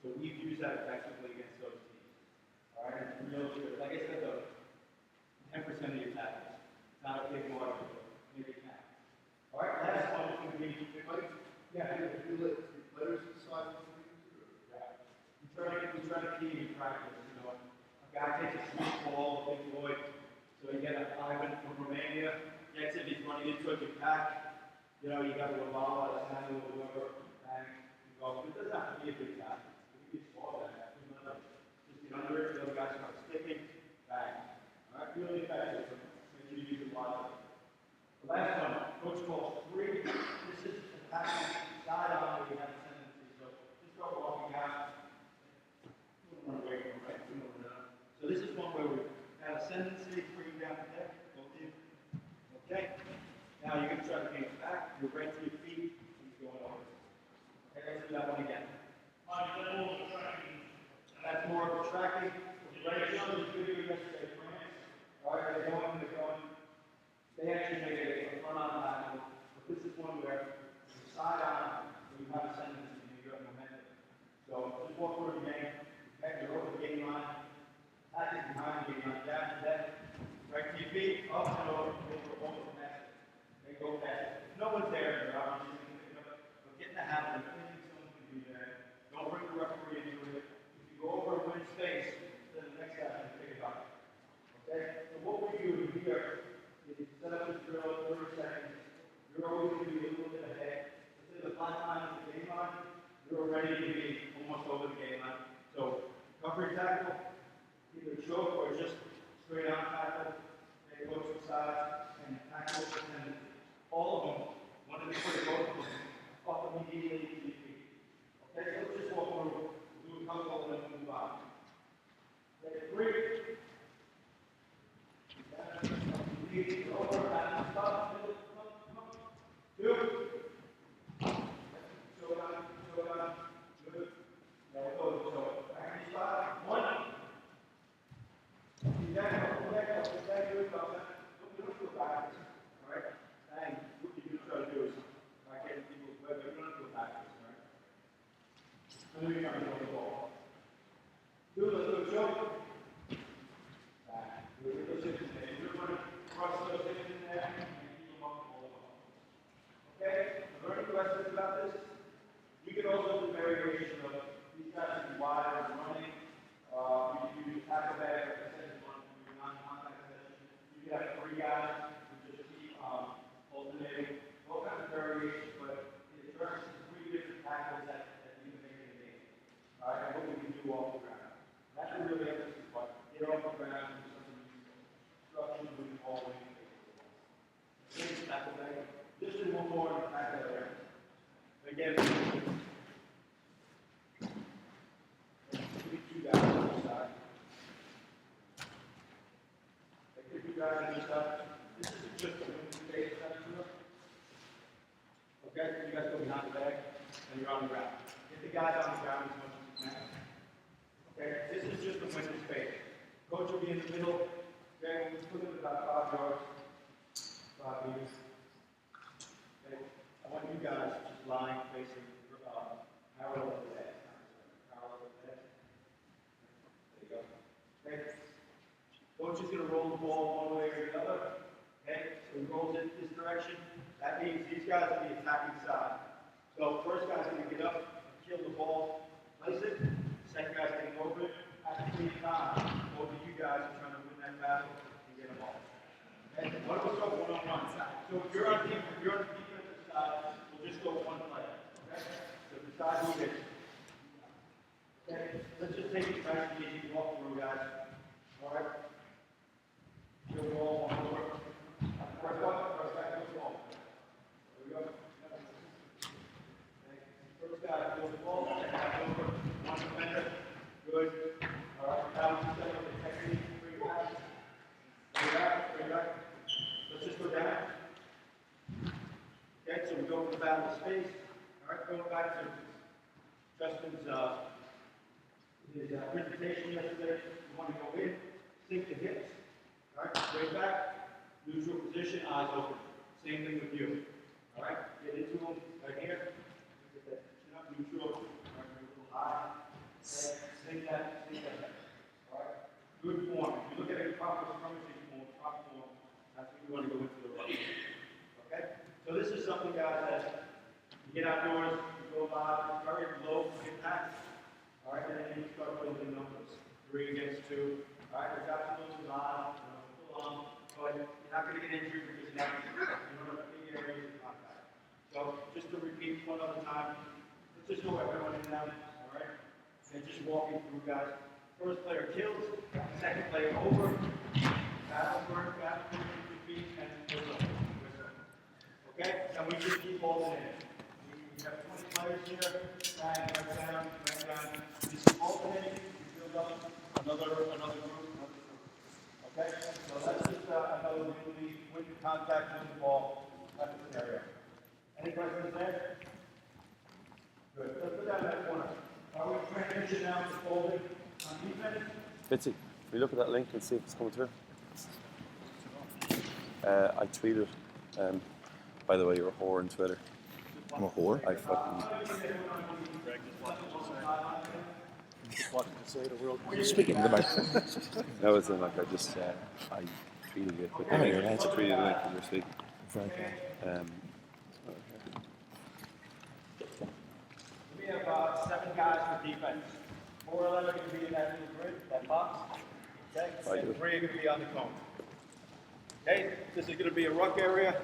So we've used that effectively against those teams. Alright, and it's real good. Like I said though, 10% of your tackles. It's not a big margin, but maybe it can. Alright, last one is going to be, yeah, If you let the players decide what to do, yeah. We try to key in practice, you know. A guy takes a sweet ball, a big boy, so you get a Ivan from Romania, gets it, he's running into a big pack. You know, you got a Laval, a Samuel, whoever, bang, you go. It doesn't have to be a big pack. It can be small, that. Just get under it, the other guys start sticking, bang. Alright, really effective. Make sure you use it wisely. The last one, coach calls 3. This is attacking side on where you have a tendency. So just start walking out. Run away from right. So this is one where we have ascendancy, bring down the deck, both in. Okay? Now you're going to try to gain back. You're right to your feet. Keep going over. Okay, let's do that one again. That's more of a tracking. Right, I showed this video yesterday, France. Alright, they're going. They actually made a front-on tackle. But this is one where the side on, where you have ascendancy and you have momentum. So just walk through the game. You're over the game line. Tack is behind the game line. Down to deck. Right to your feet. Up and over. Almost fast. They go fast. If no one's there, you're obviously going to pick it up. But get in the habit of thinking someone can do that. Don't bring the referee into it. If you go over and win space, then the next guy can pick it up. Okay? So what we do here is set up this drill 30 seconds. You're always going to be a little bit ahead. Let's say the flat line is the game line. You're ready to be almost over the game line. So covering tackle, either choke or just straight on tackle. They go to the side and tackle ascendancy. All of them. One of the quick both of them up immediately to your feet. Okay, so let's just walk through. We'll do a couple and then move on. Okay, 3. Coach is going to roll the ball one way or the other. Okay, so he rolls it this direction. That means these guys are the attacking side. So first guy's going to get up, kill the ball, place it. Second guy's going to over it. At the same time, both of you guys are trying to win that battle and get a ball. Okay, one of us go one-on-one. So if you're on the defensive side, we'll just go one player. Okay, so decide who it is. Okay, let's just take it nice and easy, walk through, guys. All right. Go ball, one over. First one, first guy goes ball. There we go. First guy goes ball, second guy over. One defender. Good. All right. Now we set up the technique. Bring it back. Bring it back. Bring it back. Let's just go down. Okay, so we go for the battle of space. All right, going back to Justin's his presentation yesterday. You want to go in, sink the hips. All right, straight back, neutral position, eyes open. Same thing with you. All right, get into them right here. Get that chin up, neutral. All right, a little high. Okay, sink that. All right, good form. If you look at a proper scrummaging form, proper form, that's when you want to go into the rugby. Okay, so this is something, guys, that you get outdoors, you go live, very low impact. All right, and then you start building numbers. 3 against 2. All right, there's absolutely live. But you're not going to get injured because you're not in a big area of contact. So just to repeat one other time, let's just go everyone in now, all right? And just walking through, guys. First player kills, second player over, battle burn, repeat, and whistle. Okay? And we just keep alternating. We have 20 players here, right down. We just alternating, we build up another group. Okay, so that's just another really win contact with the ball type of scenario. Any questions there? Good. Let's put that in that corner. Are we transition now to folding on defense? Bitsy, can we look at that link and see if it's coming through? I tweeted, by the way, you're a whore on Twitter. I'm a whore? I fucking... Speaking to the microphone. No, it's in like I just I tweeted it quickly. Oh, you're right. I tweeted the link as you're speaking. Very We have 7 guys for defense. 4 of them are going to be in that little grid, that box. Okay, and 3 are going to be on the cone. Okay, this is going to be a ruck area.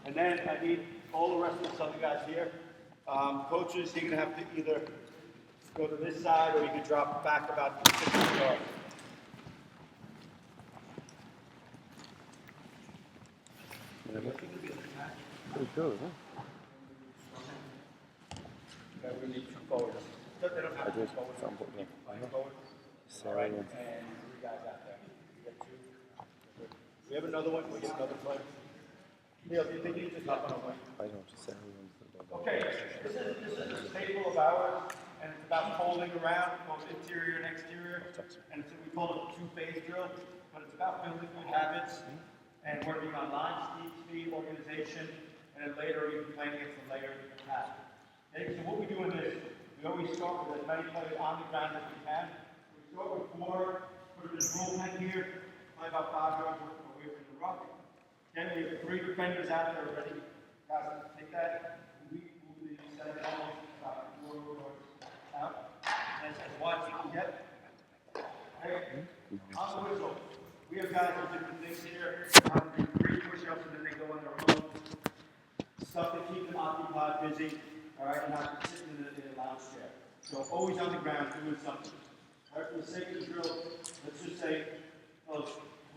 And then I need all the rest of the other guys here. Coaches, you're going to have to either go to this side, or you can drop back about 60 yards. Pretty cool, isn't Okay, we need 2 forwards. They don't have I to did. be forwards. Some put me. Forward. So, All right, and 3 guys out there. You get 2. We have another one. We get another player. Neil, do you think you just hop on a mic? I don't just say everyone's the Okay, this is a staple of ours, and it's about folding around, both interior and exterior. And we call it a two-phase drill, but it's about building good habits and working on line speed, organization, and then later even playing against the layer task. Okay, so what we do in this, we always start with as many players on the ground as we can. We start with 4, put it in a roll pen here, play about 5 yards worth away from the ruck. Then we have 3 defenders out there already. Guys, take that. We move the center ball about 4 yards out. As wide as you can get. Okay? On the whistle, we have guys with different things here. 3 push-ups and then they go on their own. Stuff to keep them occupied, busy. All right, and not just sitting in a lounge chair. So always on the ground doing something. All right, for the sake of the drill, let's just say, we're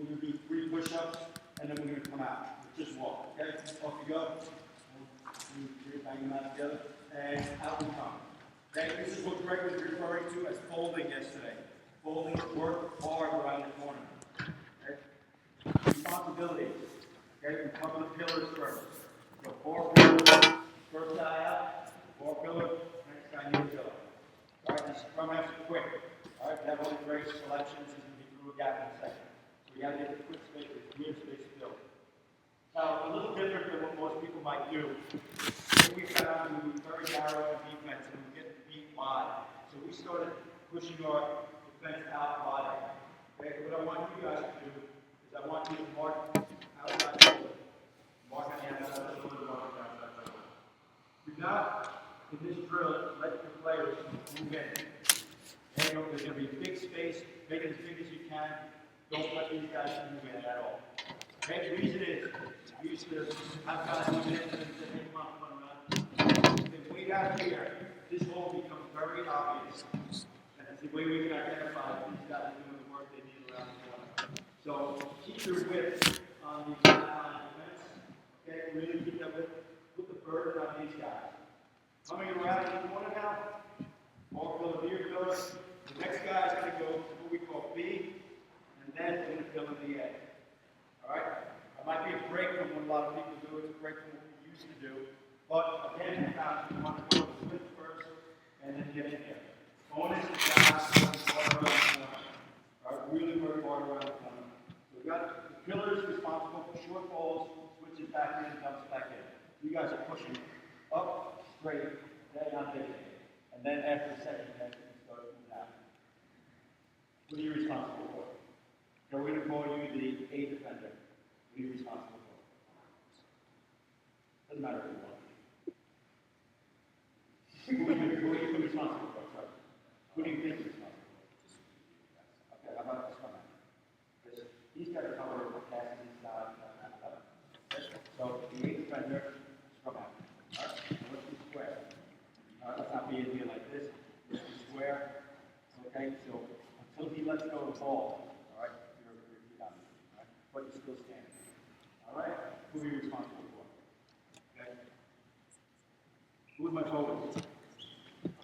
going to do 3 push-ups, and then we're going to come out. Just walk, okay? Off you go. Bang them out together, and out we come. Okay, this is what Greg was referring to as folding yesterday. Folding, work hard around the corner. Okay? Responsibilities. Okay, we cover the pillars first. So 4 pillars, first guy out, 4 pillars, next guy new pillar. All right, this scrum has to quick. All right, we have only great selections, and we through a gap in a second. So we got to get the quick space, the space filled. Now, a little different than what most people might do. What we found, we were very narrow in defense, and we get beat wide. So we started pushing our defense out wider. Okay, what I want you guys to do is I want you to mark outside the shoulder. Mark on the outside the shoulder, mark on the outside the shoulder. Do not, in this drill, let your players move in. There's going to be a big space, make it as big as you can. Don't let these guys move in at all. Okay, the reason is, we used to have guys move in and say, hey, come on, run. If we got here, this hole becomes very obvious. And it's the way we can identify these guys are doing the work they need around the corner. So keep your width on the back line defense. Okay, really keep that width. Put the burden on these guys. Coming around the corner now, all pillar, near pillar. The next guy is going to go to what we call B, and then we're going to fill in the A. All right? It might be a break from what a lot of people do. It's a break from what we used to do. But again, we found we want to go to the first and then get in there. Bonus is guys work around the corner. All right? Really work hard around the corner. So we got the pillars responsible for short balls, switches back in, dumps back in. You guys are pushing up, straight, then not digging. And then after the second, you start moving out. What are you responsible for? So we're going to call you the A defender. What are you responsible for? Doesn't matter if you want. Who are you responsible for? Sorry. Who do you think you're responsible for? Okay, how about this one? These guys are covering passes inside. So the A defender, scrum out. All right, so let's be square. All right, let's not be in here like this. Let's be square. Okay, so until he lets go of the ball, all right, you're down. All right, but you're still standing. All right, who are you responsible for? Okay. Who is my forward?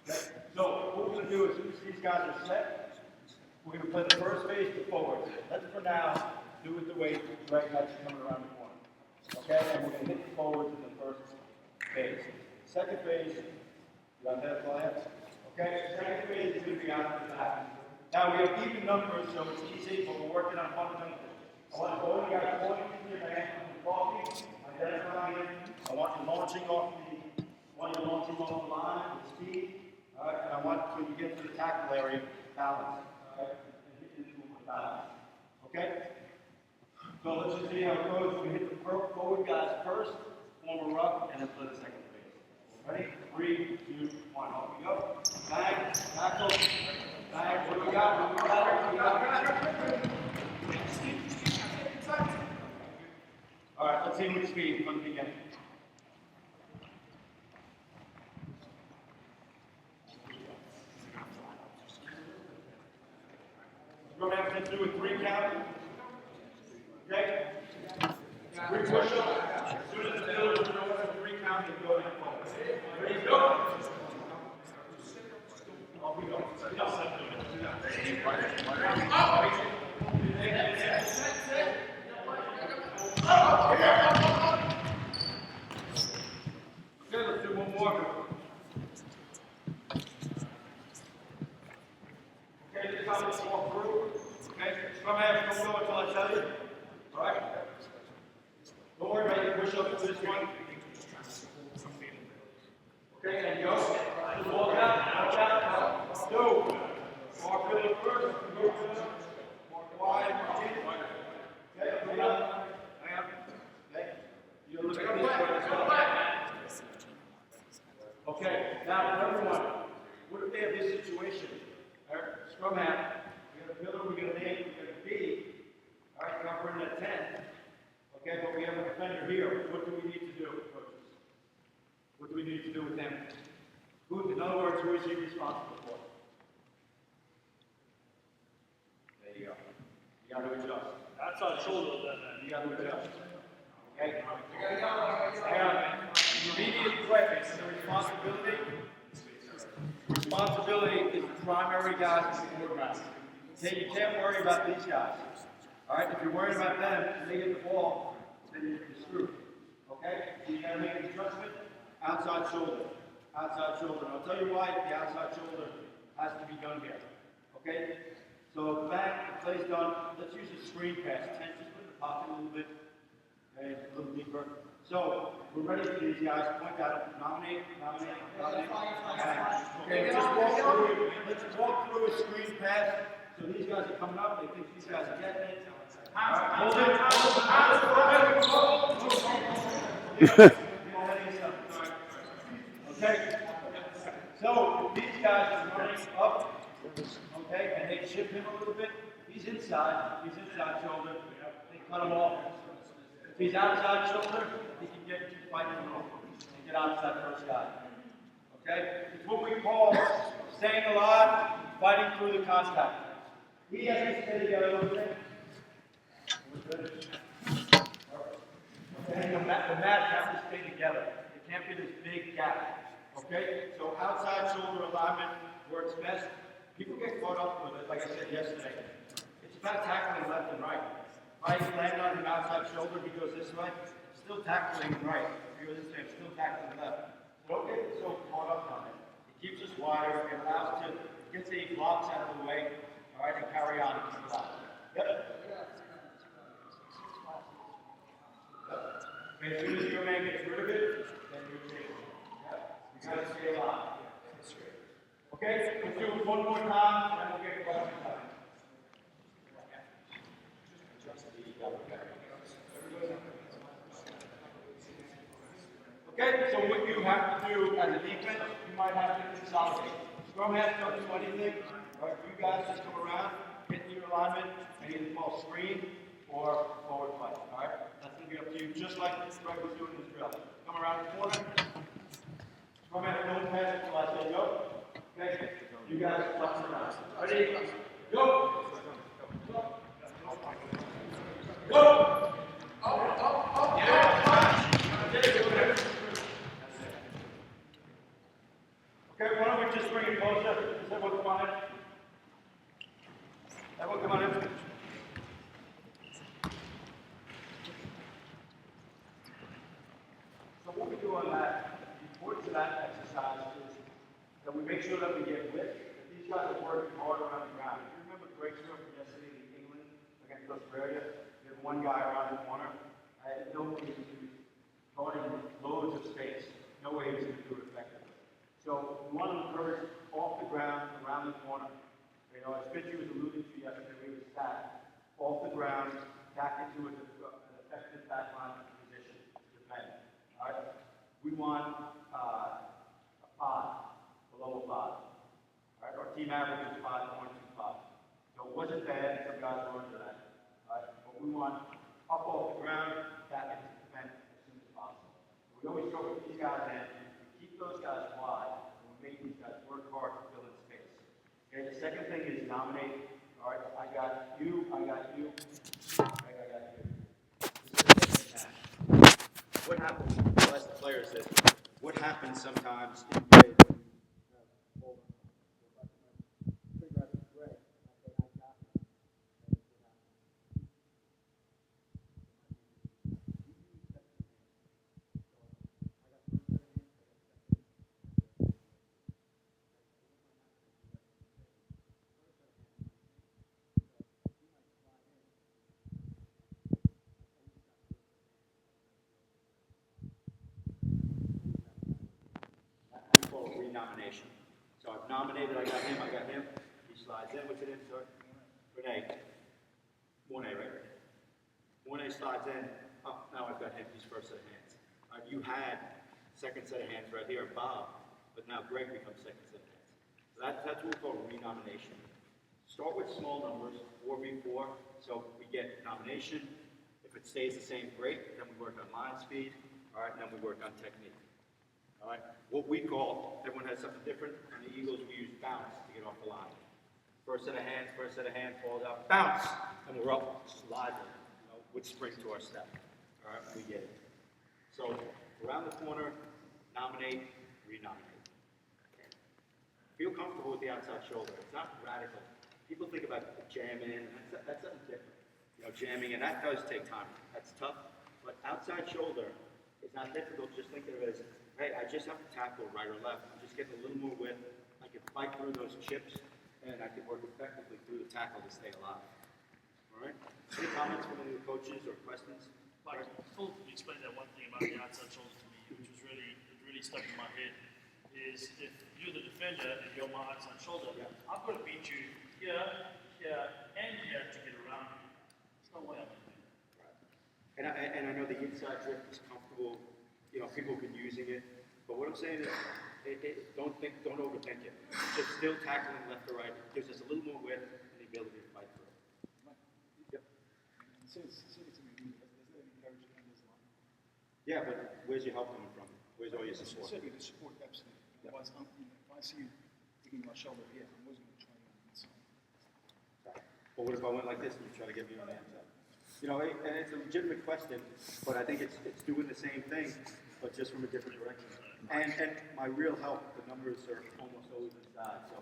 Okay, so what we're going to do is, as soon as these guys are set, we're going to play the first phase to forward. Let's for now do it the way Greg has coming around the corner. Okay, and we're going to hit the forwards in the first phase. Second phase, you got that flag? Okay, second phase is going to be out of the back. Now we have even numbers, so it's easy, but we're working on fundamentals. I want all you guys pointing to your hand, talking, identifying it. I want you launching off the line with speed. All right, and I want when you get to the tackle area, balance. All right, and hit into with balance. Okay? So let's just see how it goes. We hit the forward guys first, form a ruck, and then play the second phase. Ready? 3, 2, 1. Off we go. Bang, tackle, bang. What do we got? All right, let's hit with speed from the beginning. We're going to have to do a 3 count. Okay? 3 push-ups. As soon as the pillars are going to 3 count, you go ahead and forward. Ready to go? Off we go. I tell you? All right? Don't worry about your push-ups for this one. Okay, and go. Just walk out. Go. Mark Philip first. Go. Mark wide. Okay, hang on. Okay. You look at this one as well. Okay, now everyone, what if they have this situation? All right, scrum half. We got a pillar, we got an A, we got a B. All right, now we're in a 10. Okay, but we have a defender here. What do we need to do, coaches? What do we need to do with them? Who, in other words, who is he responsible for? There you go. You got to adjust. Outside shoulder, then. You got to adjust. Okay? Hang on. The immediate threat is the responsibility. Responsibility is the primary guys in the quarterback. Okay, you can't worry about these guys. All right, if you're worried about them and they get the ball, then you're screwed. Okay, so you got to make an adjustment. Outside shoulder. Outside shoulder. And I'll tell you why the outside shoulder has to be done here. Okay, so back, the play's done. Let's use a screen pass. 10, just put in the pocket a little bit. Okay, a little deeper. So, we're ready for these guys. Point at them. Nominate. Okay, just walk through. Let's walk through a screen pass. So these guys are coming up. They think these guys are getting it. Hold it. Okay. So, these guys are running up. Okay, and they chip him a little bit. He's inside shoulder. They cut him off. If he's outside shoulder, he can get fighting him off and get outside first guy. Okay? It's what we call staying alive, fighting through the contact. He has to stay together a little bit. Okay? The mat has to stay together. It can't be this big gap. Okay? So outside shoulder alignment works best. People get caught up with it, like I said yesterday. It's about tackling left and right. Right, land on him outside shoulder, he goes this way. Still tackling right. If he goes this way, I'm still tackling left. So don't get so caught up on it. It keeps us wider. It allows to get the blocks out of the way. All right, and carry on and keep it out. Yep. Okay, as soon as your man gets rid of it, then you're safe. Yep. You gotta stay alive. Okay, let's do it one more time, and then we'll get questions time. Okay, so what you have to do as a defense, you might have to consolidate. Scrum half don't do anything. All right, you guys just come around, get in your alignment, and either call screen or forward fight. All right, that's going to be up to you, just like Greg was doing in this drill. Come around the corner. Scrum half don't pass until I say go. Okay, you guys flex around. Ready? Go! Go! Okay, why don't we just bring it closer? Does everyone come on in? Everyone come on in. So what we do on that, the importance of that exercise is that we make sure that we get width. That these guys are working hard around the ground. If you remember Greg's drill from yesterday in England against Australia, you had one guy around the corner. I had no way to guarding loads of space. No way he was going to do it effectively. So we want to encourage off the ground, around the corner. You know, as Fitchy was alluding to yesterday, we have a stat. Off the ground, back into an effective backline position to defend. All right? We want a 5, below a 5. All right? Our team average is 5.25. So it wasn't bad. Some guys were under that. All right? But we want up off the ground, back into defense as soon as possible. We always go with these guys in. We keep those guys wide, and we make these guys work hard to fill in space. Okay, the second thing is dominate. All right, I got you, I got you, I got you. This is a match. What happens, as the player says, what happens sometimes in play when you have ball figure out the break. Okay, I got you. renomination. So I've nominated, I got him. He slides in. What's your name, sorry? Renee. Mornay, right? Mornay slides in. Oh, now I've got him. He's first set of hands. All right, you had second set of hands right here, Bob, but now Greg becomes second set of hands. So that's what we call renomination. Start with small numbers, 4v4, so we get nomination. If it stays the same, great. Then we work on line speed. All right, and then we work on technique. All right, what we call, everyone has something different. On the Eagles, we use bounce to get off the line. First set of hands, falls out, bounce, and we're up, sliding, with spring to our step. All right, we get it. So, around the corner, nominate, renominate. Okay. Feel comfortable with the outside shoulder. It's not radical. People think about jamming, that's something different. Jamming, and that does take time. That's tough, but outside shoulder is not difficult. Just think of it as, hey, I just have to tackle right or left. I'm just getting a little more width. I can fight through those chips, and I can work effectively through the tackle to stay alive. All right? Any comments from any of the coaches or questions? Like, Phil explained that one thing about the outside shoulder to me, which was really stuck in my head, is if you're the defender and you're my outside shoulder, I've got to beat you here, and here to get around you. There's no way I'm going to do that. And I know the inside drift is comfortable. People have been using it. But what I'm saying is, don't overthink it. Just still tackling left or right. It gives us a little more width and the ability to fight through. Yep. Yeah, but where's your help coming from? Where's all your support? Certainly the support, absolutely. Otherwise, if I see you picking my shoulder here, I'm always going to try you on that side. But what if I went like this and you try to get me on the outside? And it's a legitimate question, but I think it's doing the same thing, but just from a different direction. And my real help, the numbers are almost always inside. So,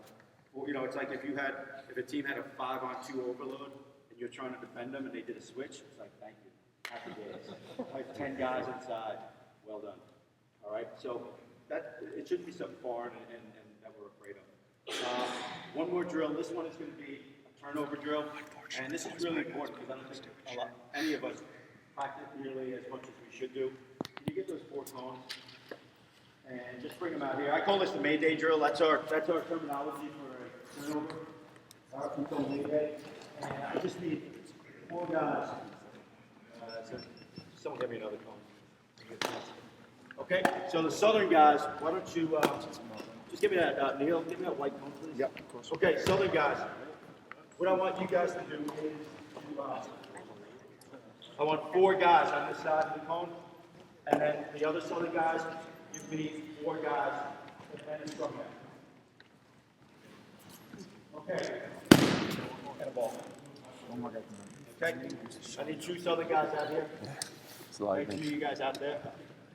it's like if a team had a 5-on-2 overload and you're trying to defend them and they did a switch, it's like, thank you, happy days. Like 10 guys inside, well done. All right, so it shouldn't be something foreign and that we're afraid of. One more drill. This one is going to be a turnover drill, and this is really important because I don't think any of us practice nearly as much as we should do. Can you get those 4 cones? And just bring them out here. I call this the Mayday drill. That's our terminology for a turnover. We call Mayday. And I just need 4 guys. So someone give me another cone. Okay, so the Southern guys, why don't you just give me that, Neil, give me that white cone, please. Yep, of course. Okay, Southern guys. What I want you guys to do is I want 4 guys on this side of the cone, and then the other Southern guys, give me 4 guys and a scrum half. Okay. And a ball. Okay. I need 2 Southern guys out here. Make sure you guys out there.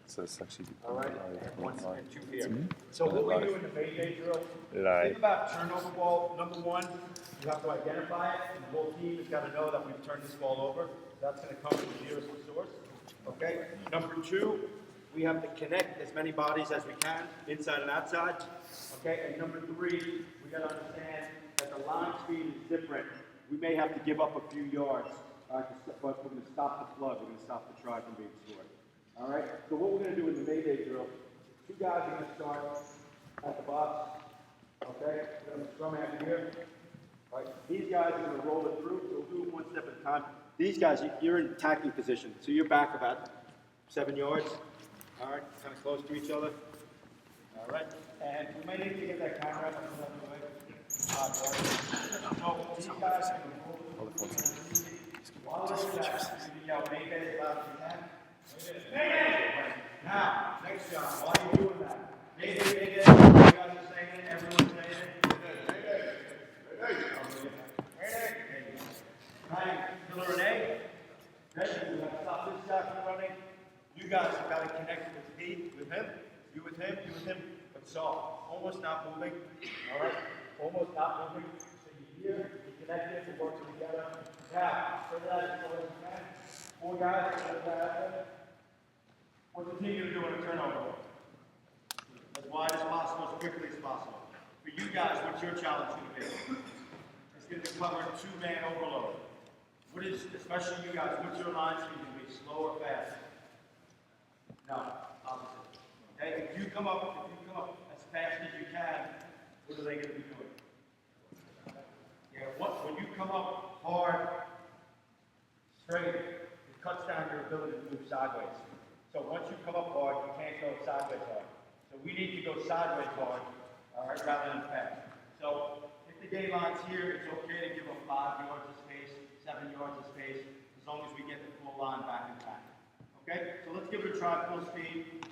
So it's actually All right. And 1 and 2 here. So what we do in the Mayday drill, think about turnover ball. Number 1, you have to identify it, and the whole team has got to know that we've turned this ball over. That's going to come from the nearest source. Okay. Number 2, we have to connect as many bodies as we can, inside and outside. Okay. And number 3, we got to understand that the line speed is different. We may have to give up a few yards, but we're going to stop the flood. We're going to stop the try from being scored. All right. So what we're going to do in the Mayday drill, 2 guys are going to start at the box. Okay. We're going to scrum out here. All right. These guys are going to roll it through. So we'll do it 1 step at a time. These guys, you're in attacking position, so you're back about 7 yards. All right, kind of close to each other. All right, and we may need to get that camera out of the way. So these guys are going to while they're doing that, you can yell Mayday as loud as you can. Mayday! Now, next job, while you're doing that, Mayday, Mayday, you guys are saying it, everyone's saying it. Mayday! Mayday! Mayday! Trying to learn A. Then you have to stop this guy from running. You guys have got to connect with me, with him, you with him, but soft. Almost not moving. All right? Almost not moving. So you hear, you connect it, you work together. Now, spread it out as far as you can. 4 guys, spread that out there. What's the team going to do in a turnover? As wide as possible, as quickly as possible. For you guys, what's your challenge going to be? It's going to cover 2-man overload. What is, especially you guys, what's your line speed going to be? Slow or fast? No, opposite. Okay, if you come up as fast as you can, what are they going to be doing? Yeah, when you come up hard, straight, it cuts down your ability to move sideways. So once you come up hard, you can't go sideways hard. So we need to go sideways hard, all right, rather than fast. So if the gate line's here, it's okay to give them 5 yards of space, 7 yards of space, as long as we get the full line back and back. Okay, so let's give it a try, full speed.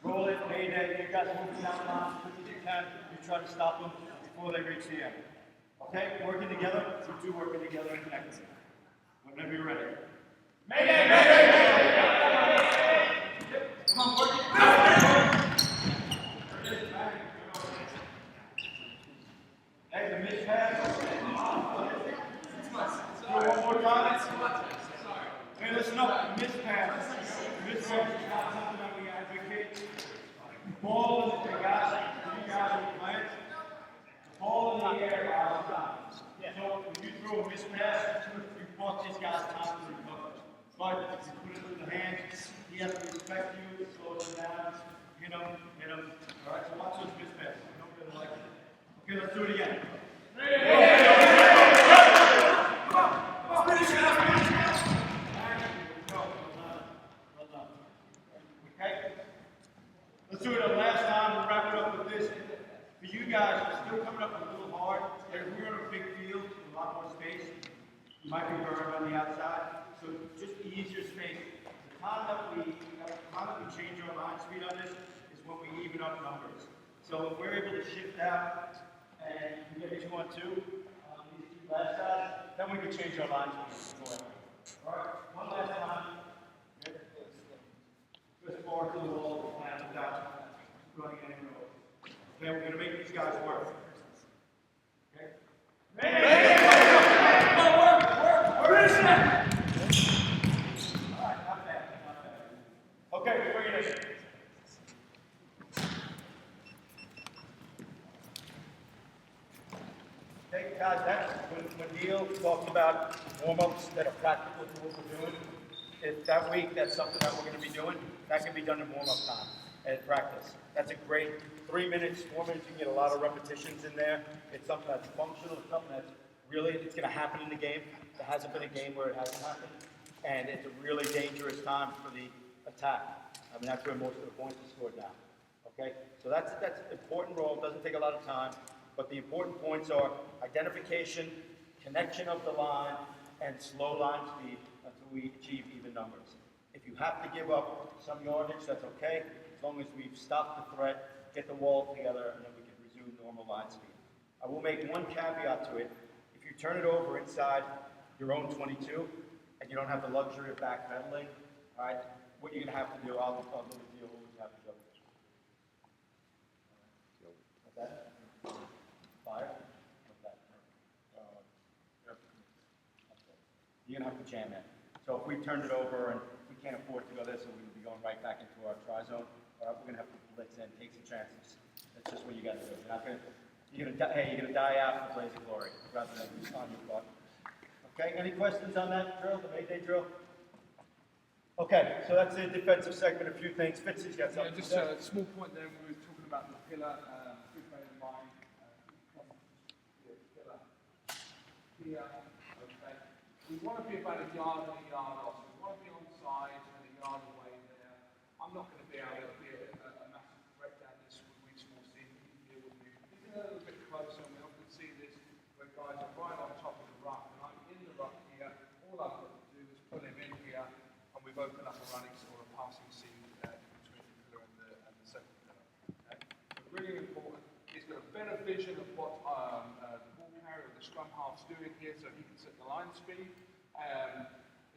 Roll it, mayday, you guys move down the line as quick as you can. You try to stop them before they reach the end. Okay, working together, you two working together and connecting. Whenever you're ready. Mayday, mayday, mayday! Come on, work it. Hey, the mid pass. One more time. Hey, listen up. Miss pass. Miss pass is not something that we advocate. Ball is the guys, you guys are playing. Ball in the air all the time. So if you throw a miss pass, you bought this guy's time to recover. But if you put it in the hands, he has to respect you, slows him down, hit him, hit him. All right, so watch those miss passes. I don't really like it. Okay, let's do it again. Okay? Let's do it the last time. We'll wrap it up with this. For you guys, it's still coming up a little hard. If we're in a big field with a lot more space, you might be burned on the outside. So just ease your space. The time that we change our line speed on this is when we even up numbers. So if we're able to shift out and we get 2 on 2 on these 2 last sides, then we can change our line speed. All right, one last time. Just forward to the wall without running any road. Okay, we're going to make these guys work. Okay? Alright, not bad, not bad. Okay, bring it in. Okay, guys, that's when Neil talked about warm-ups that are practical to what we're doing. If that week that's something that we're going to be doing, that can be done in warm-up time at practice. That's a great 3 minutes, 4 minutes, you can get a lot of repetitions in there. It's something that's functional, it's something that's really, it's going to happen in the game. There hasn't been a game where it hasn't happened. And it's a really dangerous time for the attack. I mean, that's where most of the points are scored now. Okay? So that's an important role. It doesn't take a lot of time. But the important points are identification, connection of the line, and slow line speed until we achieve even numbers. If you have to give up some yardage, that's okay, as long as we've stopped the threat, get the wall together, and then we can resume normal line speed. I will make one caveat to it. If you turn it over inside your own 22, and you don't have the luxury of backpedaling, all right, what you're going to have to do, I'll do the deal, always have to go. What's that? Fire? What's that? You're going to have to jam in. So if we turned it over and we can't afford to go this, so we would be going right back into our try zone, we're going to have to blitz in, take some chances. That's just what you got to do. You're going to die out in the blaze of glory rather than on your butt. Okay, any questions on that drill, the Mayday drill? Okay, so that's the defensive segment, a few things. Fitzy's got something. Yeah, just a small point there when we were talking about the pillar, good bear in mind, pillar here, okay. We want to be about a yard and a yard off. We want to be on side and a yard away there. I'm not going to be able to be a massive threat down this with we small seam. You can deal with me. If you get a little bit closer, and we often see this where guys are right on top of the ruck, and I'm in the ruck here. All I've got to do is pull him in here, and we've opened up a running or a passing seam between the pillar and the second pillar. Okay? So really important. He's got a better vision of what the ball carrier or the scrum half's doing here, so he can set the line speed.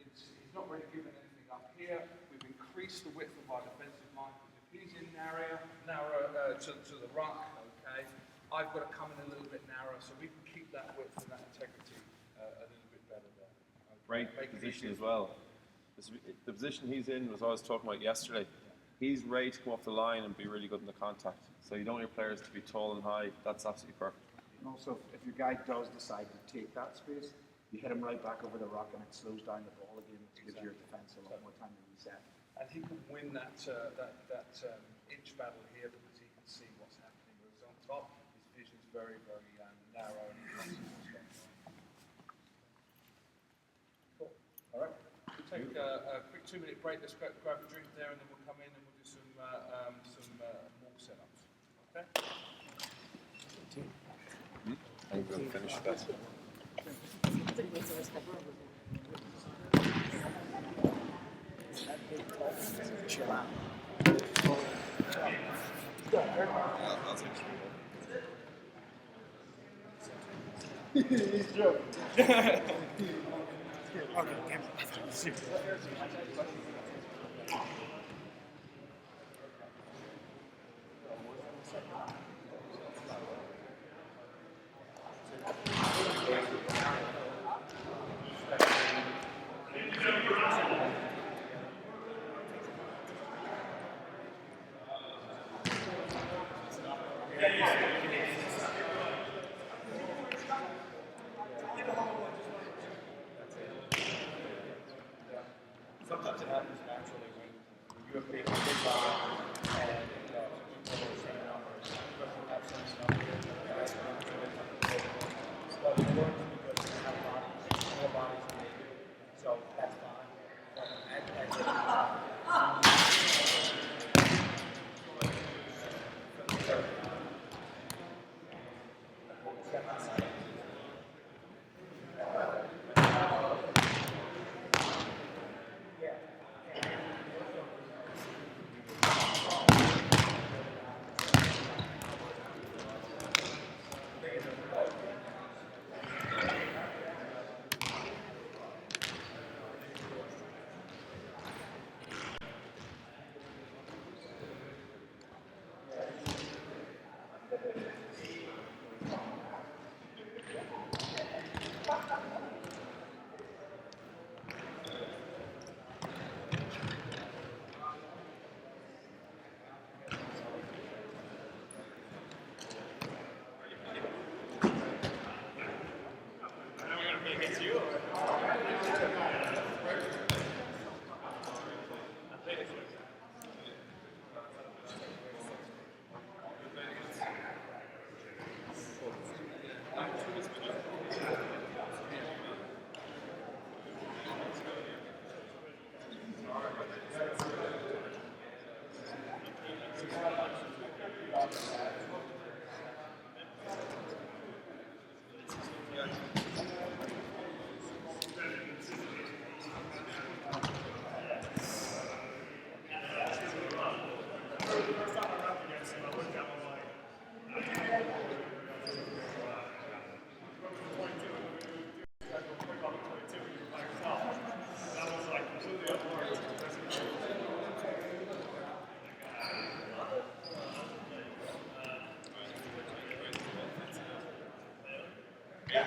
He's not really given anything up here. We've increased the width of our defensive line because if he's in narrow to the ruck, okay, I've got to come in a little bit narrower so we can keep that width and that integrity a little bit better there. Great position as well. The position he's in was what I was talking about yesterday. He's ready to come off the line and be really good in the contact. So you don't want your players to be tall and high. That's absolutely perfect. And also, if your guy does decide to take that space, you hit him right back over the rock and it slows down the ball again, which gives your defence a lot more time to reset. And he can win that inch battle here because he can see what's happening top. His vision's very, very narrow and he can't see what's going on. Cool. All right. We'll take a quick 2-minute break. Let's grab a drink there and then we'll come in and we'll do some more setups. Okay? I'm going to finish that. Chill out. He's joking. Okay, Sometimes it happens naturally when you have big volume and people are saying numbers, especially have some numbers, guys are not really comfortable. But it works because you have more bodies than they do, so that's fine. But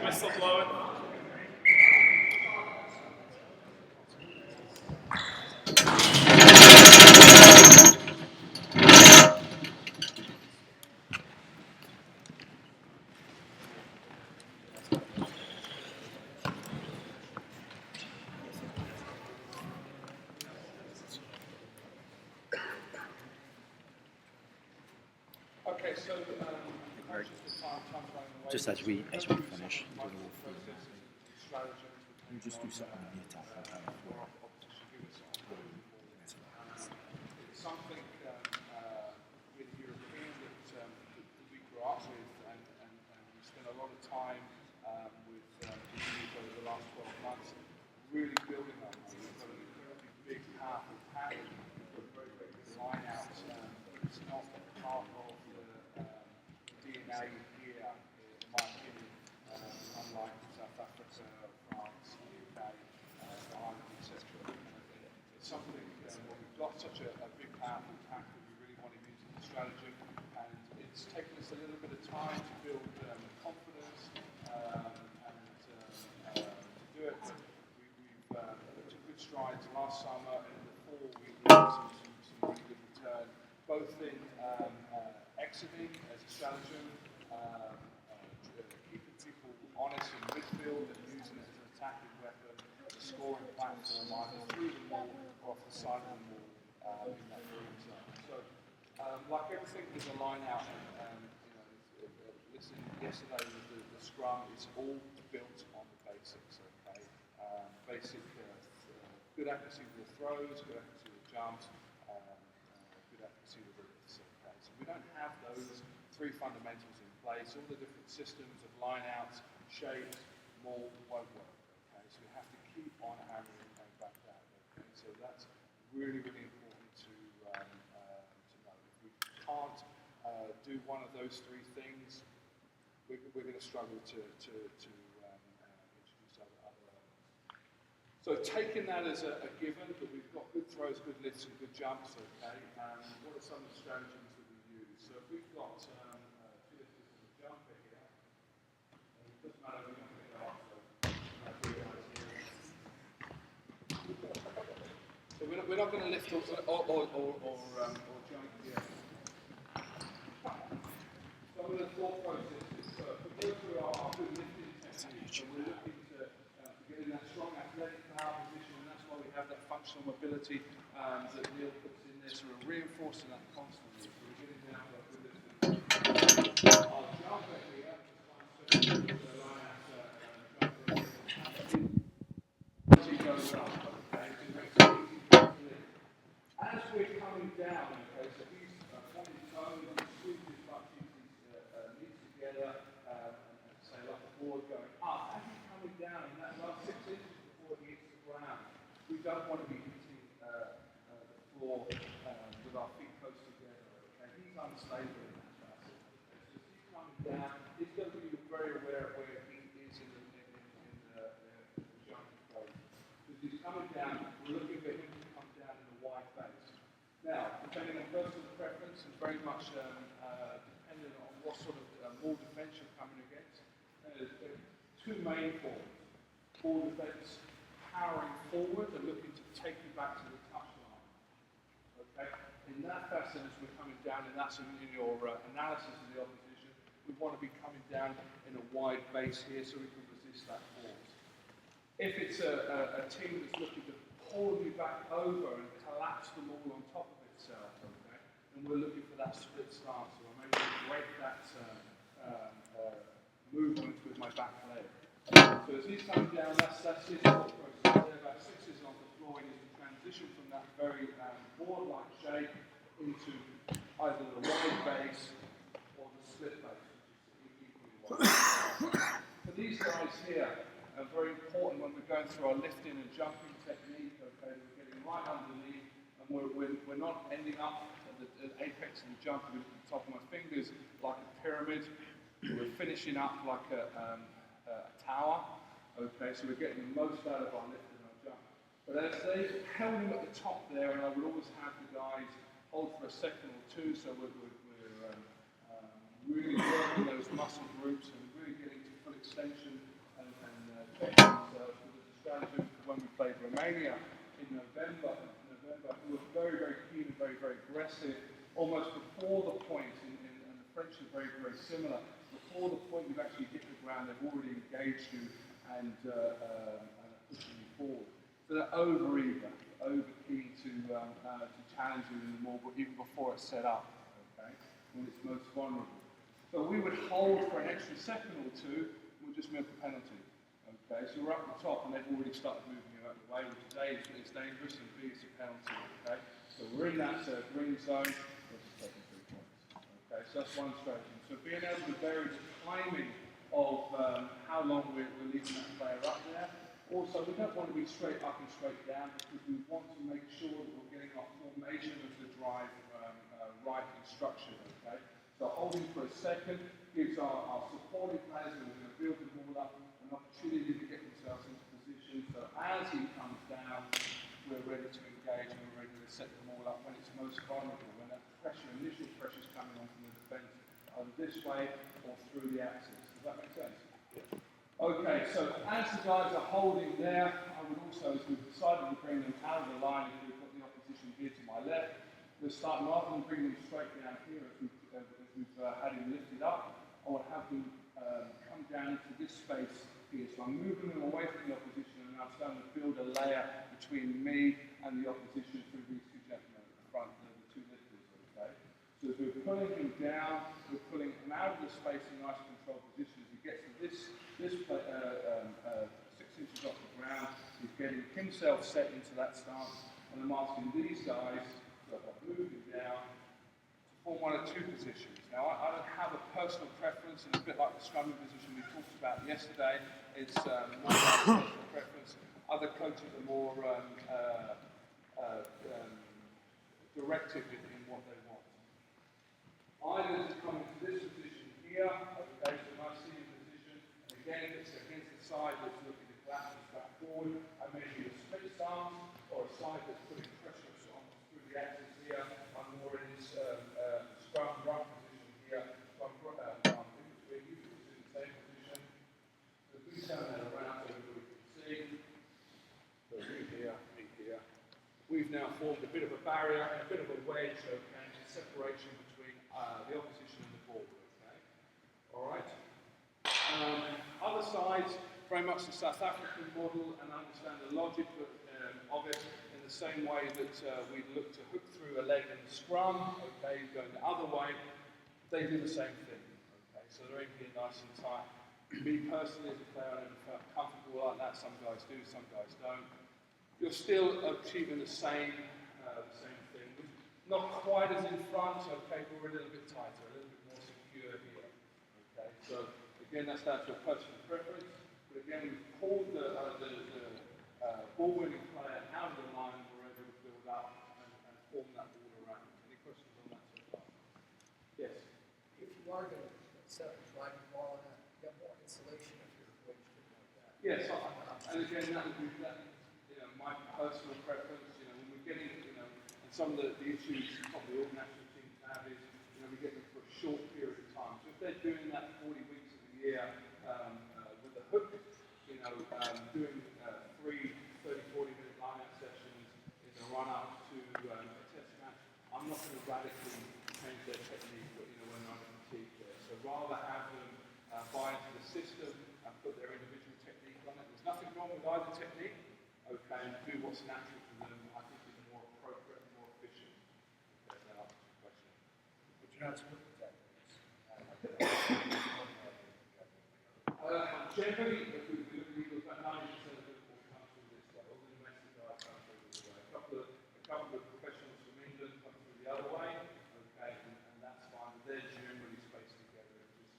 Whistle blowing. Okay, so just as we finish, you just do something in the attack. It's something with European that we grew up with, and we spent a lot of time with the youth over the last 12 months, really building on that. We've got an incredibly big, powerful pattern. We've got very, very good line out. It's not part of the DNA here, in my opinion, unlike South Africa, France, UK, Ireland, etc. It's something where we've got such a big, powerful pack that we really want to use in the strategy, and it's taken us a little bit of time to build confidence and to do it. But we took good strides last summer, and in the fall we had some really good return, both in exiting as a strategy, keeping people honest in midfield and using it as an attacking weapon, as a scoring platform, either through the wall or off the side of the wall in that green zone. So, like everything, there's a line out, and yesterday with the scrum, it's all built on the basics, okay? Basic good accuracy with the throws, good accuracy with jumps, good accuracy with the lifts, okay? So we don't have those three fundamentals in place. All the different systems of line-outs, shapes, mold won't work, okay? So we have to keep on hammering and going back down, okay? So that's really, really important to know. If we can't do one of those three things, we're going to struggle to introduce other elements. So taking that as a given, that we've got good throws, good lifts, and good jumps, okay, what are some of the strategies that we use? So if we've got two lifters and a jumper here, and it doesn't matter if we're going to go up, so we're not going to lift or jump here. Some of the thought processes, so if we go through our good lifting technique, so we're looking to get in that strong athletic power position, and that's why we have that functional mobility that Neil puts in there, so we're reinforcing that constantly. So we're getting down to our good lifting. Our jumper here, the line out jumper, as he goes up, okay, to make it easy to lift. As we're coming down, okay, so he's on his toes, he's squeezing his butt cheeks, knees together, and say like a board going up. As he's coming down in that last 6 inches before he hits the ground, we don't want to be hitting the floor with our feet close together. Okay, he's unstable in that facet. Okay, so as he's coming down, he's going to be very aware of where he is in the jumping phase. As he's coming down, we're looking for him to come down in a wide base. Now, depending on personal preference and very much dependent on what sort of ball defence you're coming against, there's two main forms. Ball defence powering forward and looking to take you back to the touchline. Okay? In that facet, as we're coming down, and that's in your analysis of the opposition, we want to be coming down in a wide base here so we can resist that force. If it's a team that's looking to pull you back over and collapse the ball on top of itself, okay, and we're looking for that split stance, so I'm able to break that movement with my back leg. So as he's coming down, that's his thought process there, about 6 inches on the floor, and he's transition from that very board-like shape into either the wide base or the split base, which is equally wide. For these guys here, very important when we're going through our lifting and jumping technique, okay, we're getting right underneath, and we're not ending up at the apex of the jump with the top of my fingers like a pyramid. We're finishing up like a tower, okay, so we're getting the most out of our lift and our jump. But as they held him at the top there, and I would always have the guys hold for a second or two, so we're really working those muscle groups and really getting to full extension and checking themselves with the strategy when we played Romania in November, who were very, very keen and very, very aggressive, almost before the point, and the French are very, very similar. Before the point you've actually hit the ground, they've already engaged you and are pushing you forward. So they're over-eager, over-keen to challenge you in the more, even before it's set up, okay, when it's most vulnerable. So we would hold for an extra second or two, and we'll just milk a penalty. Okay, so we're up the top, and they've already started moving you out of the way, which A is dangerous, and B is a penalty. Okay, so we're in that green zone, we're just taking 3 points. Okay, so that's one strategy. So being able to vary the timing of how long we're leaving that player up there. Also, we don't want to be straight up and straight down because we want to make sure that we're getting our formation of the drive right and structured. Okay, so holding for a second gives our supporting players who are going to build the ball up an opportunity to get themselves into position. So as he comes down, we're ready to engage and we're ready to set the ball up when it's most vulnerable, when that pressure, initial pressure is coming on from the defence, either this way or through the axis. Does that make sense? Okay, so as the guys are holding there, I would also, as we've decided to bring them out of the line, if we've got the opposition here to my left, we're starting rather than bring them straight down here as we've had him lifted up, I would have them come down into this space here. So I'm moving them away from the opposition and I'm starting to build a layer between me and the opposition through these two gentlemen at the front, the two lifters, okay? So as we're pulling him down, we're pulling him out of the space in nice controlled position. As he gets to this 6 inches off the ground, he's getting himself set into that stance. And I'm asking these guys, so if I move him down, to form one of two positions. Now, I don't have a personal preference, and it's a bit like the scrumming position we talked about yesterday. It's not my personal preference. Other coaches are more directive in what they want. I then come into this position here, okay, so nice sitting position, and again, it's against the side that's looking to collapse and back forward. I may be a split stance, or a side that's putting pressure on through the axis here. I'm more in this scrum run position here. So I'm in between you, in the same position. So if we turn that around so everybody can see. So me here, me here. We've now formed a bit of a barrier, a bit of a wedge, okay, separation between the opposition and the ball, okay? All right. Other sides, very much the South African model, and understand the logic of it in the same way that we look to hook through a leg in the scrum, okay, going the other way. They do the same thing, okay? So they're in here nice and tight. Me personally, as a player, I never felt comfortable like that. Some guys do, some guys don't. You're still achieving the same thing. Not quite as in front, okay, but we're a little bit tighter, a little bit more secure here. Okay, so again, that's down to a personal preference. But again, we've pulled the ball-winning player out of the line wherever we build up and form that ball around. Any questions on that so far? Yes? If you are going to set up drive the ball in, you have more insulation if you're wedged in like that. Yes, and again, that would be my personal preference. When we're getting, and some of the issues probably all national teams have is, we get them for a short period of time. So if they're doing that 40 weeks of the year with a hook, doing 3 30-40-minute line-out sessions in the run-up to a test match, I'm not going to radically change their technique when I'm in fatigue there. So rather have them buy into the system and put their individual technique on it. There's nothing wrong with either technique. Okay, and do what's natural to them, I think is more appropriate and more efficient. Okay, that answers your question. But you're not split the techniques. Generally, if we look at Eagles, about 90% of them will come through this way. All the domestic guys come through this way. A couple of professionals from England come through the other way. Okay, and that's fine. But they're generally spaced together. It's just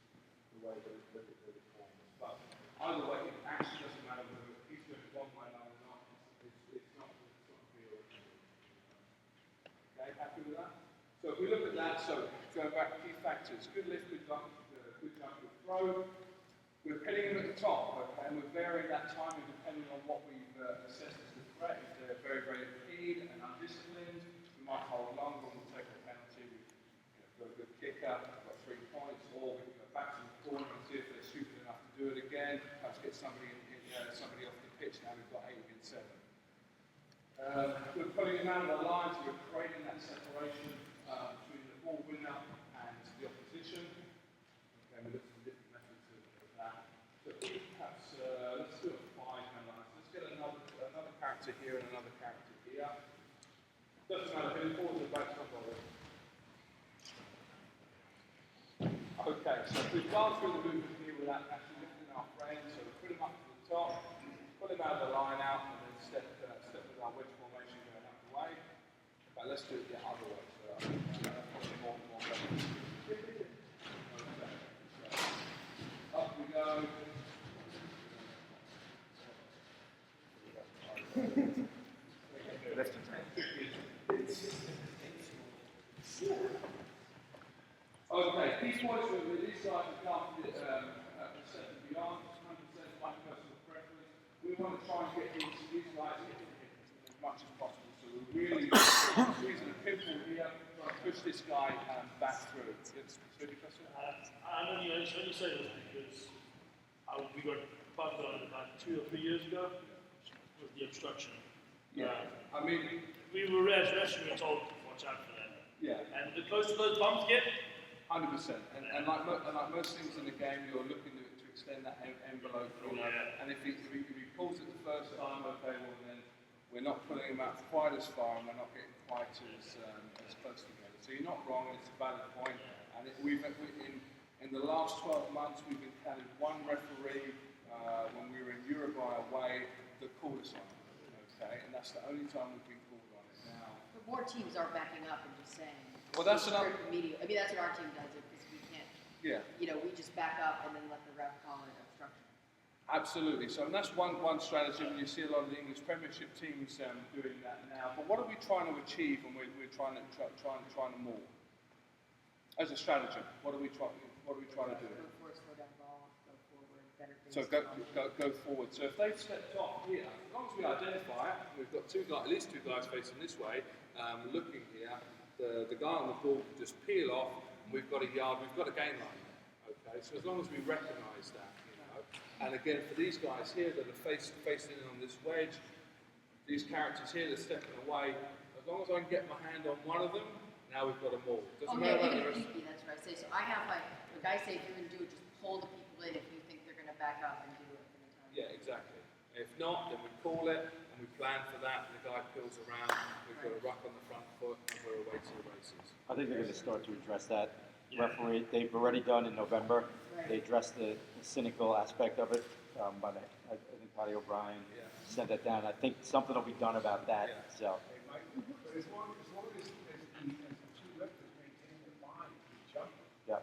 the way that it forms. But either way, it actually doesn't matter whether he's doing it one way or not. It's not real. Okay, happy with that? So if we look at that, so going back, key factors: good lift, good jump, good throw. We're pinning them at the top, okay, and we're varying that timing depending on what we've assessed as the threat. If they're very, very keen and undisciplined, we might hold longer and we'll take a penalty. We've got a good kicker, we've got 3 points, or we can go back to the corner and see if they're stupid enough to do it again. Perhaps get somebody off the pitch. Now we've got 8 against 7. We're putting them out of the line, so we're creating that separation between the ball winner and the opposition. Okay, we look at some different methods of that. So perhaps let's do a 5-man line. So let's get another character here and another character here. Doesn't matter who forwards or backs, not bother. Okay, so if we've gone through the movement here without actually lifting our frame, so we put him up to the top, pull him out of the line out, and then step with our wedge formation going out the way. Okay, let's do it the other way. So probably more better. Up we go. Okay, key points with these guys we can't set and beyond, 100% like personal preference. We want to try and get these guys hitting as much as possible. So we're really using a pimple here, trying to push this guy back through. Yes, I only say this because we got bugged on it like 2 or 3 years ago with the obstruction. Yeah, I mean, we were wrestling, we were told, watch out for that. Yeah. And the closer those bumps get, 100%. And like most things in the game, you're looking to extend that envelope. And if he pulls it the first time, okay, well then we're not pulling him out quite as far, and we're not getting quite as close together. So So you're not wrong, it's a valid point. And in the last 12 months, we've encountered one referee when we were in Uruguay away that called us on it. Okay, and that's the only time we've been called on it now. But more teams are backing up and just saying. Well, that's another. Media. I mean, that's what our team does. Because we can't. Yeah. You know, we just back up and then let the ref call it obstruction. Absolutely. So and that's one strategy, and you see a lot of the English Premiership teams doing that now. But what are we trying to achieve when we're trying to maul? As a stratagem, what are we trying to do? Go forward, slow down ball, go forward, better things. So go forward. So if they've stepped off here, as long as we identify it, we've got at least two guys facing this way, looking here. The guy on the ball can just peel off, and we've got a yard, we've got a gain line. Okay, so as long as we recognise that, you know. And again, for these guys here that are facing in on this wedge, these characters here that are stepping away, as long as I can get my hand on one of them, now we've got them all. Doesn't matter about the rest. That's what I say. So I have the guys say if you're going to do it, just pull the people in if you think they're going to back up and do it. Yeah, exactly. If not, then we call it and we plan for that. And the guy peels around. We've got a ruck on the front foot, and we're away to the races. I think they're going to start to address that. Referee, they've already done in November. Right. They addressed the cynical aspect of it. I think Paddy O'Brien sent that down. I think something will be done about that. Yeah. So. But as long as the two lifters maintain the bond with each other. Yeah.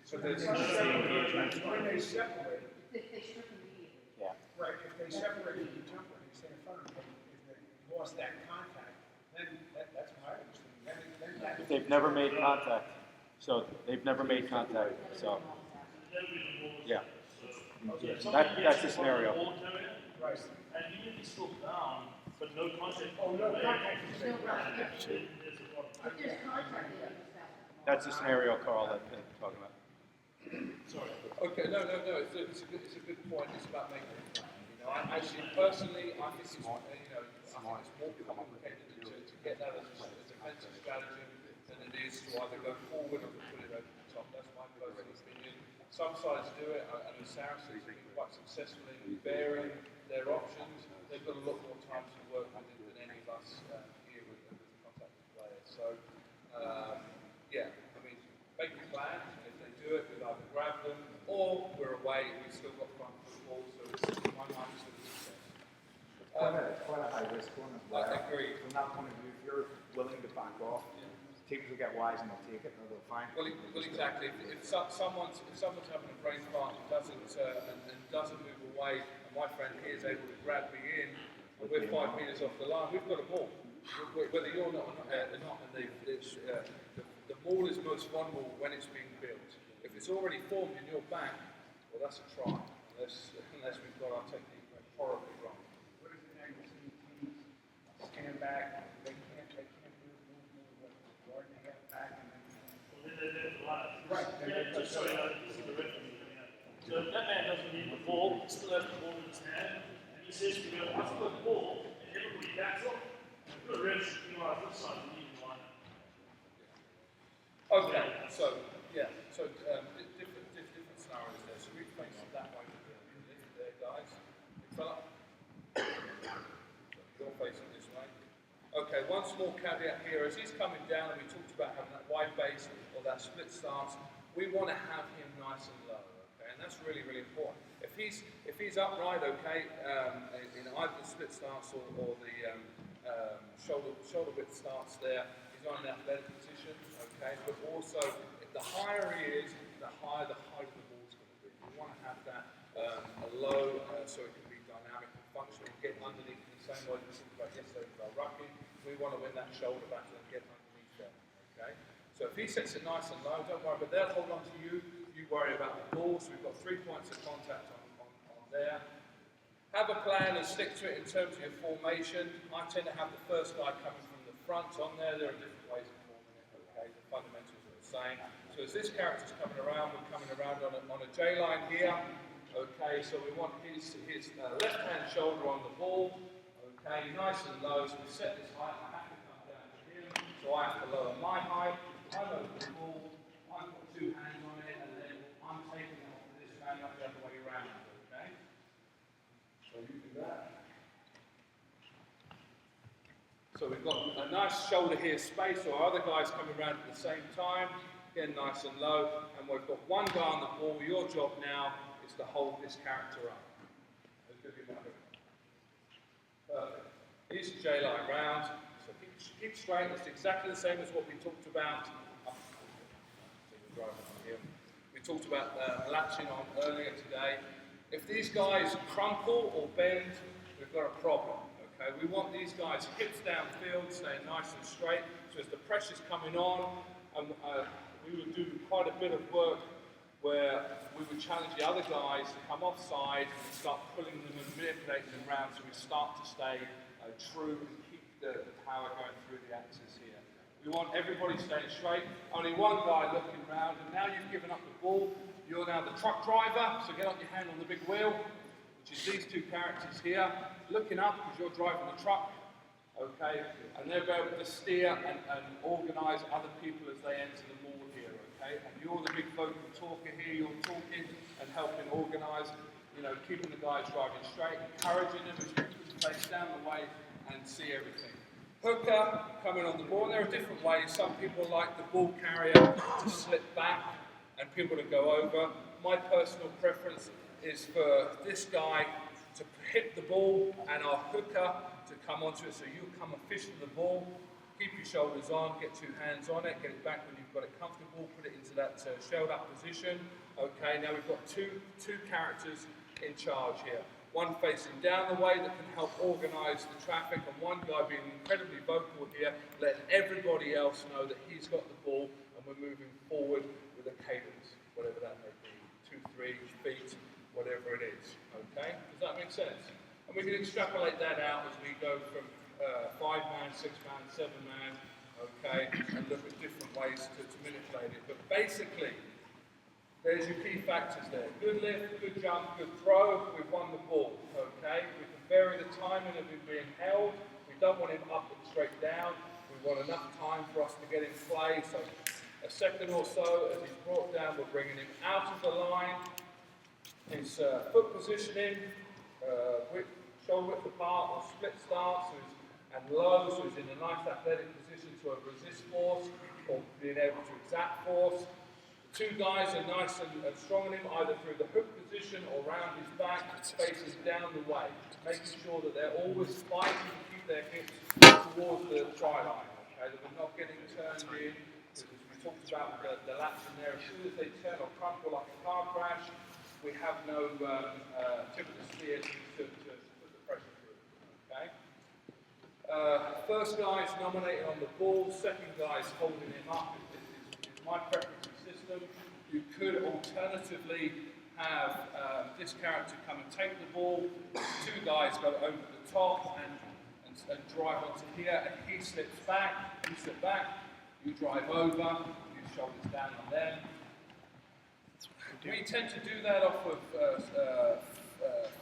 So when they separate. They strip immediately. Yeah. Right. If they separated the jumper and they stay in front of them, if they lost that contact, then that's my understanding. Then They've never made contact. So they've never made contact. So. Yeah. That's the scenario. Right. And even if he's still down, but no contact. Oh, no contact. That's the scenario, Carl, that they're talking about. Sorry. Okay, no. It's a good point. It's about making it fun. You know, I personally, I think it's more complicated to get that as a defensive strategy than it is to either go forward or to put it over the top. That's my personal opinion. Some sides do it, and the Saracens have been quite successful in varying their options. They've got a lot more time to work with it than any of us here with contact players. So, yeah, I mean, make a plan, and if they do it, we'll either grab them, or we're away, we've still got front football, so it's, in my mind, it's still a success. It's quite a high risk one as well. I agree. From that point of view, if you're willing to back off, teams will get wise and they'll take it, or they'll find it. Well, exactly. If someone's having a brain fart and doesn't move away, and my friend here is able to grab me in, and we're 5 meters off the line, we've got a ball. Whether you're not or not, and the ball is most vulnerable when it's being built. If it's already formed in your back, well, that's a try. Unless we've got our technique horribly wrong. What is it now? You see teams stand back, they can't move guard and they get back and then. Right. Just so you know, this is the referee coming out. So if that man doesn't need the ball, he still has the ball in his hand, and he says to me, once I've got the ball, and everybody backs off, the refs, you know, on this side, you need to line up. Okay, so different scenarios there. So we face it that way with the lift there, guys. Big fella. You're facing this way. Okay, one small caveat here. As he's coming down, and we talked about having that wide base or that split stance, we want to have him nice and low. Okay, and that's really, really important. If he's upright, okay, in either the split stance or the shoulder width stance there, he's on an athletic position, okay, but also the higher he is, the higher the height of the ball is going to be. We want to have that low so it can be dynamic and functional, get underneath in the same way we talked about yesterday with our rugby. We want to win that shoulder battle and get underneath there, okay? So if he sets it nice and low, don't worry, but they'll hold on to you. You worry about the ball, so we've got 3 points of contact on there. Have a plan and stick to it in terms of your formation. I tend to have the first guy coming from the front on there. There are different ways of forming it, okay? The fundamentals are the same. So as this character's coming around, we're coming around on a J line here. Okay, so we want his left-hand shoulder on the ball. Okay, nice and low. So we set this height. I have to come down to him. So I have to lower my height. I lower the ball. I put 2 hands on it, and then I'm taking it off to this man, not the other way around. Okay. So you do that. So we've got a nice shoulder here space, so our other guys coming around at the same time, again nice and low, and we've got one guy on the ball. Your job now is to hold this character up. Perfect. Here's the J-line round, so keep straight. It's exactly the same as what we talked about. We talked about latching on earlier today. If these guys crumple or bend, we've got a problem. Okay, we want these guys hips downfield, staying nice and straight. So as the pressure's coming on, and we would do quite a bit of work where we would challenge the other guys to come offside and start pulling them and manipulating them around, so we start to stay true and keep the power going through the axis here. We want everybody staying straight. Only one guy looking around, and now you've given up the ball. You're now the truck driver, so get up your hand on the big wheel, which is these two characters here, looking up because you're driving the truck, okay, and they'll be able to steer and organise other people as they enter the mall here, okay, and you're the big vocal talker here, you're talking and helping organise, you know, keeping the guys driving straight, encouraging them as you put the place down the way and see everything. Hooker coming on the ball, there are different ways. Some people like the ball carrier to slip back and people to go over. My personal preference is for this guy to hit the ball and our hooker to come onto it, so you come and fish for the ball, keep your shoulders on, get two hands on it, get it back when you've got it comfortable, put it into that shelled up position. Okay, now we've got two characters in charge here. One facing down the way that can help organise the traffic, and one guy being incredibly vocal here, letting everybody else know that he's got the ball and we're moving forward with a cadence, whatever that may be, 2, 3 feet, whatever it is. Okay, does that make sense? And we can extrapolate that out as we go from 5-man, 6-man, 7-man, okay, and look at different ways to manipulate it. But basically, there's your key factors there. Good lift, good jump, good throw, we've won the ball, okay? We can vary the timing of him being held. We don't want him up and straight down. We want enough time for us to get in play. So a second or so as he's brought down, we're bringing him out of the line. His foot positioning, shoulder width apart or split start, and low, so he's in a nice athletic position to resist force or being able to exact force. Two guys are nice and strong on him, either through the hook position or round his back, facing down the way, making sure that they're always fighting to keep their hips towards the try line, okay, that we're not getting turned in, because we talked about the laps in there, as soon as they turn or crumple like a car crash, we have no tip of the spear to put the pressure through, okay. First guy is nominated on the ball, second guy is holding him up, is my preference. You could alternatively have this character come and take the ball, two guys go over the top and drive onto here, and he slips back, you slip back, you drive over, you shoulders down on them. We tend to do that off of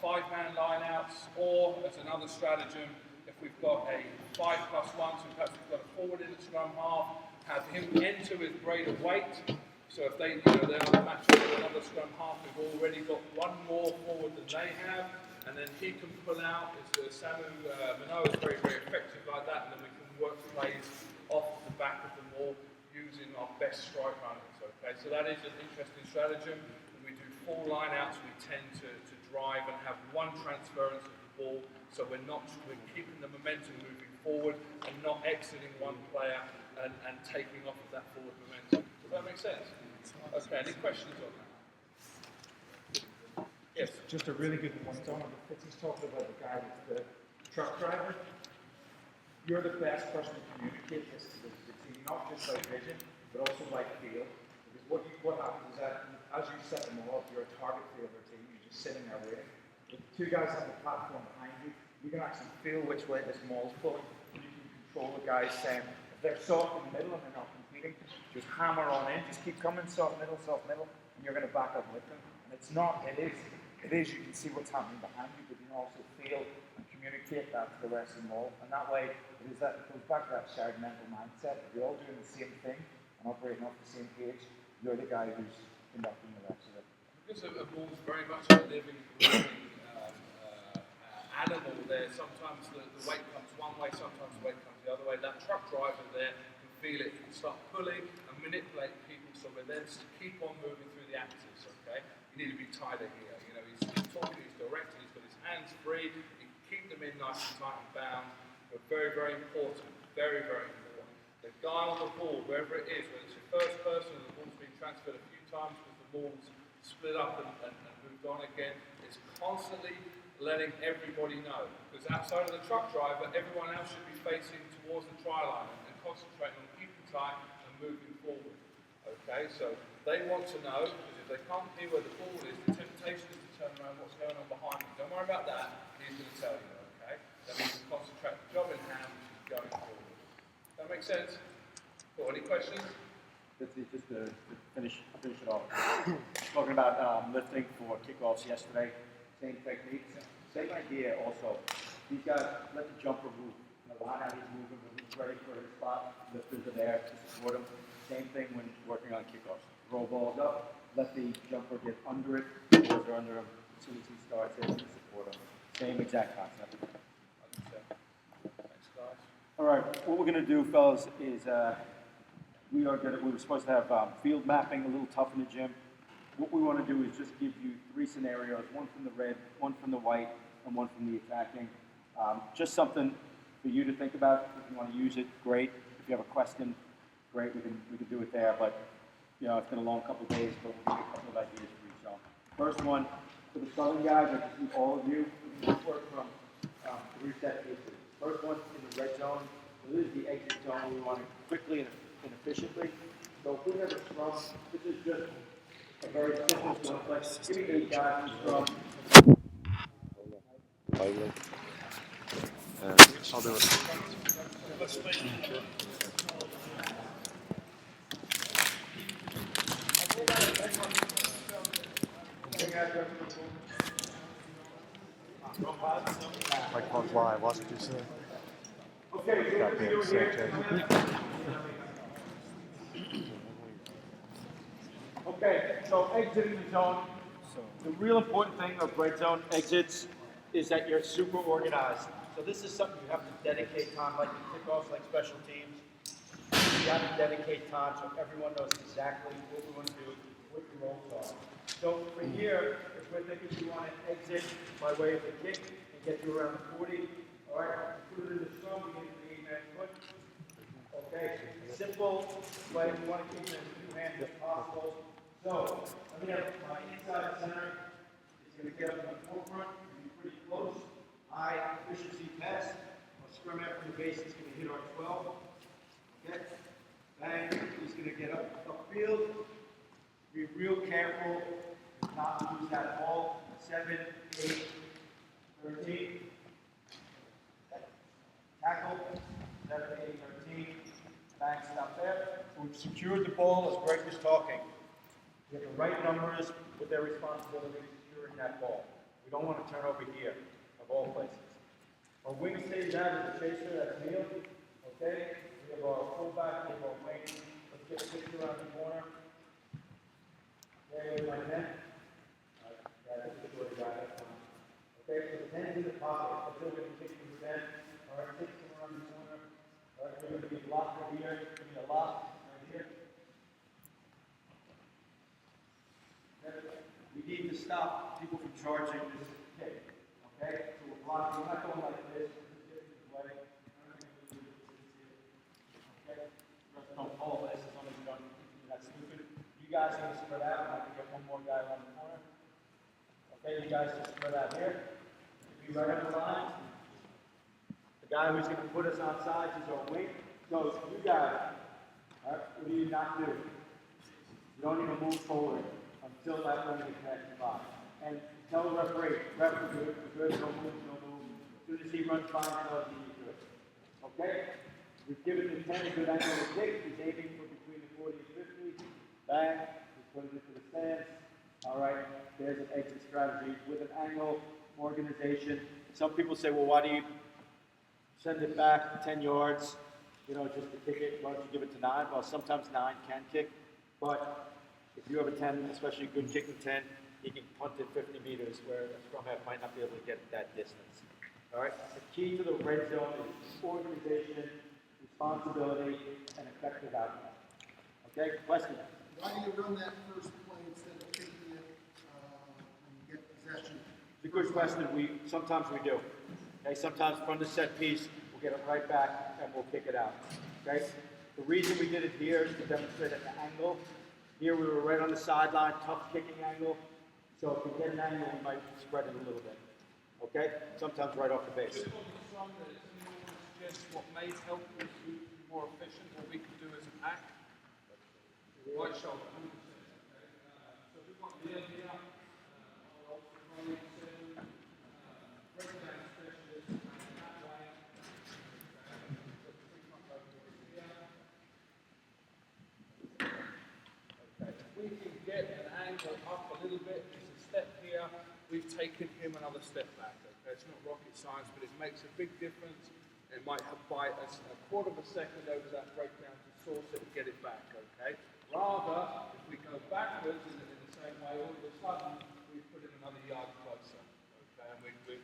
5-man lineouts, or as another stratagem, if we've got a 5+1, so perhaps we've got a forward in the scrum half, have him enter with greater weight. So if they, they're on a match with another scrum half, we've already got one more forward than they have, and then he can pull out. Samu Manoa is very, very effective like that, and then we can work plays off the back of them all using our best strike runners. Okay, so that is an interesting stratagem. When we do 4 lineouts, we tend to drive and have one transference of the ball, so we're keeping the momentum moving forward and not exiting one player and taking off of that forward momentum. Does that make sense? Okay, any questions on that? Yes? Just a really good point on it. Fitz's talked about the guy that's the truck driver. You're the best person to communicate this to the team, not just by vision, but also by feel. Because what happens is that as you set them all up, you're a target for the other team, you're just sitting there waiting. With the 2 guys on the platform behind you, you can actually feel which way this mall's pulling. You can control the guys saying, if they're soft in the middle and they're not competing, just hammer on in, just keep coming, soft middle, and you're going to back up with them. And it's not, it is, you can see what's happening behind you, but you can also feel and communicate that to the rest of the mall. And that way, it goes back to that shared mental mindset. If you're all doing the same thing and operating off the same page, you're the guy who's conducting the rest of it. Because a ball's very much a living animal there. Sometimes the weight comes one way, sometimes the weight comes the truck driver there can feel it, can start pulling and manipulating people so we're then to keep on moving through the axis, okay? You need to be tighter here. You know, he's talking, he's directing, he's got his hands free, you can keep them in nice and tight and bound. But very, very important, very, very important. The guy on the ball, wherever it is, whether it's your first person and the ball's been transferred a few times because the ball's split up and moved on again, is constantly letting everybody know. Because outside of the truck driver, everyone else should be facing towards the try line and concentrating on keeping tight and moving forward. Okay, so they want to know, because if they can't hear where the ball is, the temptation is to turn around what's going on behind them. Don't worry about that, he's going to tell you, okay? That means to concentrate the job in hand, which is going forward. That make sense? Cool, any questions? Just to finish it off. Talking about lifting for kickoffs yesterday, same technique, same idea also. These guys let the jumper move. You know, how he's moving, when he's ready for his spot, lifters are there to support him. Same thing when working on kickoffs. Throw balls up, let the jumper get under it, balls are under him. As soon as he starts it, to support him. Same exact concept. All right, what we're going to do, fellas, is we were supposed to have field mapping, a little tough in the gym. What we want to do is just give you 3 scenarios, one from the red, one from the white, and one from the attacking. Just something for you to think about. If you want to use it, great. If you have a question, great, we can do it there. But you know, it's been a long couple of days, but we'll give you a couple of ideas for each zone. First one, for the Southern guys, I just need all of you. We can work from 3 set pieces. First one in the red zone. So this is the exit zone. We want it quickly and efficiently. So if we have a scrum, this is just a very simple scrum. Like, give me 8 guys in scrum. I'll do it. Microphone's live, watch what you say. Okay, Got me Okay, so exiting the zone. The real important thing of red zone exits is that you're super organized. So this is something you have to dedicate time, like kickoffs, like special teams. You have to dedicate time so everyone knows exactly what we want to do, what your roles are. So for here, if we're thinking you want to exit by way of a kick and get you around the 40, all right, put it in the scrum, we get to the 8-man foot. Okay, simple, but we want to keep it in 2 hands if possible. So, let me have my inside center. It's going to get up in the forefront, be pretty close. High efficiency pass. Our scrum after the base is going to hit our 12. Okay? Bang. He's going to get upfield. Be real careful not to lose that ball. 7, 8, 13. Tackle. 7, 8, 13. Bang, stop there. So we've secured the ball as Greg was talking. We have the right numbers with their responsibility of securing that ball. We don't want to turn over here, of all places. Our wing stays out as a chaser, that's Neil. Okay? We have our fullback, we have our wing. Let's get a picture around the corner. There is my 10. That's the short guy, that's fine. Okay, so the 10's in the pocket. Let's go ahead and kick from the 10. All right, kick from around the corner. All right, we're going to be locked right here. Give me a lock right here. We need to stop people from charging this kick. Okay? So we're blocking. We're not going like this. This way. Okay? Just don't pull this as long as you don't do that stupid. You guys are going to spread out. I can get one more guy around the corner. Okay, you guys just spread out here. Be right on the line. The guy who's going to put us on sides is our wing. So you guys, all right, what do you not do? You don't even move forward until that ring is past the box. And tell the referee, we're good, no move, no move. As soon as he runs by and tells you he's good. Okay? We've given the 10 a good angle to kick. He's aiming for between the 40 and 50. Bang. He's putting it to the stance. All right. There's an exit strategy with an angle, organization. Some people say, well, why do you send it back 10 yards, you know, just to kick it? Why don't you give it to 9? Well, sometimes 9 can kick. But if you have a 10, especially a good kicking 10, you can punt it 50 meters where a scrum half might not be able to get that distance. All right? The key to the red zone is organization. We responsibility, and effective outcome. Okay, question? Why do you run that first play instead of taking it and get possession? It's a good question. Sometimes we do. Okay, sometimes from the set piece, we'll get it right back and we'll kick it out. Okay? The reason we did it here is to demonstrate at the angle. Here we were right on the sideline, tough kicking angle. So if we get an angle, we might spread it a little bit. Okay? Sometimes right off the base. Just on the front, does anyone want to suggest what may help us be more efficient, what we can do as a pack? Right shoulder, 100%. Okay? So we've got Liam here, our ultra running soon, breakdown specialist, and that way. Okay, if we can get an angle up a little bit, just a step here, we've taken him another step back. Okay, it's not rocket science, but it makes a big difference. It might have buy us a quarter of a second over that breakdown to source it and get it back. Okay, rather if we go backwards in the same way, all of a sudden we put it another yard closer. Okay, and we're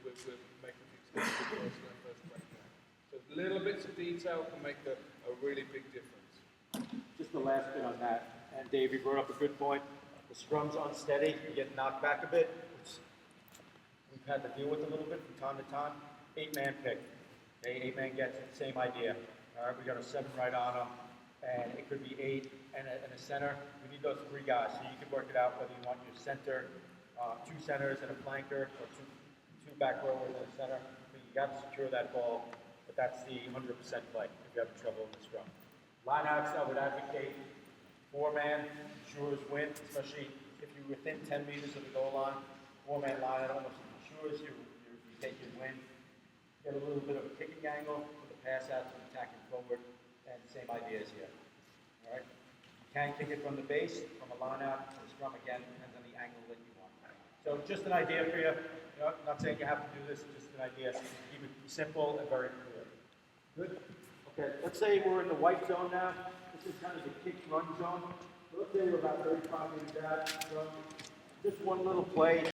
making things closer to that first breakdown. So little bits of detail can make a really big difference. Just the last bit on that, and Dave, you brought up a good point. The scrum's unsteady, you get knocked back a bit, which we've had to deal with a little bit from time to time. 8-man pick. Okay, 8-man gets it, same idea. All right, we got a 7 right on them, and it could be 8 and a center. We need those 3 guys, so you can work it out whether you want your center, 2 centers and a flanker, or two back rowers and a center. But you got to secure that ball, but that's the 100% play if you're having trouble in the scrum. Lineouts, I would advocate 4-man, ensures win, especially if you're within 10 meters of the goal line. 4-man lineout almost ensures you take your win. Get a little bit of a kicking angle with a pass out to attacking forward, and same idea as here. All right? You can kick it from the base, from a lineout, or scrum again, depends on the angle that you want. So just an idea for you. I'm not saying you have to do this, just an idea. Keep it simple and very clear. Good? Okay, let's say we're in the white zone now. This is kind of the kick-run zone. So let's say we're about 35 meters out. So just one little play